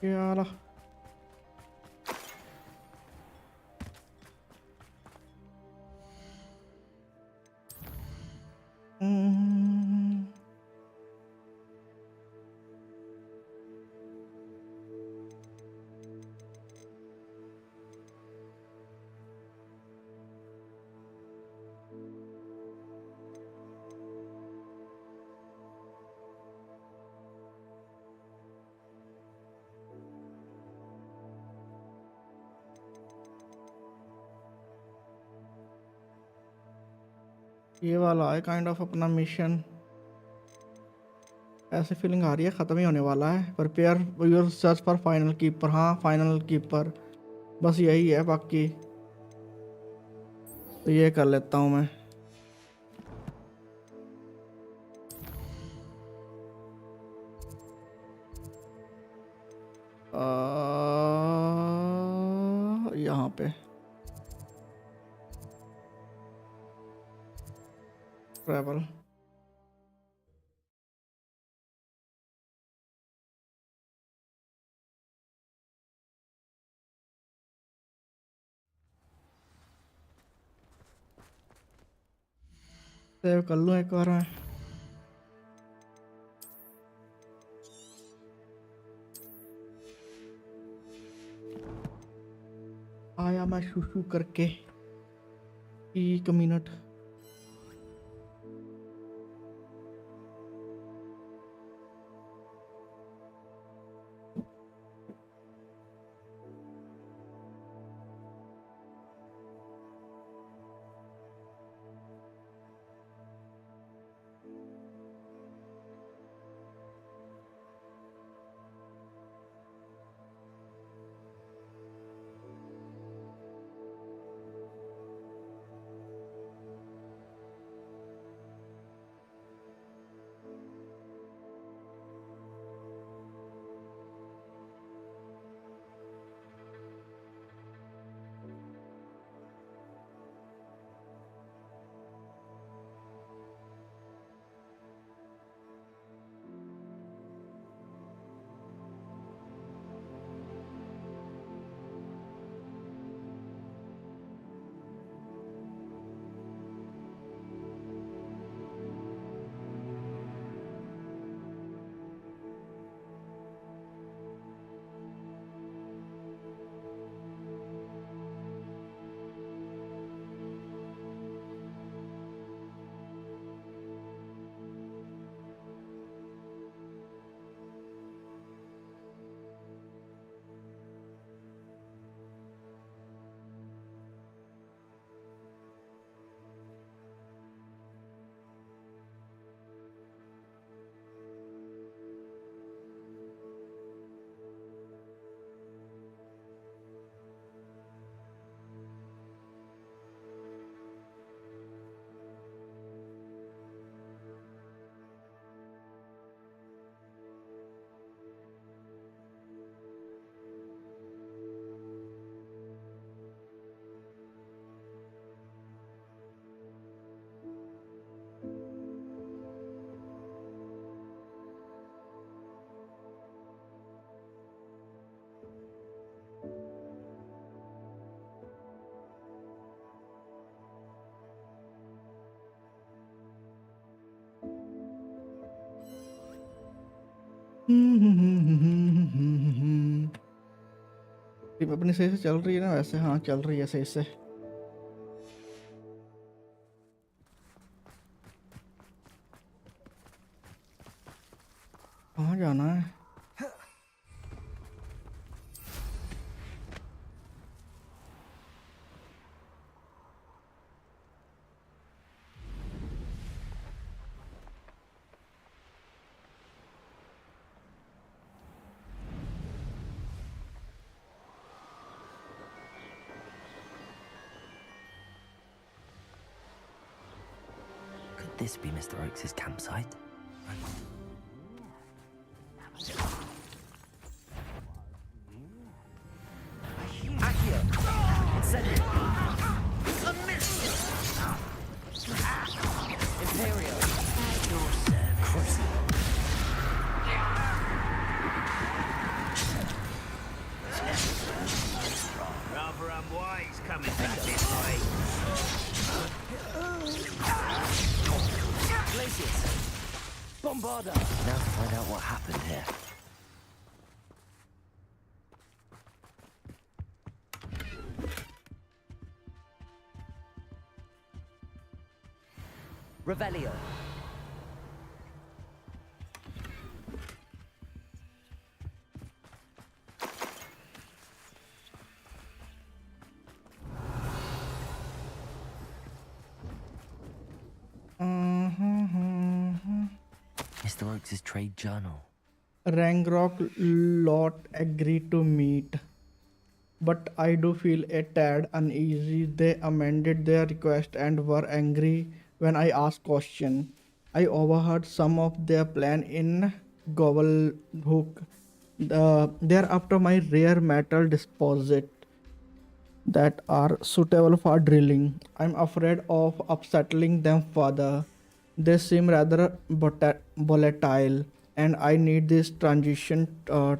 there. Yala. ये वाला है kind of अपना mission ऐसे feeling आ रही है ख़त्म ही होने वाला है prepare your search for final keeper हाँ फाइनल कीपर बस यही है बाकी तो ये कर लेता हूँ मैं यहाँ पे ट्रैवल सेव कर लूँ एक बार मैं आया मैं शू करके 1 मिनट टीम अपनी सही से चल रही है ना? वैसे हाँ चल रही है सही से। कहाँ जाना है? Could this be Mr. Oakes' campsite? Accio! Incendio! A miss! Imperio! Your service. Rather unwise coming back this way. Glacius! Bombarda! Now to find out what happened here. Revelio. Mr. Oakes' trade journal. Rangrock lot agreed to meet, but I do feel a tad uneasy. They amended their request and were angry when I asked question. I overheard some of their plan in Gobblehook. They're after my rare metal deposit that are suitable for drilling. I'm afraid of upsettling them further. They seem rather volatile, and I need this transaction to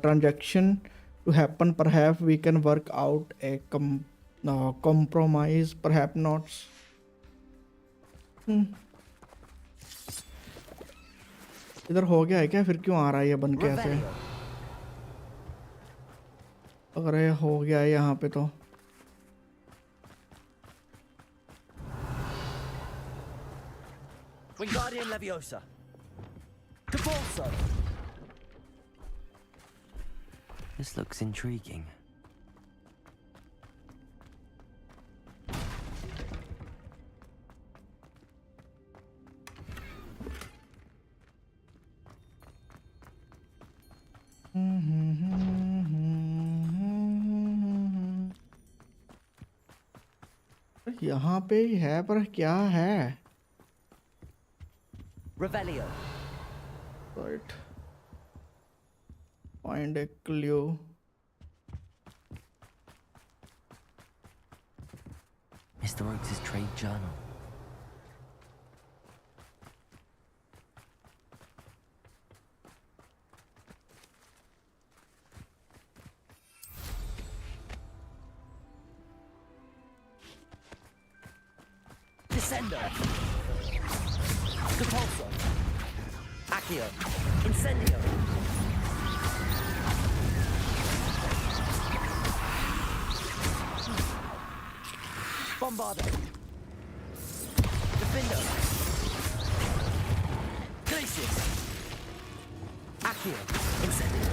happen. Perhaps we can work out a compromise. Perhaps not. इधर हो गया है क्या? फिर क्यों आ रहा है ये बन के ऐसे? अगर ये हो गया है यहाँ पे तो Wingardium Leviosa. Capulso. This looks intriguing. यहाँ पे ही है, पर क्या है? Revelio. Right. Find a clue. Mr. Oakes' trade journal. Descender. Capulso. Accio. Incendio. Bombardo. Defender. Glacius. Accio. Incendio.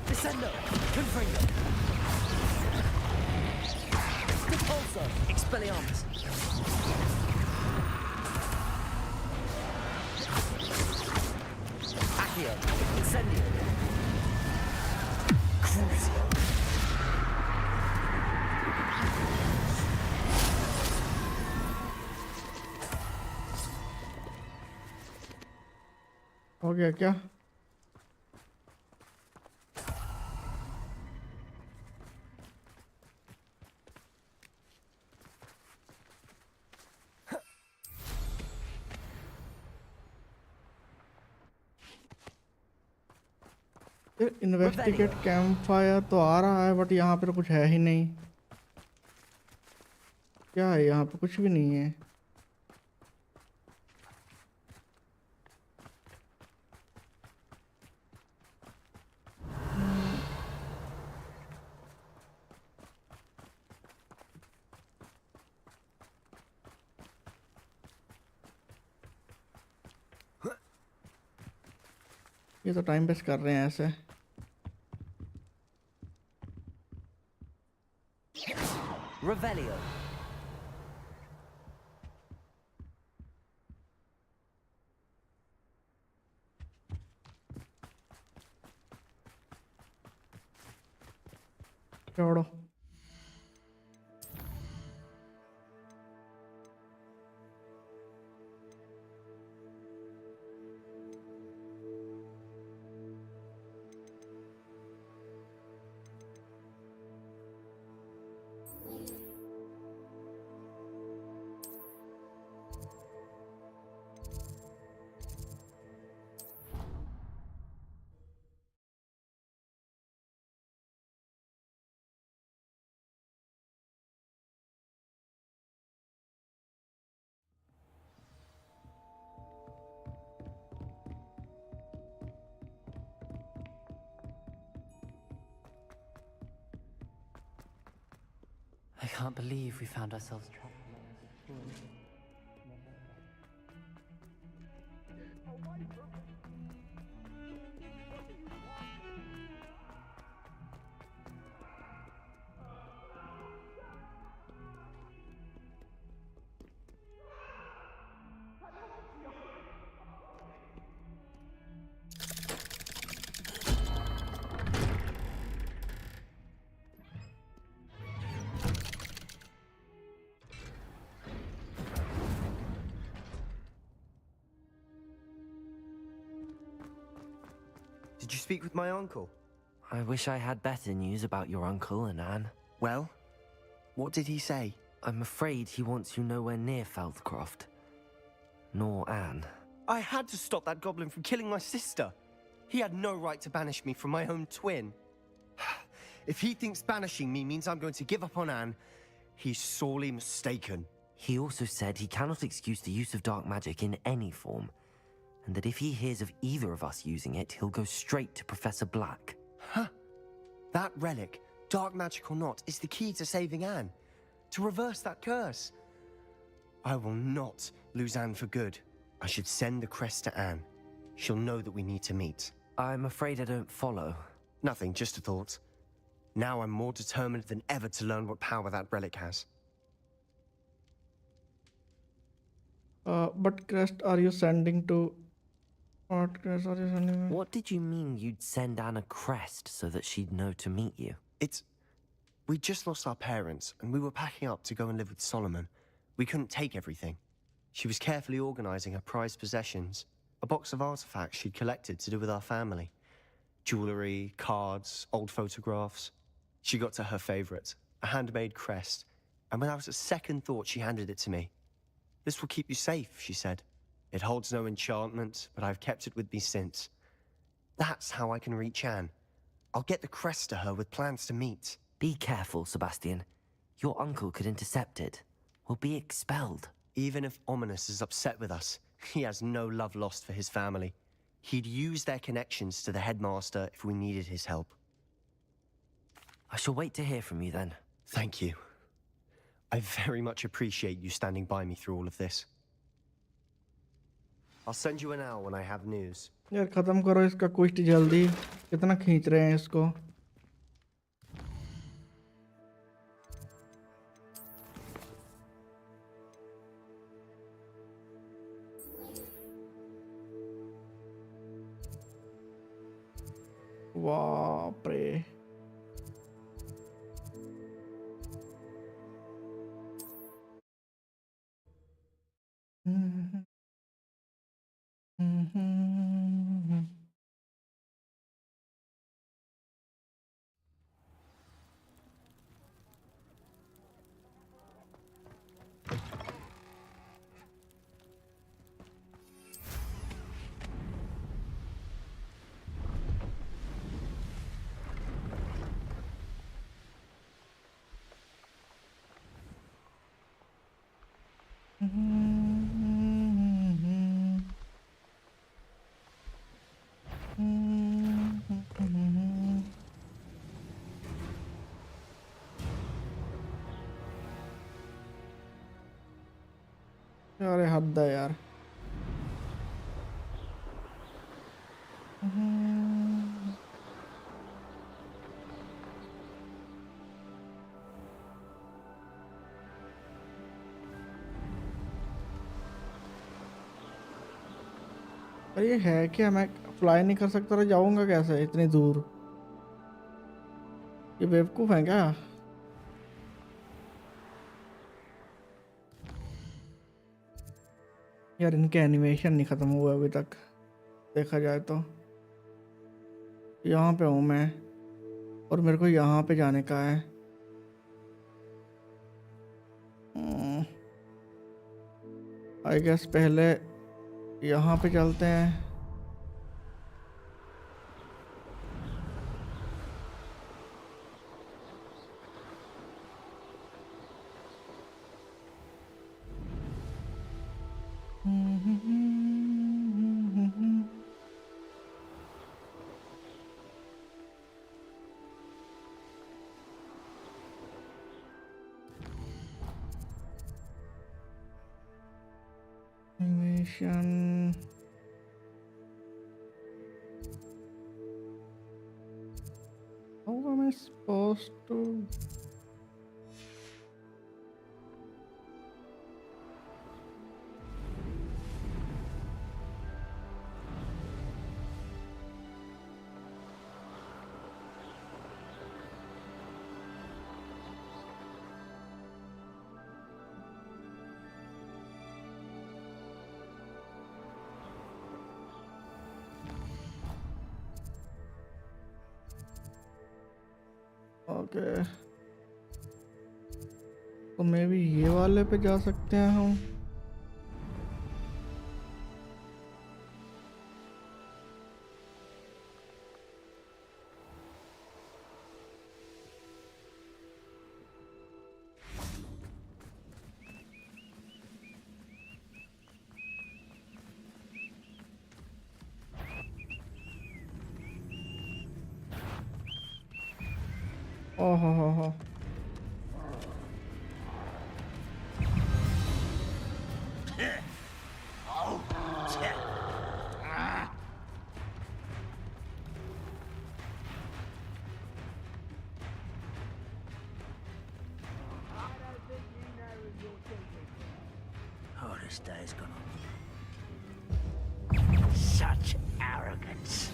Descendo. Confringo. Capulso. Expelliarmus. Accio. Incendio. Crucio. हो गया क्या? Investigate camp fire तो आ रहा है, बट यहाँ पे तो कुछ है ही नहीं। क्या है यहाँ पे? कुछ भी नहीं है। ये तो टाइम वेस्ट कर रहे हैं ऐसे। Revelio. छोड़ो। I can't believe we found ourselves trapped. Did you speak with my uncle? I wish I had better news about your uncle and Anne. Well, what did he say? I'm afraid he wants you nowhere near Feldcroft. Nor Anne. I had to stop that goblin from killing my sister. He had no right to banish me from my own twin. If he thinks banishing me means I'm going to give up on Anne, he's sorely mistaken. He also said he cannot excuse the use of dark magic in any form, and that if he hears of either of us using it, he'll go straight to Professor Black. Huh? That relic, dark magic or not, is the key to saving Anne. To reverse that curse. I will not lose Anne for good. I should send the crest to Anne. She'll know that we need to meet. I'm afraid I don't follow. Nothing, just a thought. Now I'm more determined than ever to learn what power that relic has. But crest are you sending to? What crest are you sending? What did you mean you'd send Anne a crest so that she'd know to meet you? We just lost our parents, and we were packing up to go and live with Solomon. We couldn't take everything. She was carefully organizing her prized possessions, a box of artifacts she'd collected to do with our family. Jewelry, cards, old photographs. She got to her favorite, a handmade crest, and without a second thought, she handed it to me. This will keep you safe, she said. It holds no enchantment, but I've kept it with me since. That's how I can reach Anne. I'll get the crest to her with plans to meet. Be careful, Sebastian. Your uncle could intercept it. We'll be expelled. Even if Ominous is upset with us, he has no love lost for his family. He'd use their connections to the headmaster if we needed his help. I shall wait to hear from you then. Thank you. I very much appreciate you standing by me through all of this. I'll send you an hour when I have news. यार खत्म करो इसका क्विस्ट जल्दी। कितना खींच रहे हैं इसको। बाप रे। अरे हद है यार। अरे ये है क्या? मैं फ्लाई नहीं कर सकता तो जाऊंगा कैसे इतनी दूर? ये बेवकूफ़ है क्या? यार इनके एनिमेशन नहीं ख़त्म हुए अभी तक, देखा जाए तो। यहाँ पे हूँ मैं और मेरे को यहाँ पे जाने का है। आई गेस पहले यहाँ पे चलते हैं। Animation. How am I supposed to? Okay, तो मे भी ये वाले पे जा सकते हैं हम। ओहो हो। Oh, this day's gone on. Such arrogance.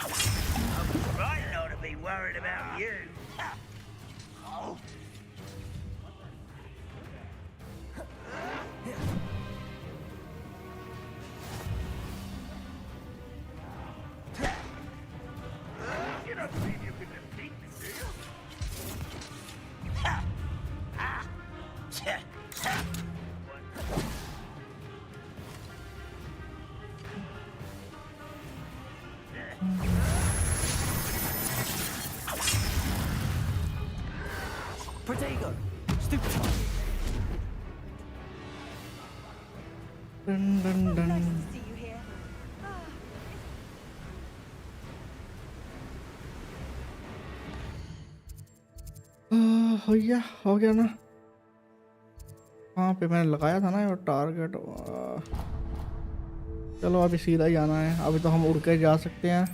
I'm right not to be worried about you. You don't believe you can defeat me, do you? Protego! Stupid! Dun dun dun. हो गया ना? वहाँ पे मैंने लगाया था ना ये टारगेट। चलो अभी सीधा ही जाना है। अभी तो हम उड़ के जा सकते हैं।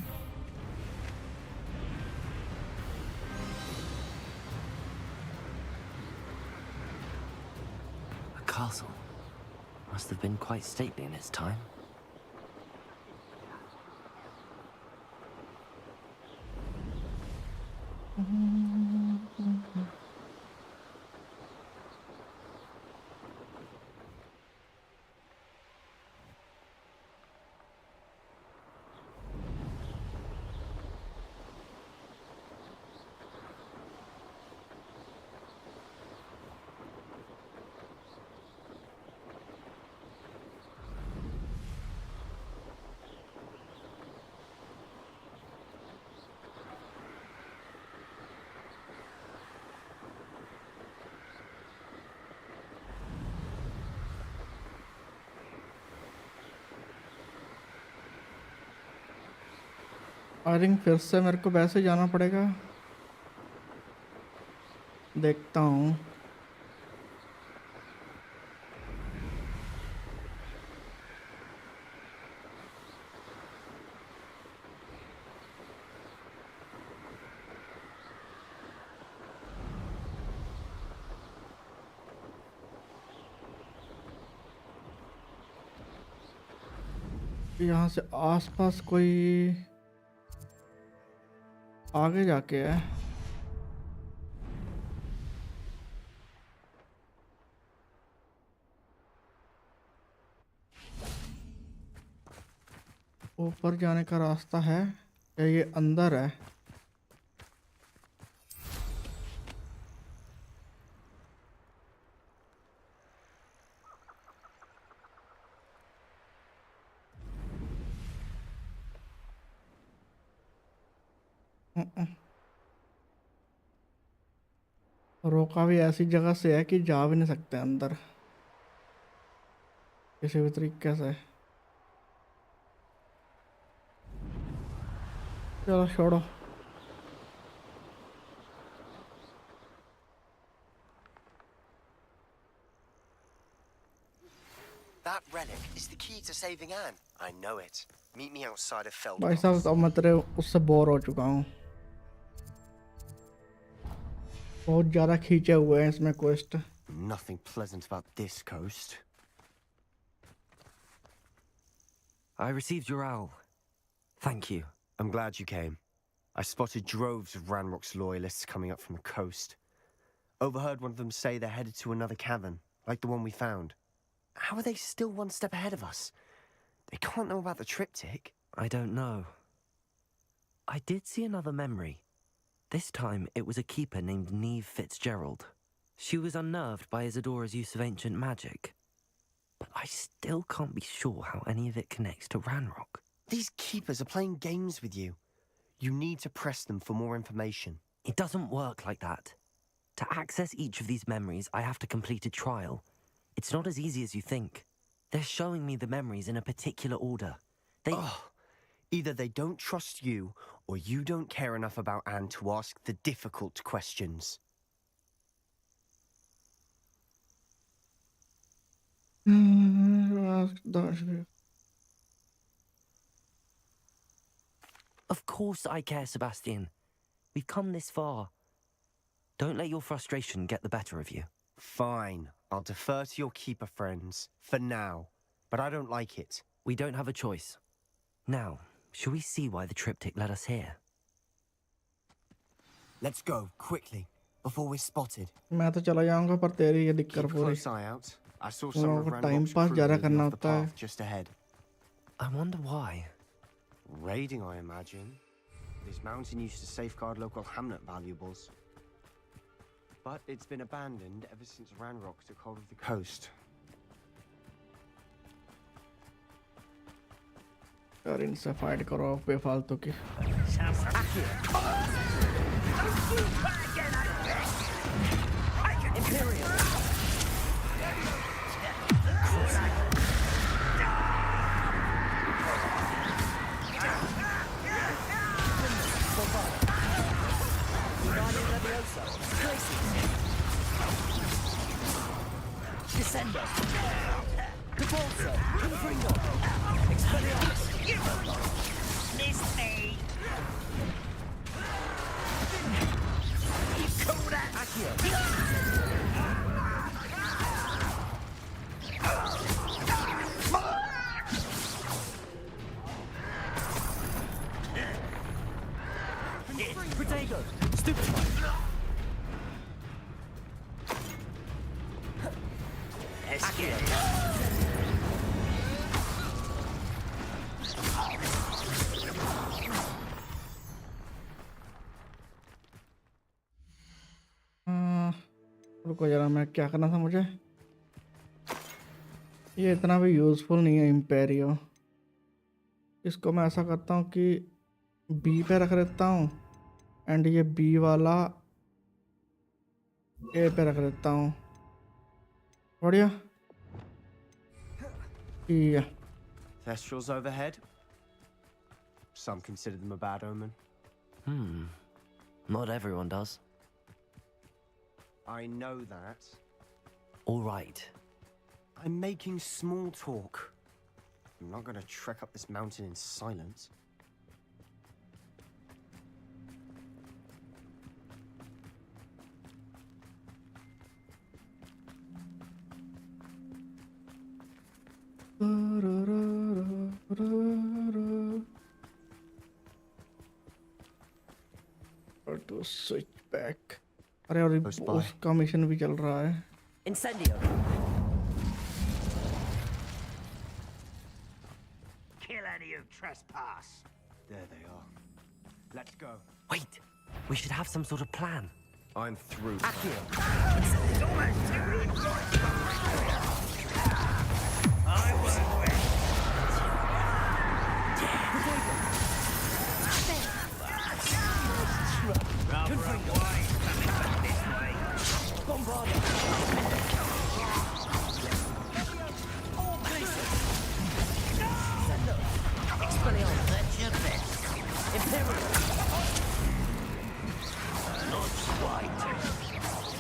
A castle must have been quite stately in its time. I think फिर से मेरे को वैसे जाना पड़ेगा। देखता हूँ। यहाँ से आसपास कोई आगे जाके है। ऊपर जाने का रास्ता है या ये अंदर है? रोका भी ऐसी जगह से है कि जा भी नहीं सकते अंदर किसी भी तरीके से। चलो छोड़ो। That relic is the key to saving Anne. I know it. Meet me outside of भाई Feldbox. साहब अब मैं तेरे उससे बोर हो चुका हूँ। बहुत ज़्यादा खींचे हुए हैं इसमें quest. Nothing pleasant about this coast. I received your owl. Thank you. I'm glad you came. I spotted droves of Ranrock's loyalists coming up from the coast. Overheard one of them say they're headed to another cavern, like the one we found. How are they still one step ahead of us? They can't know about the triptych. I don't know. I did see another memory. This time it was a keeper named Neve Fitzgerald. She was unnerved by Isadora's use of ancient magic. But I still can't be sure how any of it connects to Ranrock. These keepers are playing games with you. You need to press them for more information. It doesn't work like that. To access each of these memories, I have to complete a trial. It's not as easy as you think. They're showing me the memories in a particular order. Either they don't trust you, or you don't care enough about Anne to ask the difficult questions. Of course I care, Sebastian. We've come this far. Don't let your frustration get the better of you. Fine. I'll defer to your keeper friends, for now. But I don't like it. We don't have a choice. Now, shall we see why the triptych led us here? Let's go, quickly, before we're spotted. मैं तो चला जाऊंगा पर तेरी ये दिक्कत Keep a पूरी। close eye out. I saw उन some लोगों of को टाइम Ranrock's पास crew ज़्यादा moving करना off the होता है। path just ahead. I wonder why. Raiding, I imagine. This mountain used to safeguard local hamlet valuables. But it's been abandoned ever since Ranrock took hold of the coast. यार इनसे fight करो बेफालतू की। Descendo. Debolso. Confringo. Expelliarmus. Miss me. Coda. Accio. Protego. Stupefy. रुको जरा, मैं क्या करना था मुझे? ये इतना भी यूज़फुल नहीं है इम्पेरियो। इसको मैं ऐसा करता हूँ कि बी पे रख देता हूँ एंड ये बी वाला ए पे रख देता हूँ। बढ़िया। Yeah. Thestrals overhead. Some consider them a bad omen. Not everyone does. I know that. All right. I'm making small talk. I'm not going to trek up this mountain in silence. Switch back. अरे और उसका mission भी चल रहा है। Incendio. Kill any who trespass. There they are. Let's go. Wait, we should have some sort of plan. I'm through. Accio. I won't win.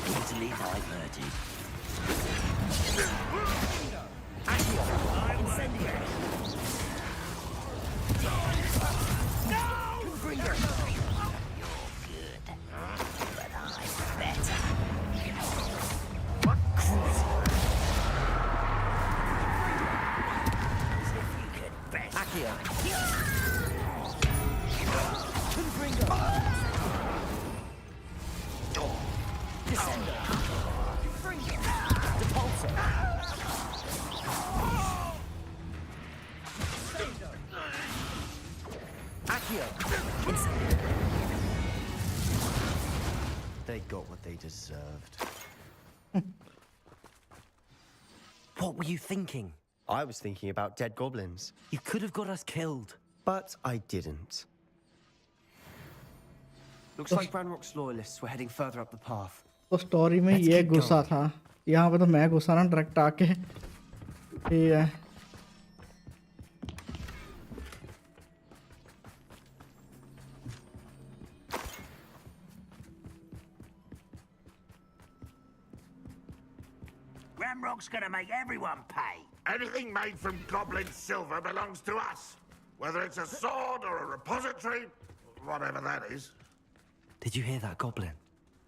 Easily diverted. They got what they deserved. What were you thinking? I was thinking about dead goblins. You could have got us killed. But I didn't. Looks like Ranrock's loyalists were heading further up the path. तो story में ये गुस्सा था, यहाँ पे तो मैं गुस्सा ना डायरेक्ट आके ठीक है। Ramrock's gonna make everyone pay. Anything made from goblin silver belongs to us. Whether it's a sword or a repository, whatever that is. Did you hear that, Goblin?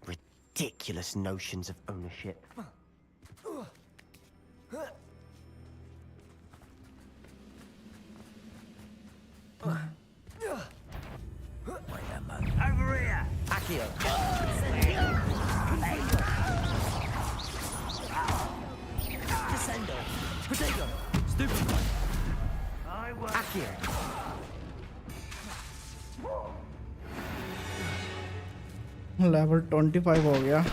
Ridiculous notions of ownership. Over here! Accio. Descendo. Potato. Stupid. I will. Accio. Level 25 हो गया।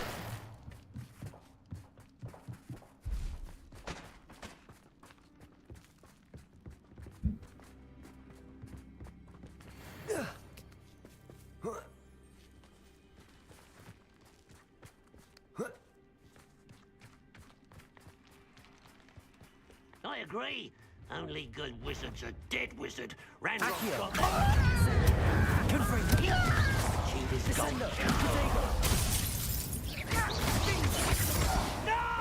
I agree. Only good wizard's a dead wizard. Ranrock's Accio. got that. Confringo. Cheat is gone.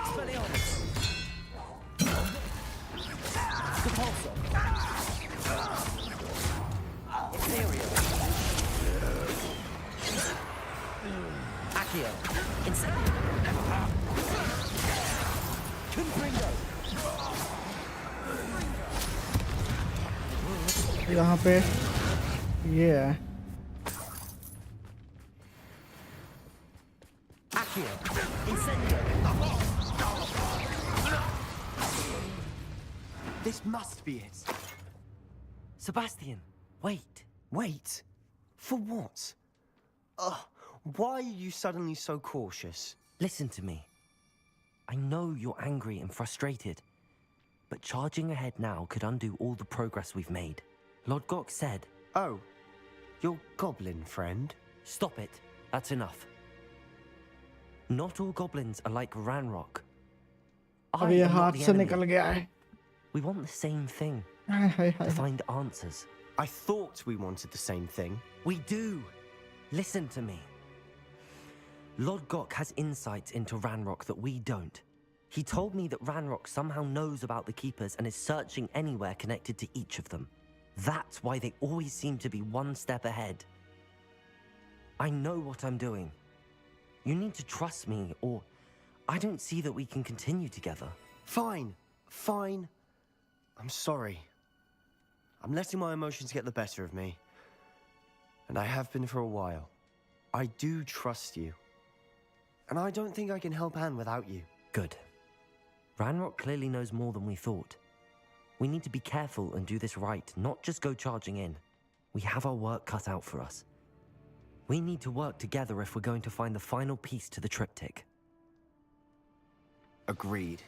Expelliarmus. Depulso. Imperial. Accio. Incendio. Confringo. यहाँ पे ये है। Accio. Incendio. This must be it. Sebastian, wait. Wait? For what? Why are you suddenly so cautious? Listen to me. I know you're angry and frustrated, but charging ahead now could undo all the progress we've made. Lord Gok said... Oh, your goblin friend? Stop it. That's enough. Not all goblins are like Ranrock. अब ये हाथ से निकल गया है। We want the same thing. To find answers. I thought we wanted the same thing. We do. Listen to me. Lord Gok has insights into Ranrock that we don't. He told me that Ranrock somehow knows about the Keepers and is searching anywhere connected to each of them. That's why they always seem to be one step ahead. I know what I'm doing. You need to trust me, or I don't see that we can continue together. Fine. Fine. I'm sorry. I'm letting my emotions get the better of me. And I have been for a while. I do trust you. And I don't think I can help Anne without you. Good. Ranrock clearly knows more than we thought. We need to be careful and do this right, not just go charging in. We have our work cut out for us. We need to work together if we're going to find the final piece to the triptych. Agreed.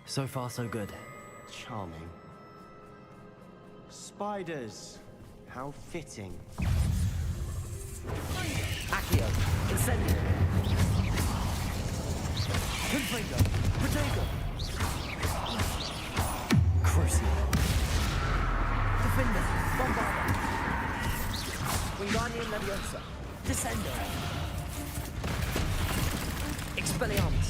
So far, so good. Charming. Spiders. How fitting. Accio, Incendio. Confringo, Protego. Crucible. Defender, Bombarda. Wingardium Leviosa. Descendo. Expelliarmus.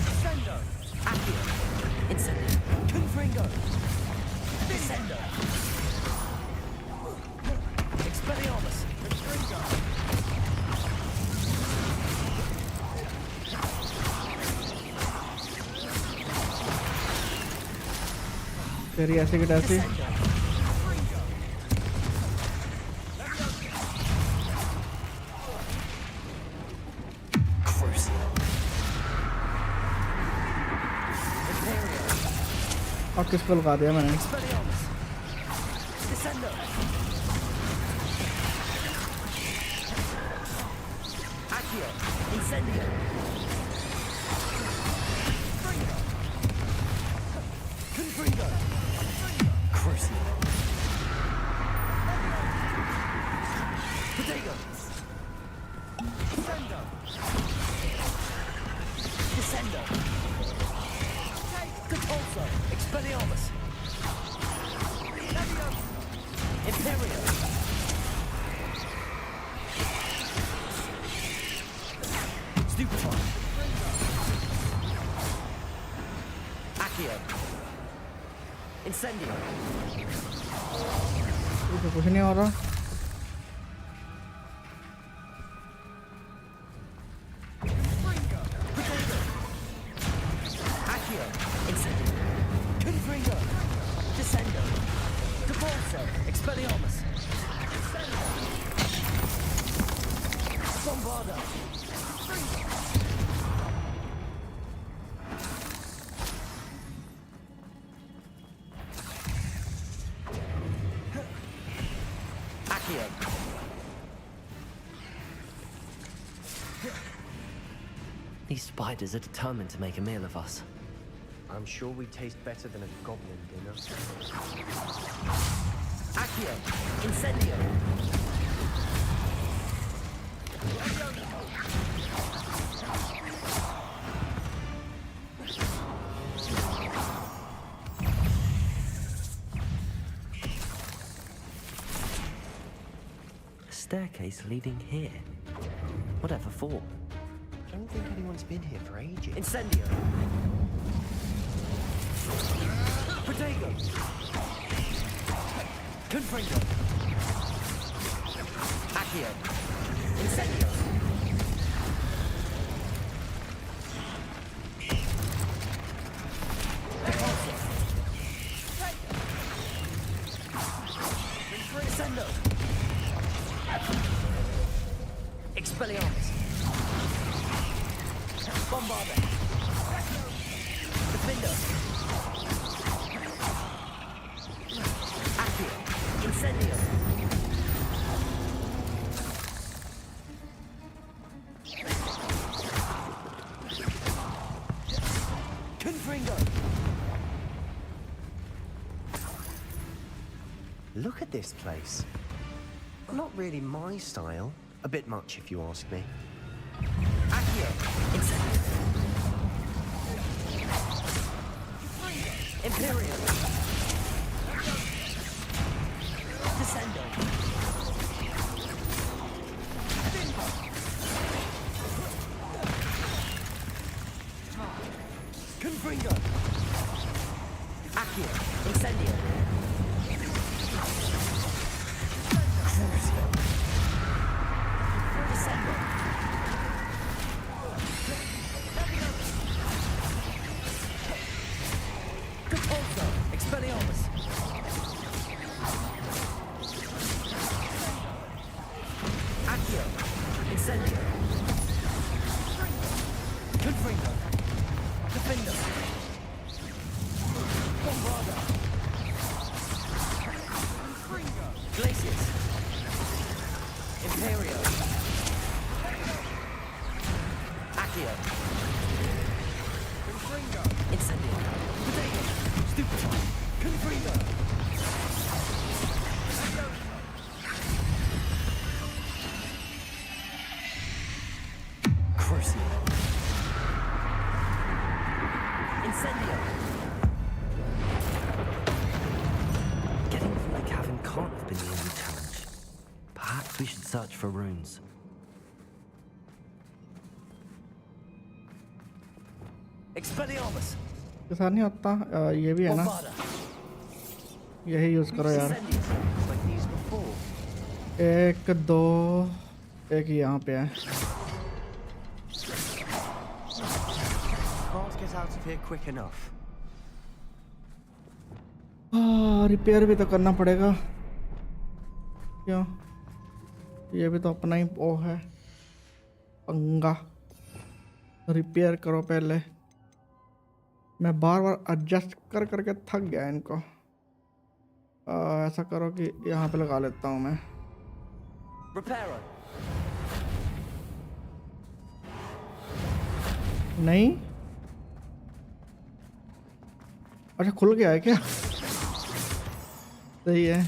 Descendo. Accio. Incendio. Confringo. Descendo. Expelliarmus. Confringo. तेरी ऐसे की तैसी और किसको लगा दिया मैंने Incendio. तो कुछ नहीं हो रहा Accio. Incendio. Confringo. Descendo. Debolso. Expelliarmus. Bombarda. These spiders are determined to make a meal of us. I'm sure we taste better than a goblin dinner. Accio. Incendio. A staircase leading here. Whatever for? I don't think anyone's been here for ages. Incendio. Protego. Confringo. Accio. Incendio. Debolso. Descendo. Expelliarmus. Bombarda. Defender. Accio. Incendio. Confringo. Look at this place. Not really my style. A bit much, if you ask me. Accio. Incendio. Imperial. Descendo. Confringo. Accio. Incendio. Incendio. Confringo. Defender. Bombarda. Glacius. Imperio. Accio. Confringo. Incendio. Potato. Stupefy. Confringo. Crucio. Incendio. Getting through the cavern can't have been the only challenge. Perhaps we should search for runes. Expelliarmus. के साथ नहीं आता ये भी है ना यही use करो यार एक दो एक यहाँ पे है Can't get out of here quick enough. Repair भी तो करना पड़ेगा क्यों ये भी तो अपना ही वो है पंगा रिपेयर करो पहले मैं बार बार एडजस्ट कर करके थक गया इनको ऐसा करो कि यहाँ पे लगा लेता हूँ मैं नहीं अच्छा खुल गया है क्या सही है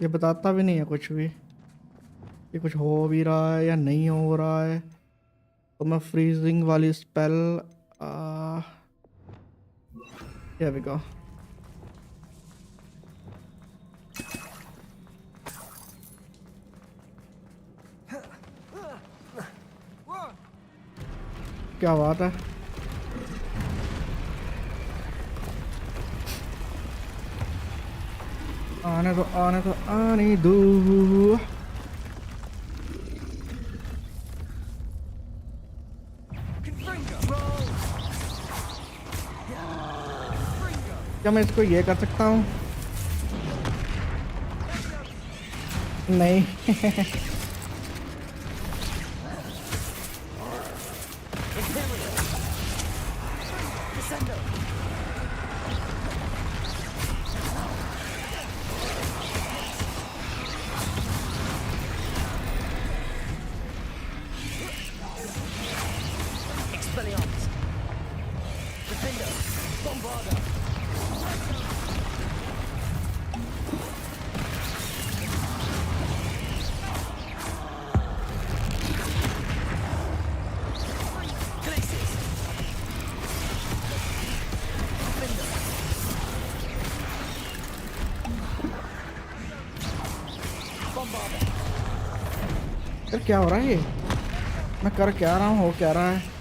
ये बताता भी नहीं है कुछ भी ये कुछ हो भी रहा है या नहीं हो रहा है तो मैं फ्रीजिंग वाली स्पेल here we go क्या बात है आने दो क्या मैं इसको ये कर सकता हूँ नहीं क्या हो रहा है ये मैं कर क्या रहा हूँ हो क्या रहा है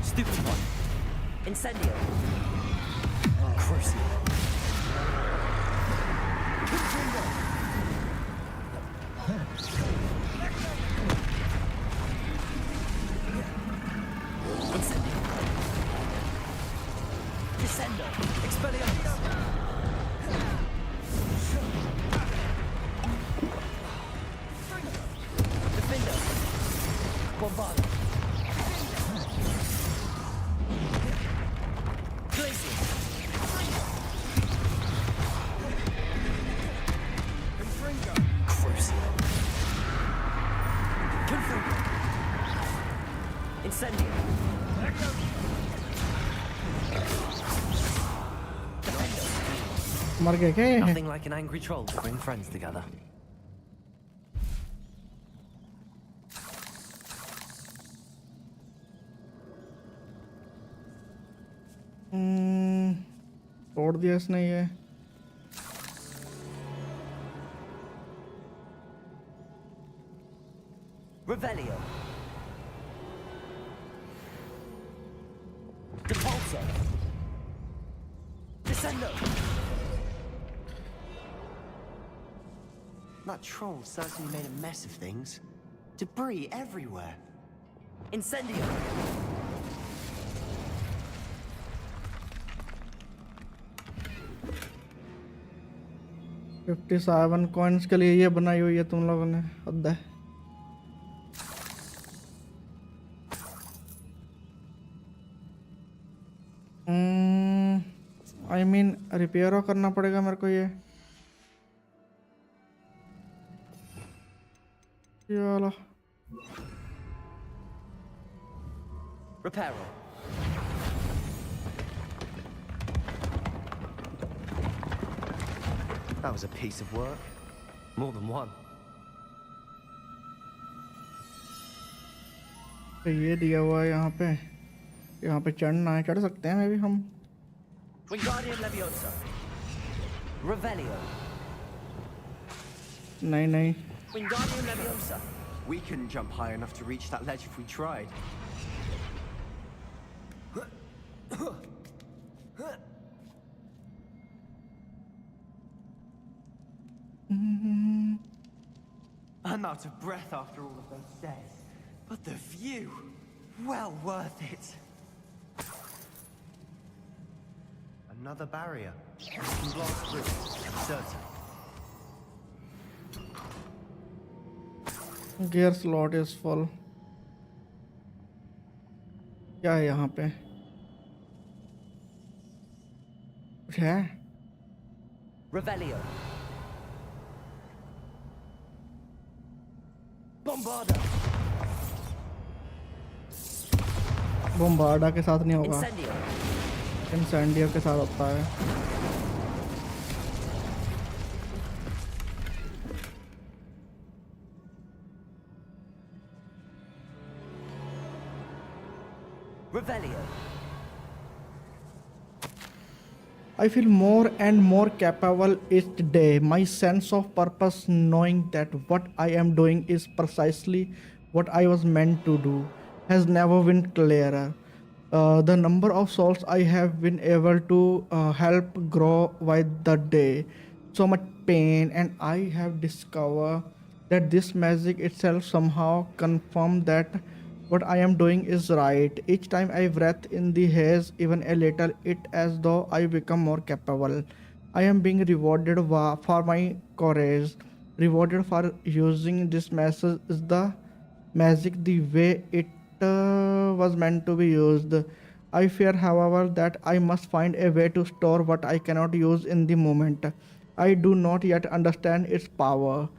Stupid one. Incendio. Crucio. Incendio. Descendo. Expelliarmus. Defender. Bombardo. Glacier. Crucio. Confringo. Incendio. मर गए क्या ये? Nothing like an angry troll to bring friends together. तोड़ दिया इसने ये. Revelio. Depulso. Descendo. That troll certainly made a mess of things. Debris everywhere. Incendio. 57 coins के लिए ये बनाई हुई है तुम लोगों ने. हद है. आई मीन रिपेयर करना पड़ेगा मेरे को ये. चलो. Reparo. That was a piece of work. More than one. तो ये दिया हुआ है यहाँ पे. यहाँ पे चढ़ना है. चढ़ सकते हैं मे भी हम. Wingardium Leviosa. Revelio. नहीं नहीं. Wingardium Leviosa. We couldn't jump high enough to reach that ledge if we tried. I'm out of breath after all of those stairs. But the view, well worth it. Another barrier. We can blast through. Certain. Gear slot is full. क्या है यहाँ पे? कुछ है? Revelio. Bombarda. बम्बार्डा के साथ नहीं होगा. Incendio. इंसेंडियो के साथ होता है. Revelio. I feel more and more capable each day. My sense of purpose, knowing that what I am doing is precisely what I was meant to do, has never been clearer. The number of souls I have been able to help grow by the day. So much pain, and I have discovered that this magic itself somehow confirmed that what I am doing is right. Each time I breathe in the haze even a little, it as though I become more capable. I am being rewarded for my courage, rewarded for using this message is the magic the way it was meant to be used. I fear, however, that I must find a way to store what I cannot use in the moment. I do not yet understand its power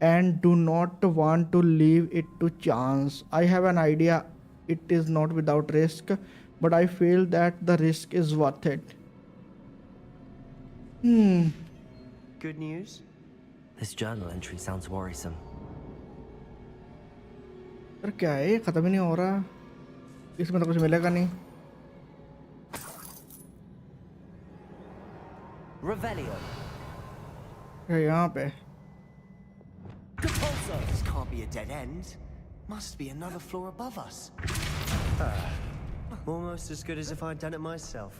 and do not want to leave it to chance. I have an idea it is not without risk, but I feel that the risk is worth it. Good news? This journal entry sounds worrisome. Sir क्या है ये? खत्म ही नहीं हो रहा. इसमें तो कुछ मिलेगा नहीं. Revelio. यहाँ पे. This can't be a dead end. Must be another floor above us. Almost as good as if I'd done it myself.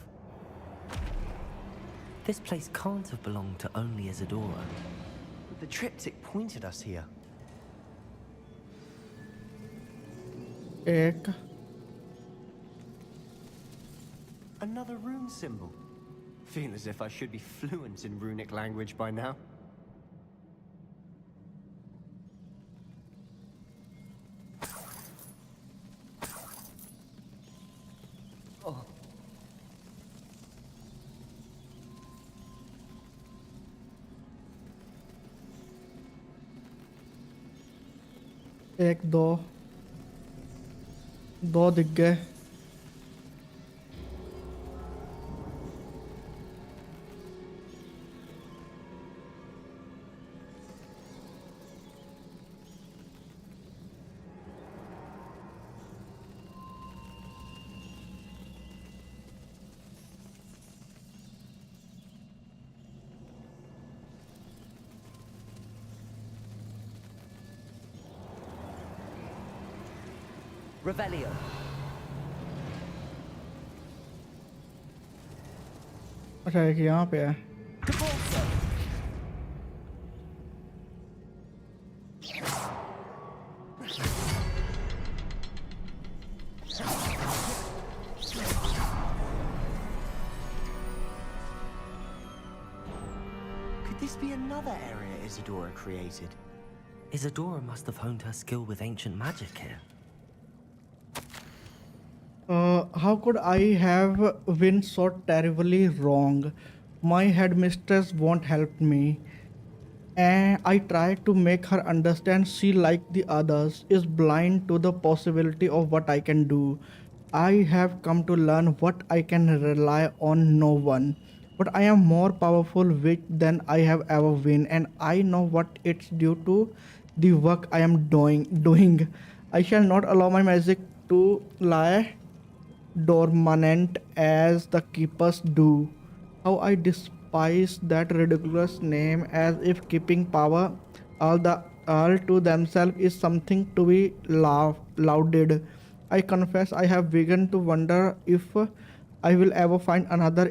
This place can't have belonged to only Isadora. The triptych pointed us here. एक Another rune symbol. Feel as if I should be fluent in runic language by now. Oh. एक दो दो दिख गए. Revelio. अच्छा एक यहाँ पे है. Could this be another area Isadora created? Isadora must have honed her skill with ancient magic here. How could I have been so terribly wrong? My headmistress won't help me. And I tried to make her understand she, like the others, is blind to the possibility of what I can do. I have come to learn what I can rely on no one. But I am more powerful witch than I have ever been, and I know what it's due to the work I am doing. I shall not allow my magic to lie dormant as the keepers do. How I despise that ridiculous name, as if keeping power all to themselves is something to be lauded. I confess I have begun to wonder if I will ever find another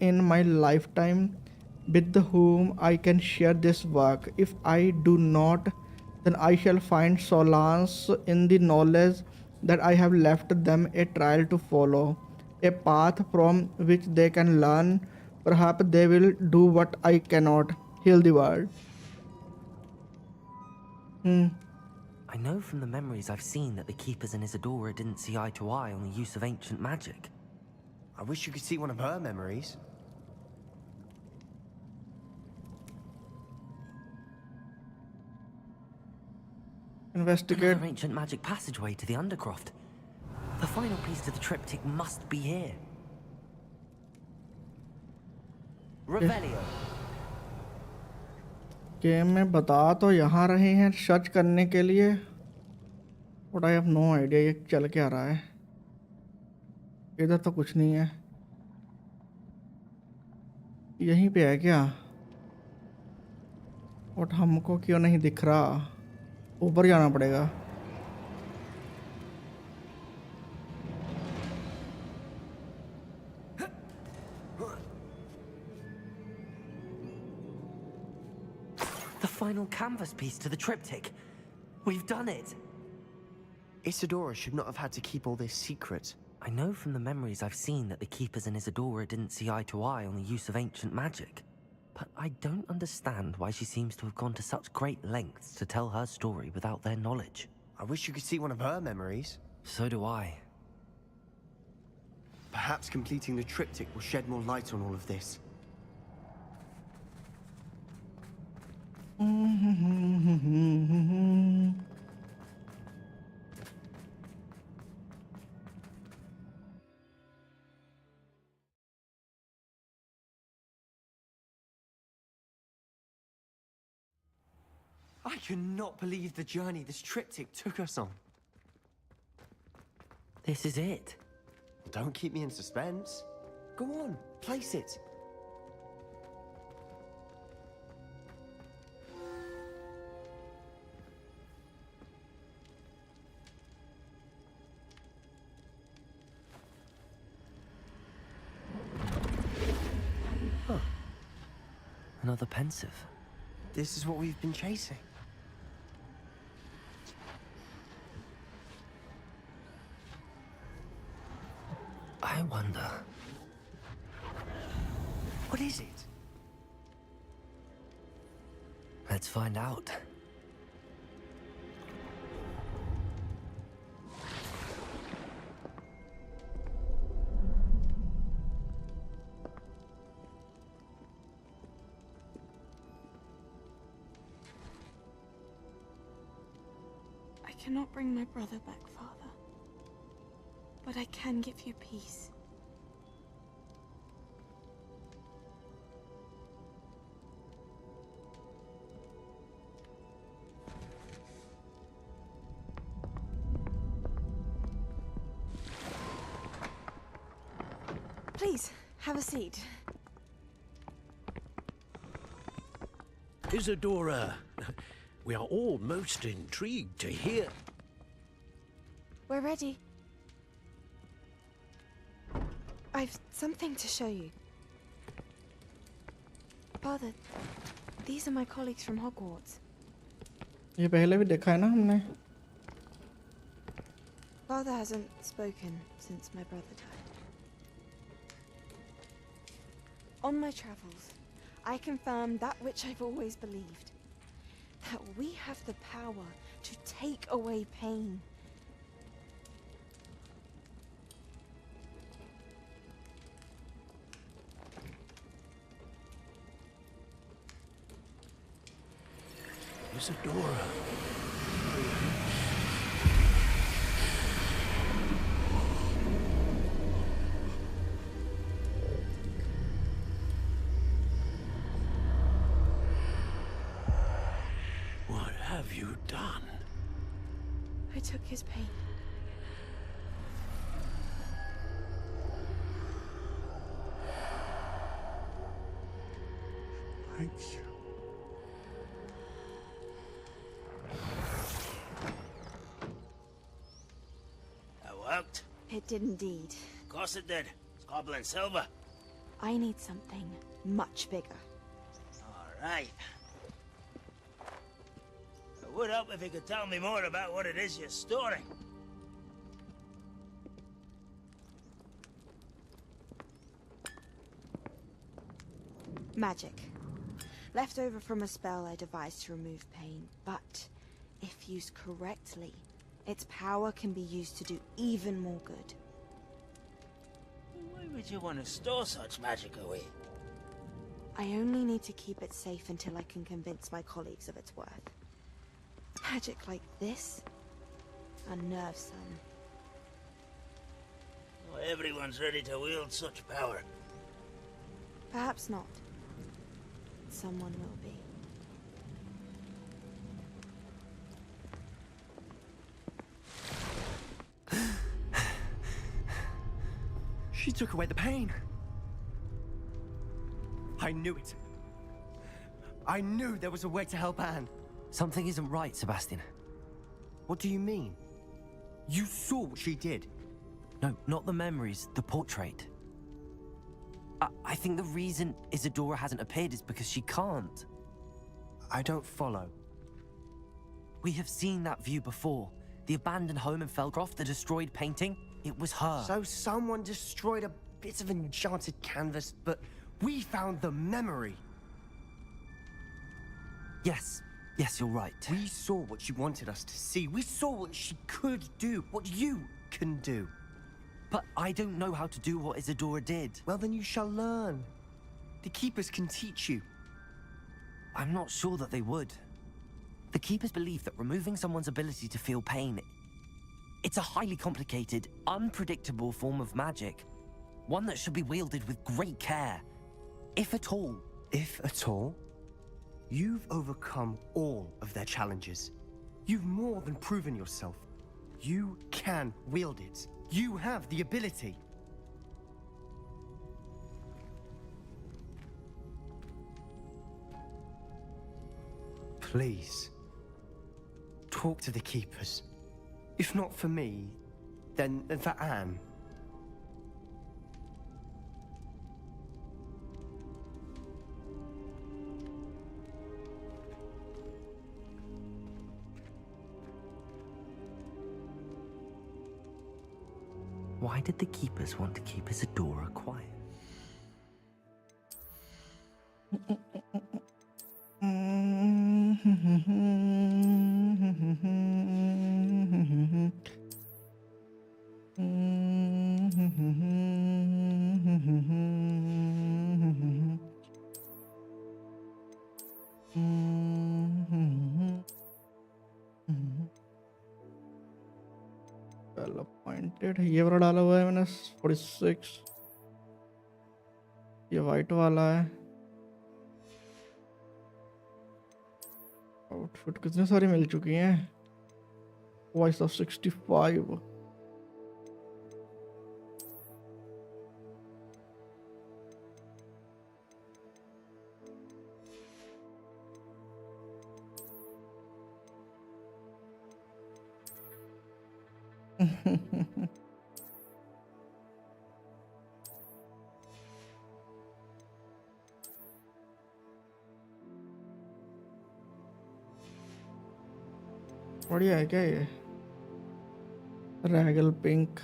in my lifetime with whom I can share this work. If I do not, then I shall find solace in the knowledge that I have left them a trail to follow, a path from which they can learn. Perhaps they will do what I cannot: heal the world. I know from the memories I've seen that the Keepers and Isadora didn't see eye to eye on the use of ancient magic. I wish you could see one of her memories. Investigate. Another ancient magic passageway to the Undercroft. The final piece to the triptych must be here. Revelio. Game में बता तो यहाँ रहे हैं search करने के लिए, but I have no idea ये चल क्या रहा है. इधर तो कुछ नहीं है. यहीं पे है क्या? बट हमको क्यों नहीं दिख रहा? ऊपर जाना पड़ेगा. The final canvas piece to the triptych. We've done it. Isadora should not have had to keep all this secret. I know from the memories I've seen that the Keepers and Isadora didn't see eye to eye on the use of ancient magic. But I don't understand why she seems to have gone to such great lengths to tell her story without their knowledge. I wish you could see one of her memories. So do I. Perhaps completing the triptych will shed more light on all of this. I cannot believe the journey this triptych took us on. This is it. Don't keep me in suspense. Go on, place it. Another pensive. This is what we've been chasing. I wonder. What is it? Let's find out. I cannot bring my brother back, Father. But I can give you peace. Please, have a seat. Isadora, we are all most intrigued to hear. We're ready. I've something to show you. Father, these are my colleagues from Hogwarts. ये पहले भी देखा है ना हमने. Father hasn't spoken since my brother died. On my travels, I confirmed that which I've always believed. That we have the power to take away pain. Isadora. What have you done? I took his pain. Thank you. That worked? It did indeed. Of course it did. It's goblin silver. I need something much bigger. All right. It would help if you could tell me more about what it is you're storing. Magic. Left over from a spell I devised to remove pain, but if used correctly, its power can be used to do even more good. Why would you want to store such magic away? I only need to keep it safe until I can convince my colleagues of its worth. Magic like this unnerves some. Not everyone's ready to wield such power. Perhaps not. Someone will be. She took away the pain. I knew it. I knew there was a way to help Anne. Something isn't right, Sebastian. What do you mean? You saw what she did. No, not the memories, the portrait. I think the reason Isadora hasn't appeared is because she can't. I don't follow. We have seen that view before. The abandoned home in Felcroft, the destroyed painting. It was her. So someone destroyed a bit of enchanted canvas, but we found the memory. Yes, you're right. We saw what she wanted us to see. We saw what she could do, what you can do. But I don't know how to do what Isadora did. Well, then you shall learn. The Keepers can teach you. I'm not sure that they would. The Keepers believe that removing someone's ability to feel pain, it's a highly complicated, unpredictable form of magic. One that should be wielded with great care. If at all. If at all? You've overcome all of their challenges. You've more than proven yourself. You can wield it. You have the ability. Please, talk to the Keepers. If not for me, then for Anne. Why did the keepers want to keep Isadora quiet? Well appointed, ये वाला डाला हुआ है मैंने 46, ये white वाला है। Outfit कितने सारी मिल चुकी हैं, वॉइस ऑफ 65। बढ़िया है क्या ये, रैगल pink.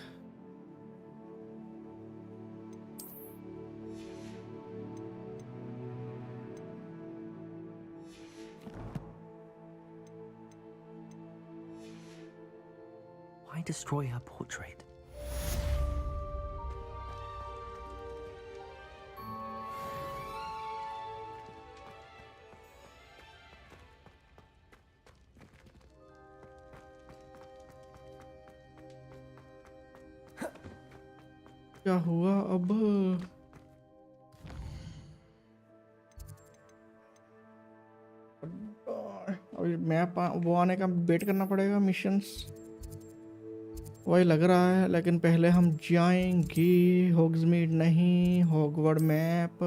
Why destroy her portrait? क्या हुआ अब? अभी मैप वो आने का वेट करना पड़ेगा, मिशंस वही लग रहा है। लेकिन पहले हम जाएंगे होग्समीड नहीं, हॉगवर्ड मैप,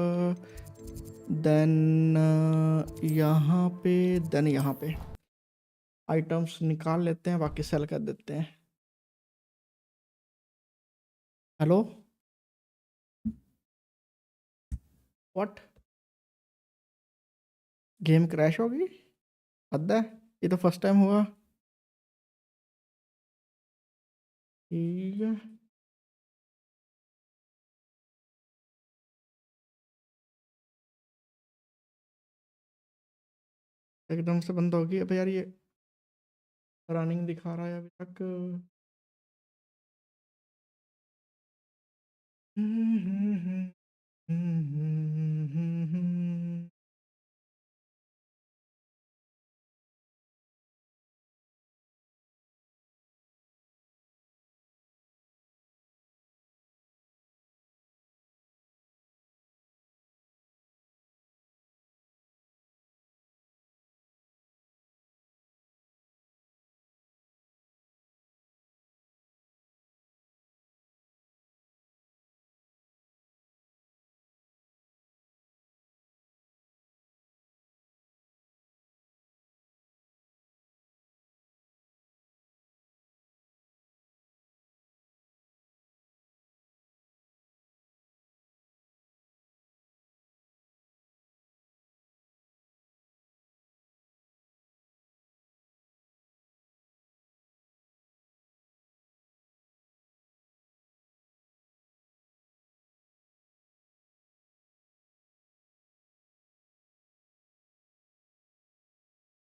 देन यहाँ पे, देन यहाँ पे आइटम्स निकाल लेते हैं, बाकी सेल कर देते हैं। हेलो, व्हाट, गेम क्रैश होगी? हद है, ये तो फर्स्ट टाइम हुआ। ठीक है, एकदम से बंद होगी। अब यार ये रनिंग दिखा रहा है अभी तक।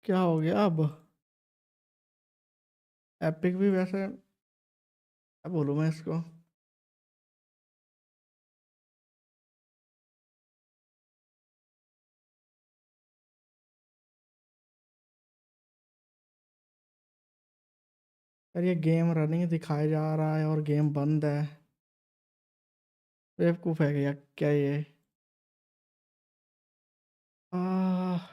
क्या हो गया अब? एपिक भी वैसे, क्या बोलूँ मैं इसको, यार ये गेम रनिंग दिखाया जा रहा है और गेम बंद है। बेवकूफ़ है क्या, क्या ये? आह,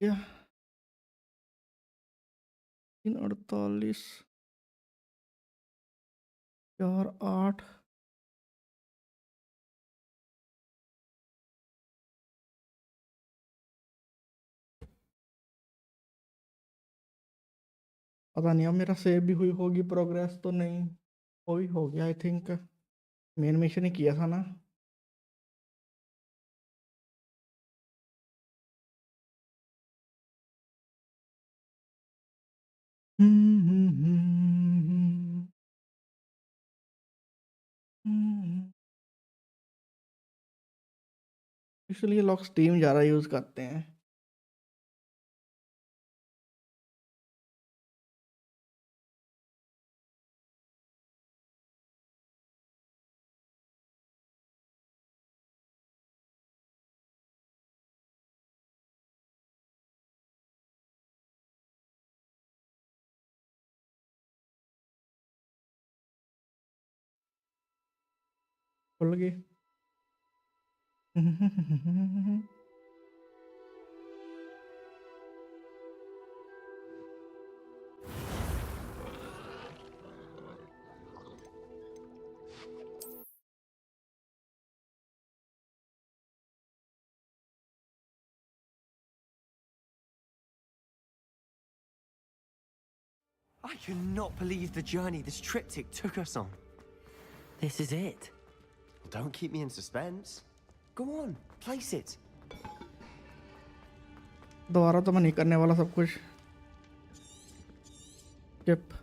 क्या 3:48 4:08 पता नहीं अब मेरा सेव भी हुई होगी प्रोग्रेस तो नहीं हुई होगी आई थिंक मेन मिशन ही किया था ना इसलिए लोग स्टीम ज़्यादा यूज़ करते हैं खुल गई I cannot believe the journey this triptych took us on. This is it. Don't keep me in suspense. Go on, place it. दोबारा तो मैं नहीं करने वाला सब कुछ skip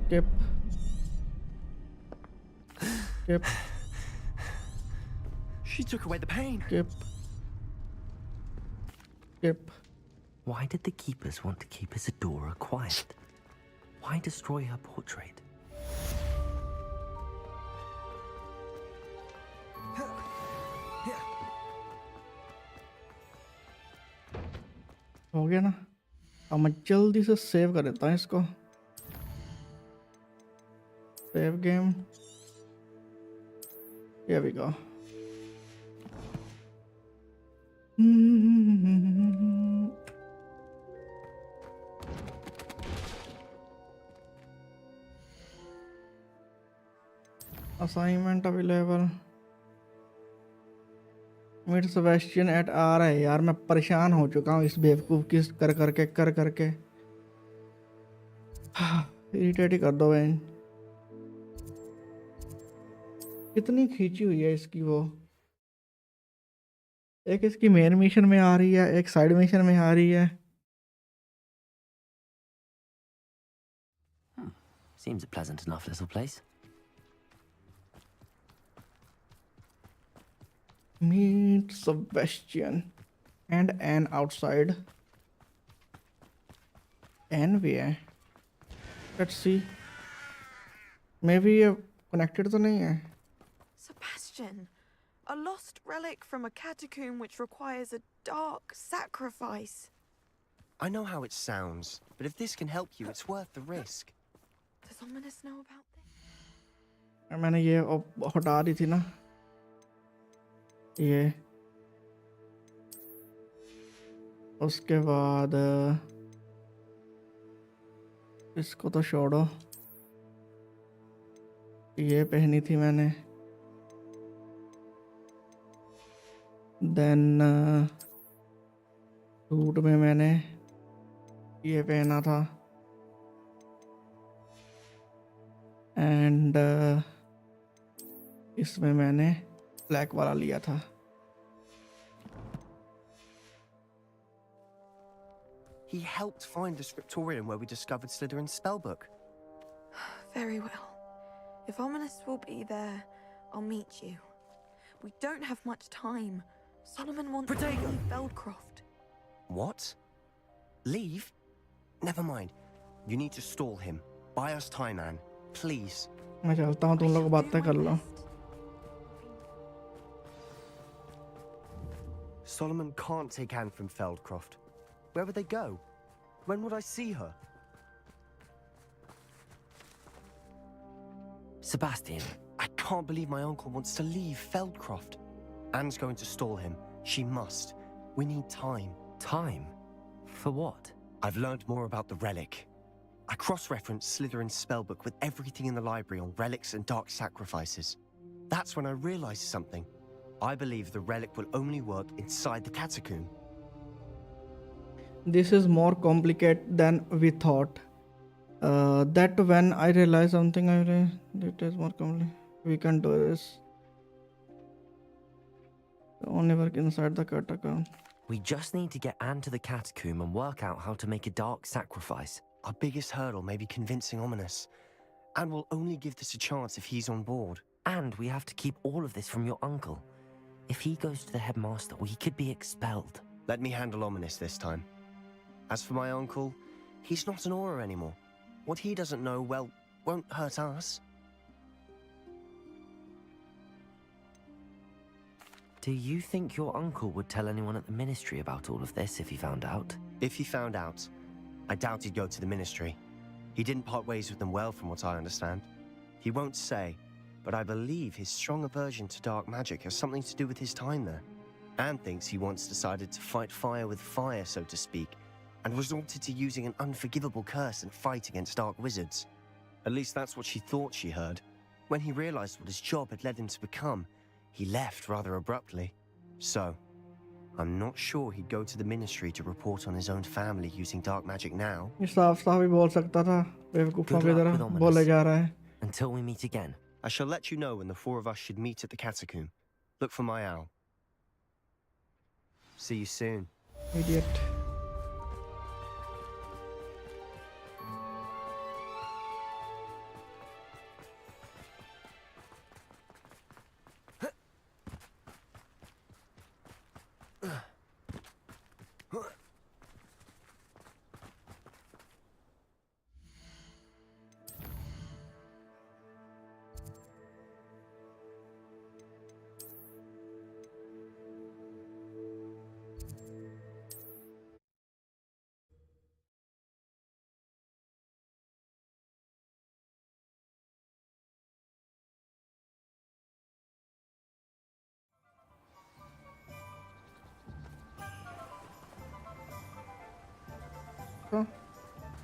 skip skip She took away the pain. skip skip Why did the keepers want to keep Isadora quiet? Why destroy her portrait? हो गया ना अब मैं जल्दी से सेव कर देता हूँ इसको save game here we go assignment available meet Sebastian at आ रहा है यार मैं परेशान हो चुका हूँ इस बेवकूफ़ की कर करके इरिटेट ही कर दो बहन कितनी खींची हुई है इसकी वो एक इसकी मेन मिशन में आ रही है एक साइड मिशन में आ रही है Seems a pleasant enough little place. Meet Sebastian and Anne outside. Anne where? Let's see. Maybe connected तो नहीं है. Sebastian, a lost relic from a catacomb which requires a dark sacrifice. I know how it sounds, but if this can help you, it's worth the risk. Does Ominous know about this? मैंने ये हटा दी थी ना ये उसके बाद इसको तो छोड़ो ये पहनी थी मैंने देन सूट में मैंने ये पहना था एंड इसमें मैंने ब्लैक वाला लिया था He helped find the scriptorium where we discovered Slytherin's spellbook. Very well. If Ominous will be there, I'll meet you. We don't have much time. Solomon wants to leave Feldcroft. What? Leave? Never mind. You need to stall him. Buy us time, Anne. Please. मैं चलता हूँ तुम लोग बातें कर लो Solomon can't take Anne from Feldcroft. Where would they go? When would I see her? Sebastian. I can't believe my uncle wants to leave Feldcroft. Anne's going to stall him. She must. We need time. Time? For what? I've learned more about the relic. I cross-referenced Slytherin's spellbook with everything in the library on relics and dark sacrifices. That's when I realized something. I believe the relic will only work inside the catacomb. This is more complicated than we thought. That when I realized something, I realized it is more complicated. We can do this. Only work inside the catacomb. We just need to get Anne to the catacomb and work out how to make a dark sacrifice. Our biggest hurdle may be convincing Ominous. And we'll only give this a chance if he's on board. And we have to keep all of this from your uncle. If he goes to the headmaster, we could be expelled. Let me handle Ominous this time. As for my uncle, he's not an Auror anymore. What he doesn't know, well, won't hurt us. Do you think your uncle would tell anyone at the ministry about all of this if he found out? If he found out, I doubt he'd go to the ministry. He didn't part ways with them well, from what I understand. He won't say, but I believe his strong aversion to dark magic has something to do with his time there. Anne thinks he once decided to fight fire with fire, so to speak, and resorted to using an unforgivable curse and fight against dark wizards. At least that's what she thought she heard. When he realized what his job had led him to become, he left rather abruptly. So, I'm not sure he'd go to the ministry to report on his own family using dark magic now. साफ-साफ ही बोल सकता था बेवकूफों की तरह बोले जा रहा है. Until we meet again. I shall let you know when the four of us should meet at the catacomb. Look for my owl. See you soon. Idiot.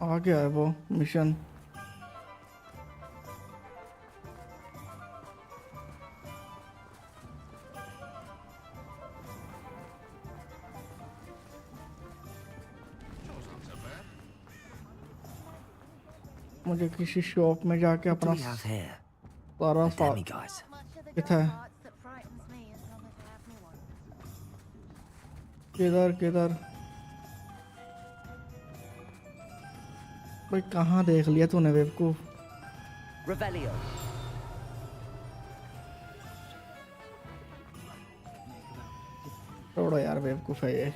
आ गया है वो मिशन. मुझे किसी शॉप में जाके अपना सारा किधर किधर किधर भाई कहाँ देख लिया तूने बेवकूफ. Revelio. छोड़ो यार बेवकूफ है ये.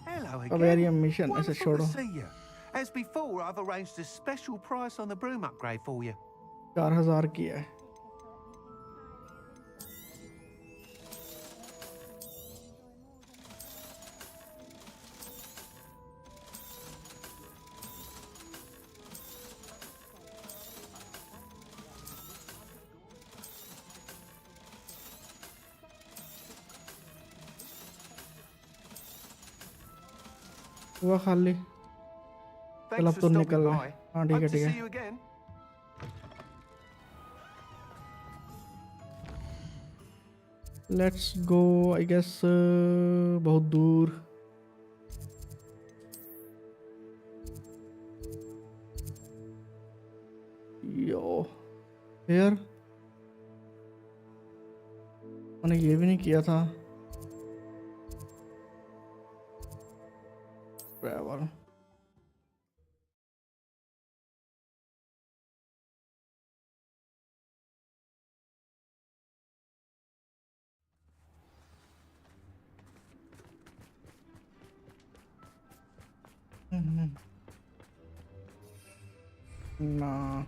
Hello अब यार ये again. मिशन ऐसे Wonderful छोड़ो. to see you. As before, I've arranged a special price on the broom upgrade for you. 4000 की है. हुआ खाली. चल अब तो निकल रहा है. हाँ ठीक है ठीक है. Let's go. I guess बहुत दूर. Yo, here. मैंने ये भी नहीं किया था. Travel. Nah.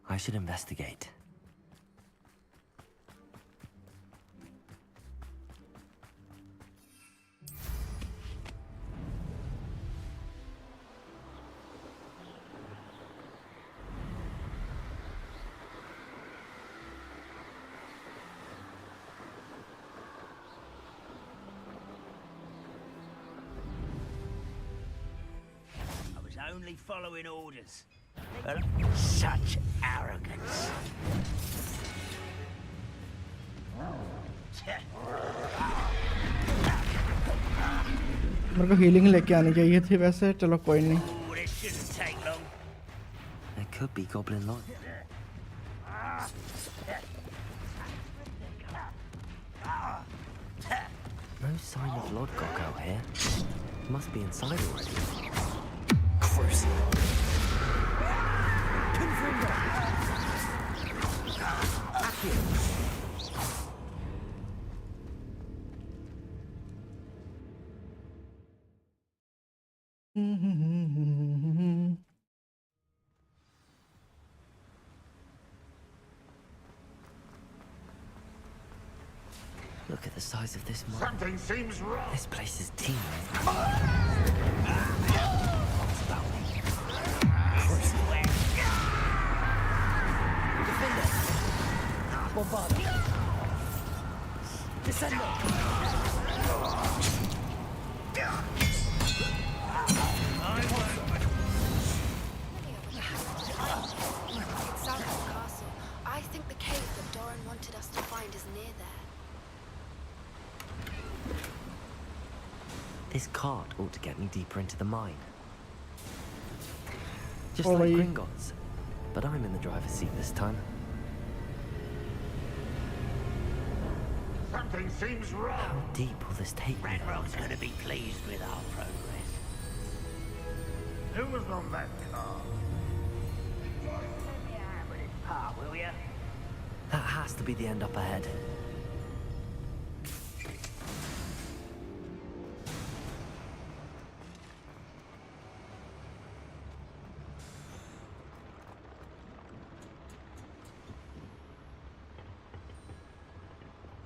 I should investigate. Only following orders. But such arrogance. मेरे को हीलिंग लेके आनी चाहिए थी वैसे चलो कोई नहीं. This shouldn't take long. There could be goblin lock. No sign of Lodgok out here. Must be inside already. Gross. Look at the size of this mine. Something seems wrong. This place is teeming. ItsAnku Castle. I think the cave that Doran wanted us to find is near there. This cart ought to get me deeper into the mine. Just Oh, like wait. Gringotts. But I'm in the driver's seat this time. Something seems How wrong. deep will this take me? Redrock's gonna be pleased with our progress. Who was on that car? Lend me a hand with this part, will ya? That has to be the end up ahead.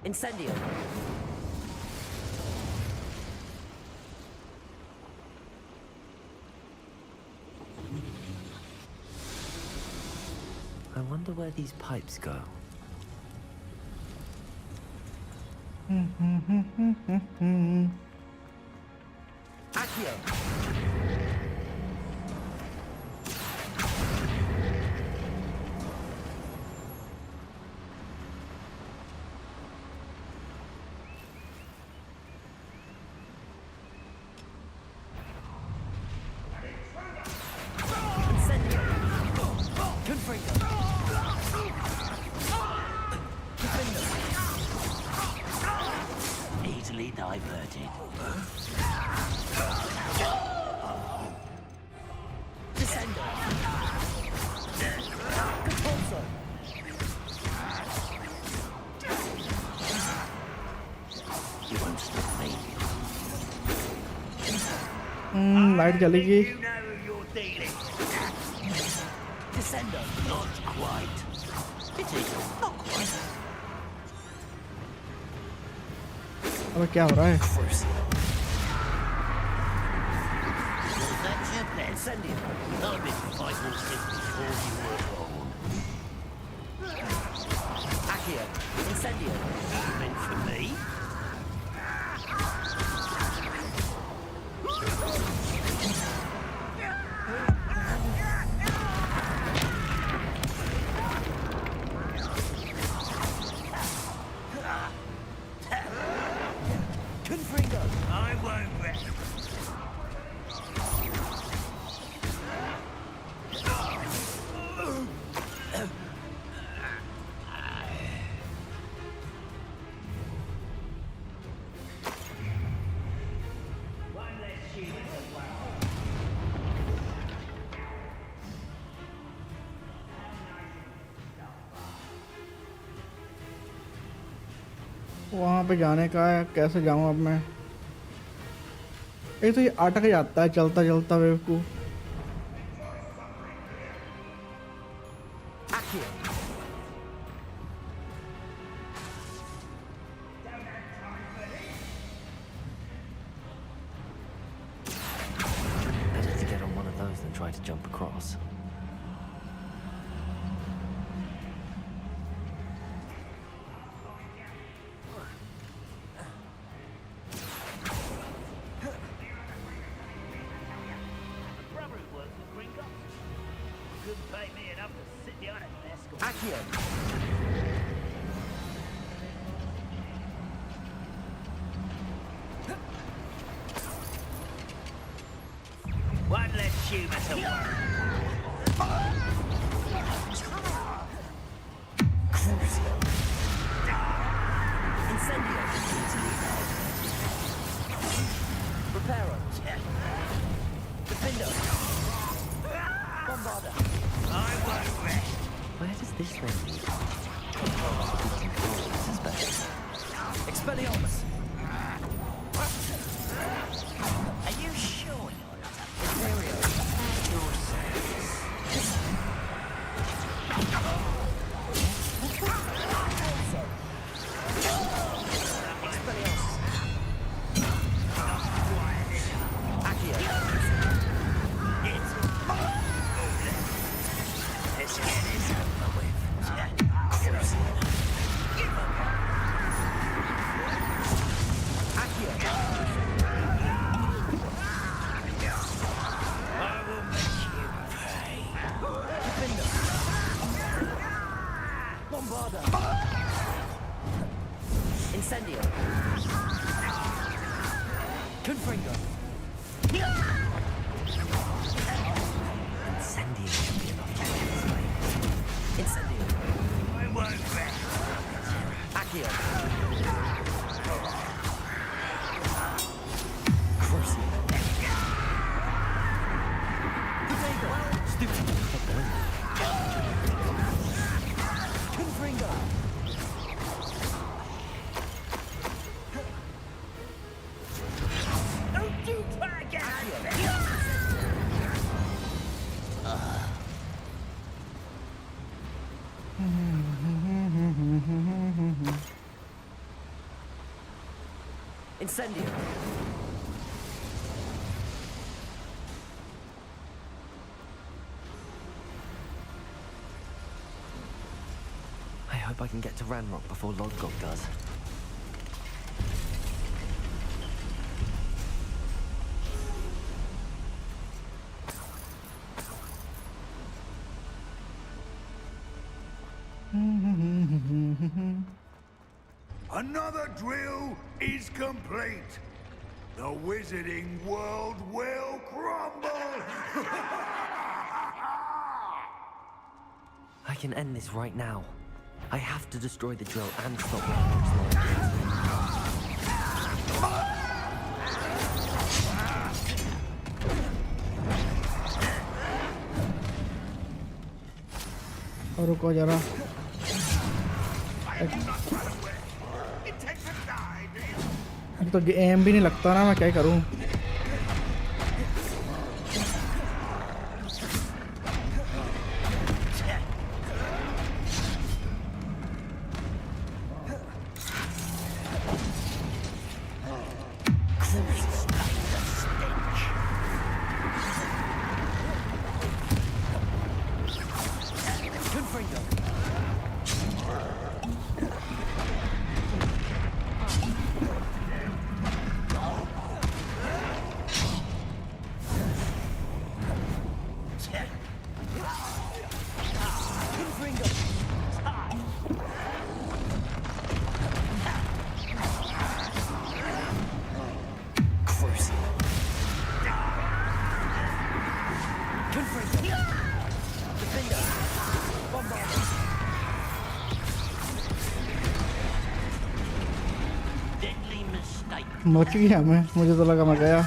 Incendio! I wonder where these pipes go. Accio! Easily diverted. You won't stop me. Light जलेगी. You know who you're dealing with. Descender. Not quite. It is not quite. अब क्या हो रहा है? That's your plan. Send him. I've been fighting since before you were born. Accio. Incendio. Meant for me? Confringo. I won't rest. वहाँ पे जाने का है कैसे जाऊँ अब मैं? एक तो ये अटक जाता है चलता चलता बेवकूफ। Better to get on one of those than try to jump across. One less human to worry. Incendio. Reparo. Defender. Bombarder. I won't rest. Where does this thing lead? I suspect. Expelliarmus. Are you sure you're not Imperio. your service? Expelliarmus. Accio. Let's get this over with. Accio. I will make you pay. Defender. Bombarder. Incendio. Confringo. Incendio should be enough to get this way. Incendio. I won't rest. Accio. Crucio. Potato. Stupid. Confringo. Don't you try again. Incendio. I hope I can get to Ranrock before Lodgok does. Another drill is complete. The wizarding world will crumble. I can end this right now. I have to destroy the drill and stop Ranrock's library. और रुको जरा। अब तो M भी नहीं लगता ना, मैं क्या करूं। मच गया मैं, मुझे तो लगा मैं गया।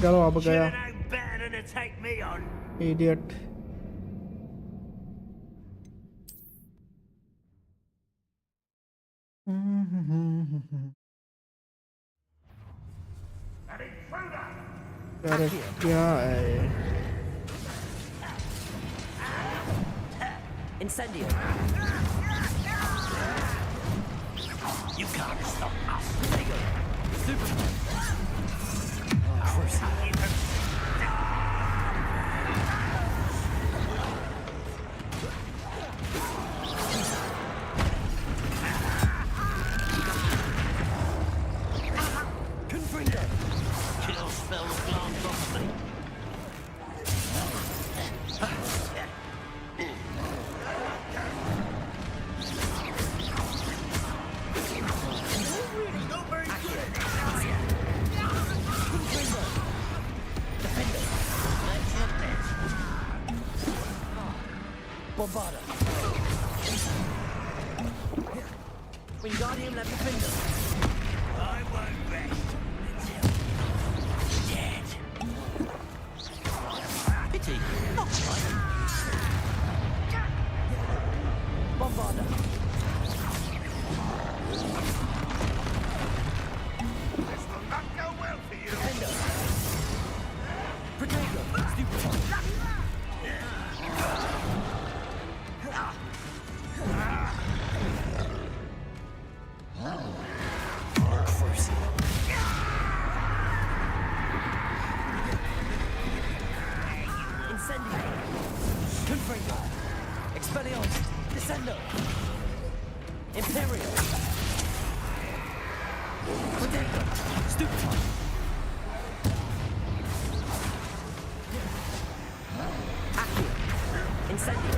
चलो अब गया। इडियट। यार क्या है? Incendio. You can't stop us. There you go. Super. Of course. Confringo. Kill spell glance off me. Bombarda. Wingardium Leviosa. I won't rest until dead. Pity. Not quite. Bombarda. This will not go well for you. Defender. Protego. Stupefy. Incendio. Confringo. Expelliarmus. Descendo. Imperial. Protego. Stupefy. Accio. Incendio.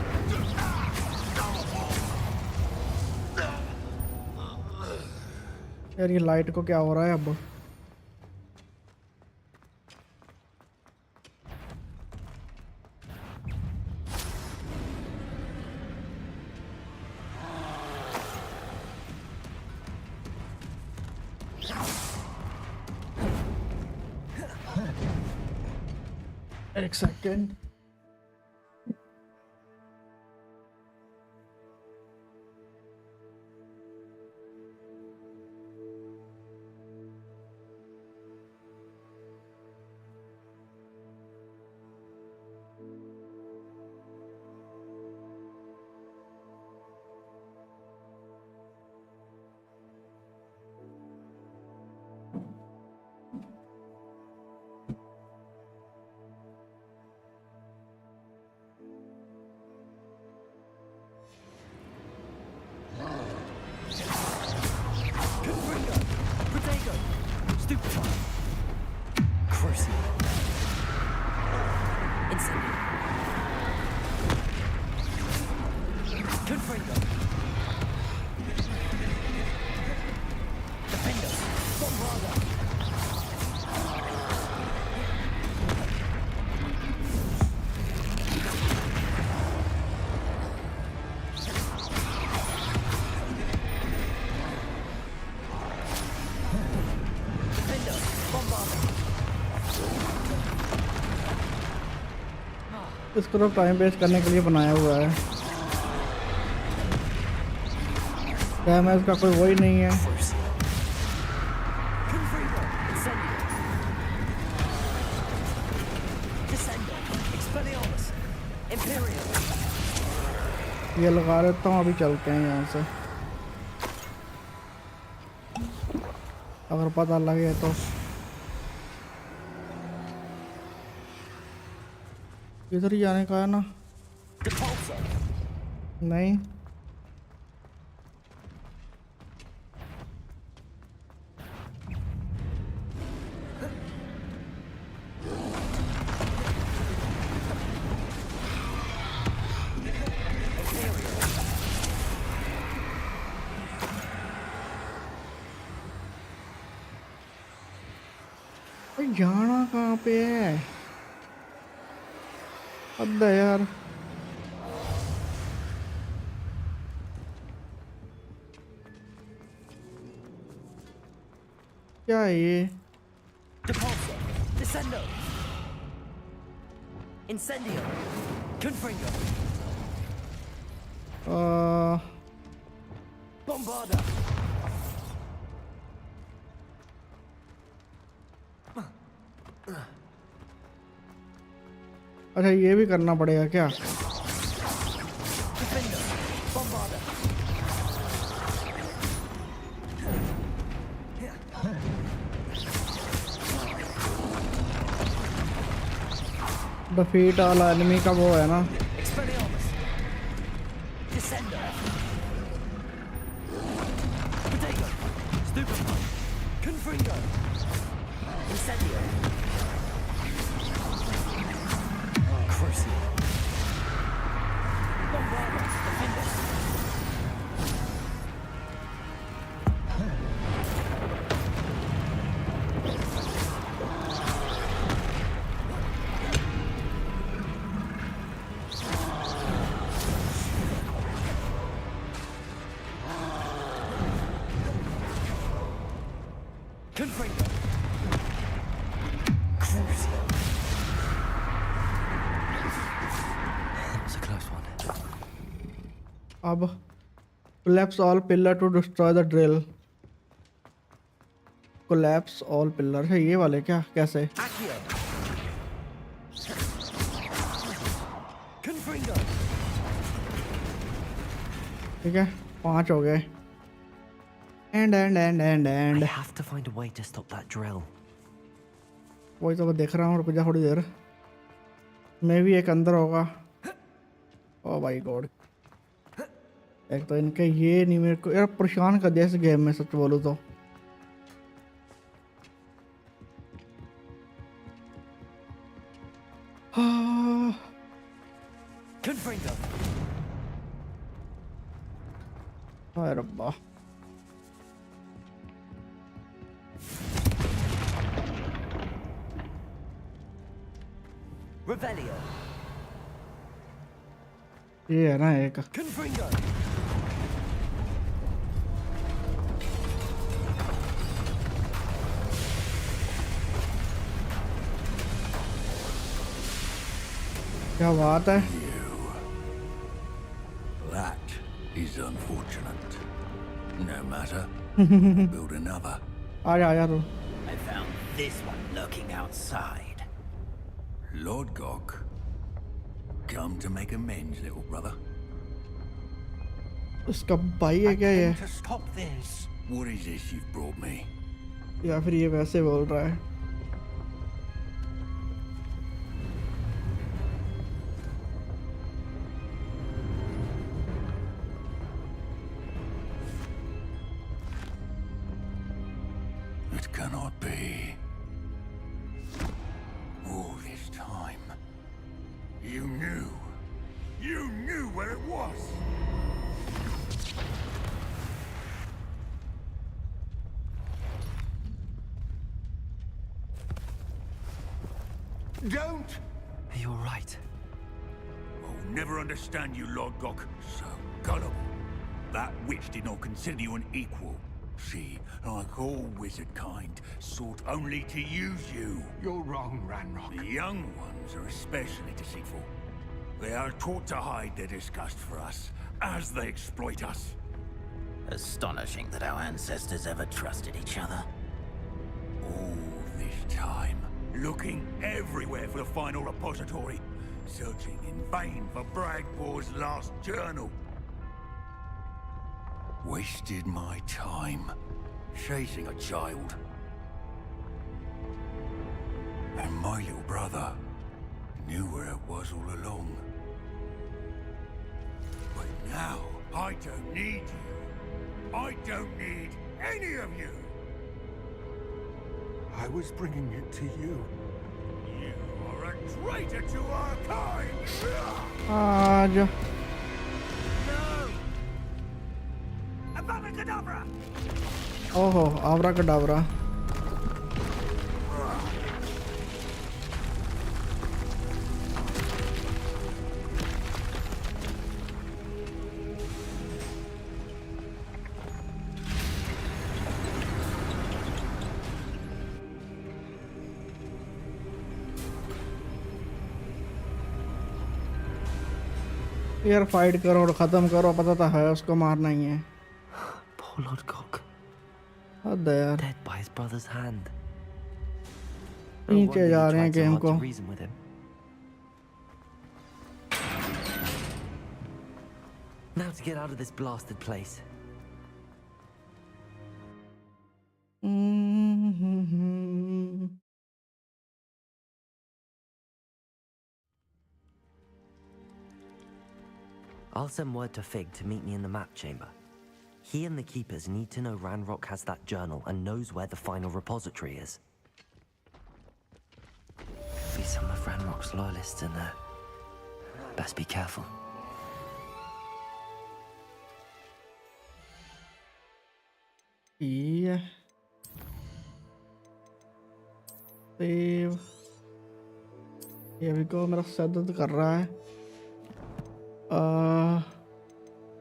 यार ये light को क्या हो रहा है अब? एक second. इसको तो टाइम वेस्ट करने के लिए बनाया हुआ है. डैमेज का कोई वही नहीं है. ये लगा लेता हूँ, अभी चलते हैं यहाँ से. अगर पता लगे तो. इधर ही जाने का है ना? नहीं. जाना कहाँ पे है? अब यार क्या है ये? Descendo. Incendio. Confringo. Bombarda. अच्छा ये भी करना पड़ेगा क्या? डिफीट वाला एनिमी का वो है ना। अब collapse all pillar to destroy the drill. Collapse all pillar है ये वाले क्या? कैसे? ठीक है 5 हो गए। And I have to find a way to stop that drill. वही तो मैं देख रहा हूँ, रुक जा थोड़ी देर। मैं भी एक अंदर होगा। ओ माय गॉड, एक तो इनके ये नहीं मेरे को यार परेशान कर दिया इस गेम में, सच बोलूँ तो। हाय रब्बा। Revelio. ये है ना एक। Confringo. क्या बात है? That is unfortunate. No matter. Build another. आजा तू। I found this one lurking outside. Lord Gog, come to make amends, little brother. इसका भाई है क्या ये? To stop this. What is this you've brought me? या फिर ये वैसे बोल रहा है? It cannot be. All this time, you knew where it was. Don't! You're right. I'll never understand you, Lord Gok. So gullible. That witch did not consider you an equal. She, like all wizard kind, sought only to use you. You're wrong, Ranrock. The young ones are especially deceitful. They are taught to hide their disgust for us, as they exploit us. Astonishing that our ancestors ever trusted each other. All this time, looking everywhere for the final repository, searching in vain for Bragpor's last journal. Wasted my time chasing a child. And my little brother knew where it was all along. But now, I don't need you. I don't need any of you. I was bringing it to you. You are a traitor to our kind! आजा। ओहो आवरा कडावरा। यार fight करो और खत्म करो, पता तो है उसको मारना ही है। Poor Lord Gog. Dead by his brother's hand. नीचे जा रहे हैं गेम को। Now to get out of this blasted place. I'll send word to Fig to meet me in the map chamber. He and the Keepers need to know Ranrock has that journal and knows where the final repository is. Could be some of Ranrock's loyalists in there. Best be careful. Yeah. Save. Here we go. मेरा sir दर्द कर रहा है.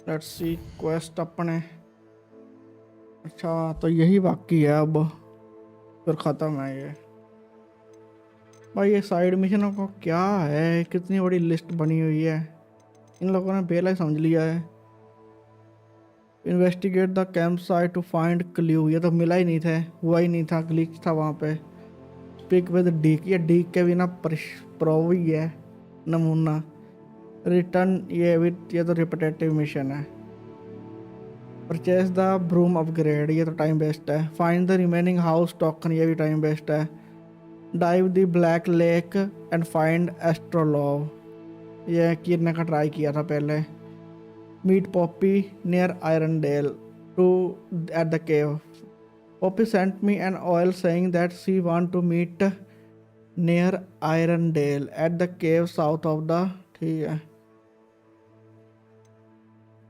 Let's see quest अपने. अच्छा तो यही बाकी है अब. फिर ख़त्म है ये. भाई ये साइड मिशनों को क्या है? कितनी बड़ी लिस्ट बनी हुई है. इन लोगों ने बेला ही समझ लिया है. Investigate the camp site to find clue. ये तो मिला ही नहीं था, हुआ ही नहीं था, ग्लिच था वहाँ पे. Speak with Deek. ये डीक के बिना प्रो ही है नमूना. रिटर्न ये तो रिपीटेटिव मिशन है. Purchase the broom upgrade. ये तो टाइम वेस्ट है. Find the remaining house token. ये भी टाइम वेस्ट है. Dive the black lake and find astrolabe. ये गिरने का ट्राई किया था पहले. Meet Poppy near Irondale at the cave. Poppy sent me an oil saying that she want to meet near Irondale at the cave south of the. ठीक है.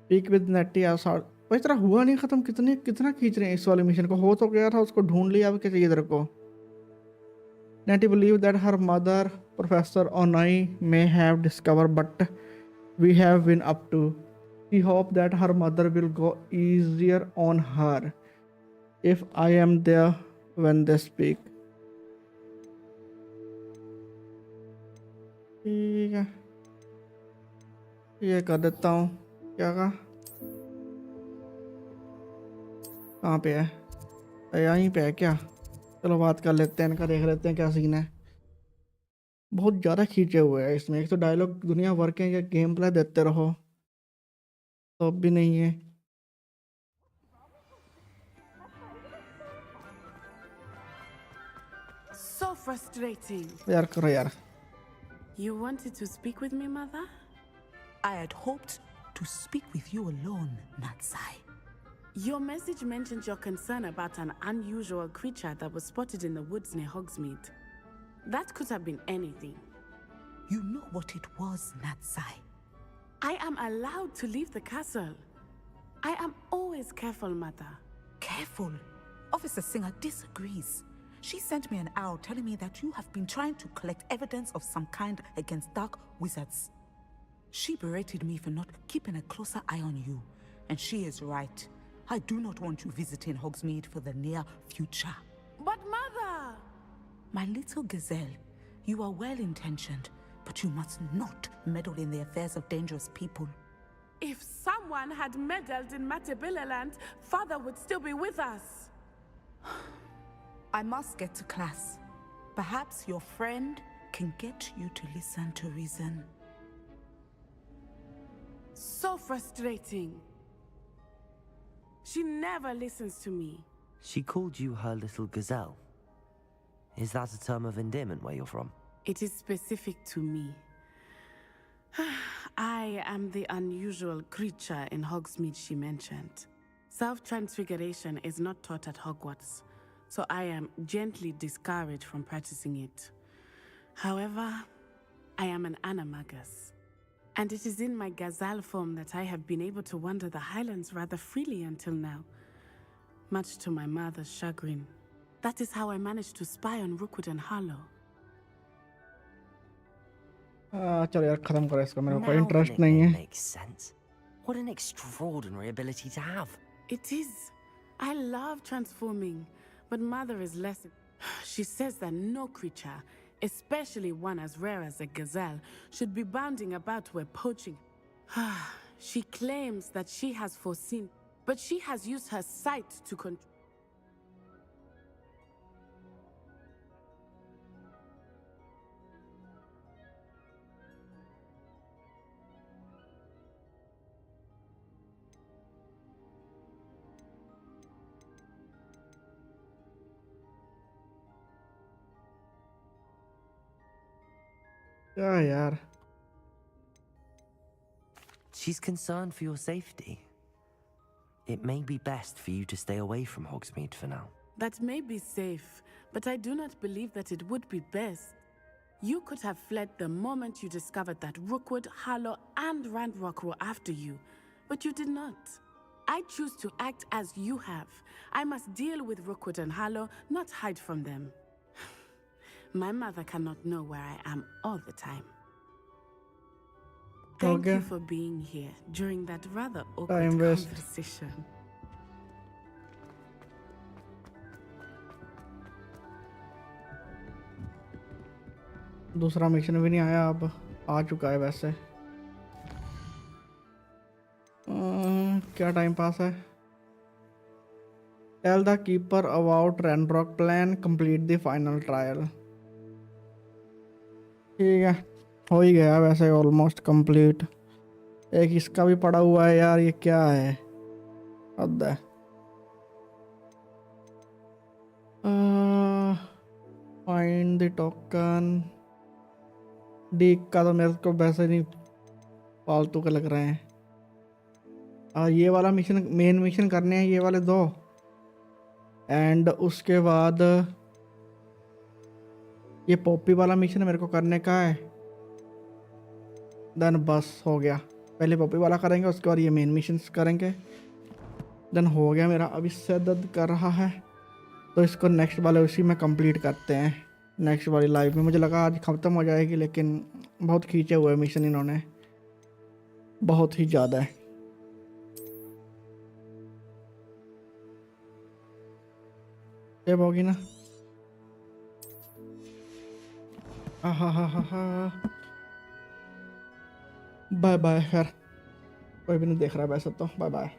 Speak with Nettie outside. भाई तेरा हुआ नहीं खत्म. कितना खींच रहे हैं इस वाले मिशन को. हो तो गया था, उसको ढूंढ लिया. अब क्या चाहिए तेरे को? Nettie believed that her mother, Professor Onai, may have discovered, but we have been up to. She hoped that her mother will go easier on her if I am there when they speak. ठीक है, ये कर देता हूँ. क्या कहा? कहाँ पे है? यहीं पे है क्या? चलो बात कर लेते हैं इनका. देख लेते हैं क्या सीन है. बहुत ज़्यादा खींचे हुए हैं इसमें. एक तो डायलॉग दुनिया भर के, या गेम प्ले देते रहो तो भी नहीं है. So frustrating. यार करो यार. You wanted to speak with me, Mother? I had hoped to speak with you alone, Natsai. Your message mentioned your concern about an unusual creature that was spotted in the woods near Hogsmeade. That could have been anything. You know what it was, Natsai. I am allowed to leave the castle. I am always careful, Mother. Careful? Officer Singer disagrees. She sent me an owl telling me that you have been trying to collect evidence of some kind against dark wizards. She berated me for not keeping a closer eye on you. And she is right. I do not want you visiting Hogsmeade for the near future. But Mother! My little gazelle, you are well-intentioned, but you must not meddle in the affairs of dangerous people. If someone had meddled in Matabilaland, Father would still be with us. I must get to class. Perhaps your friend can get you to listen to reason. So frustrating. She never listens to me. She called you her little gazelle. Is that a term of endearment where you're from? It is specific to me. I am the unusual creature in Hogsmeade she mentioned. Self-transfiguration is not taught at Hogwarts, so I am gently discouraged from practicing it. However, I am an animagus, and it is in my gazelle form that I have been able to wander the Highlands rather freely until now, much to my mother's chagrin. That is how I managed to spy on Rookwood and Harlow. चलो यार खत्म करो इसको. मेरे को कोई interest नहीं है. Makes sense. What an extraordinary ability to have. It is. I love transforming, but Mother is less. She says that no creature, especially one as rare as a gazelle, should be bounding about where poaching. She claims that she has foreseen, but she has used her sight to control. क्या यार? She's concerned for your safety. It may be best for you to stay away from Hogsmeade for now. That may be safe, but I do not believe that it would be best. You could have fled the moment you discovered that Rookwood, Harlow, and Randrock were after you, but you did not. I choose to act as you have. I must deal with Rookwood and Harlow, not hide from them. My mother cannot know where I am all the time. Thank you for being here during that rather awkward conversation. दूसरा mission भी नहीं आया, अब आ चुका है वैसे। क्या time pass है? Tell the keeper about Randrock plan, complete the final trial। ठीक है, हो ही गया वैसे ऑलमोस्ट कंप्लीट। एक इसका भी पड़ा हुआ है यार, ये क्या है? हद है। Find the token. डी का तो मेरे को वैसे नहीं फालतू के लग रहे हैं। ये वाला मिशन, मेन मिशन करने हैं ये वाले 2, एंड उसके बाद ये पॉपी वाला मिशन मेरे को करने का है। देन बस हो गया। पहले पॉपी वाला करेंगे, उसके बाद ये मेन मिशन करेंगे, देन हो गया मेरा। अभी सर दर्द कर रहा है, तो इसको नेक्स्ट वाले उसी में कंप्लीट करते हैं, नेक्स्ट वाली लाइव में। मुझे लगा आज ख़त्म हो जाएगी, लेकिन बहुत खींचे हुए मिशन इन्होंने, बहुत ही ज़्यादा है। सेव होगी ना? Bye bye. खैर कोई भी नहीं देख रहा वैसे तो, बाय बाय।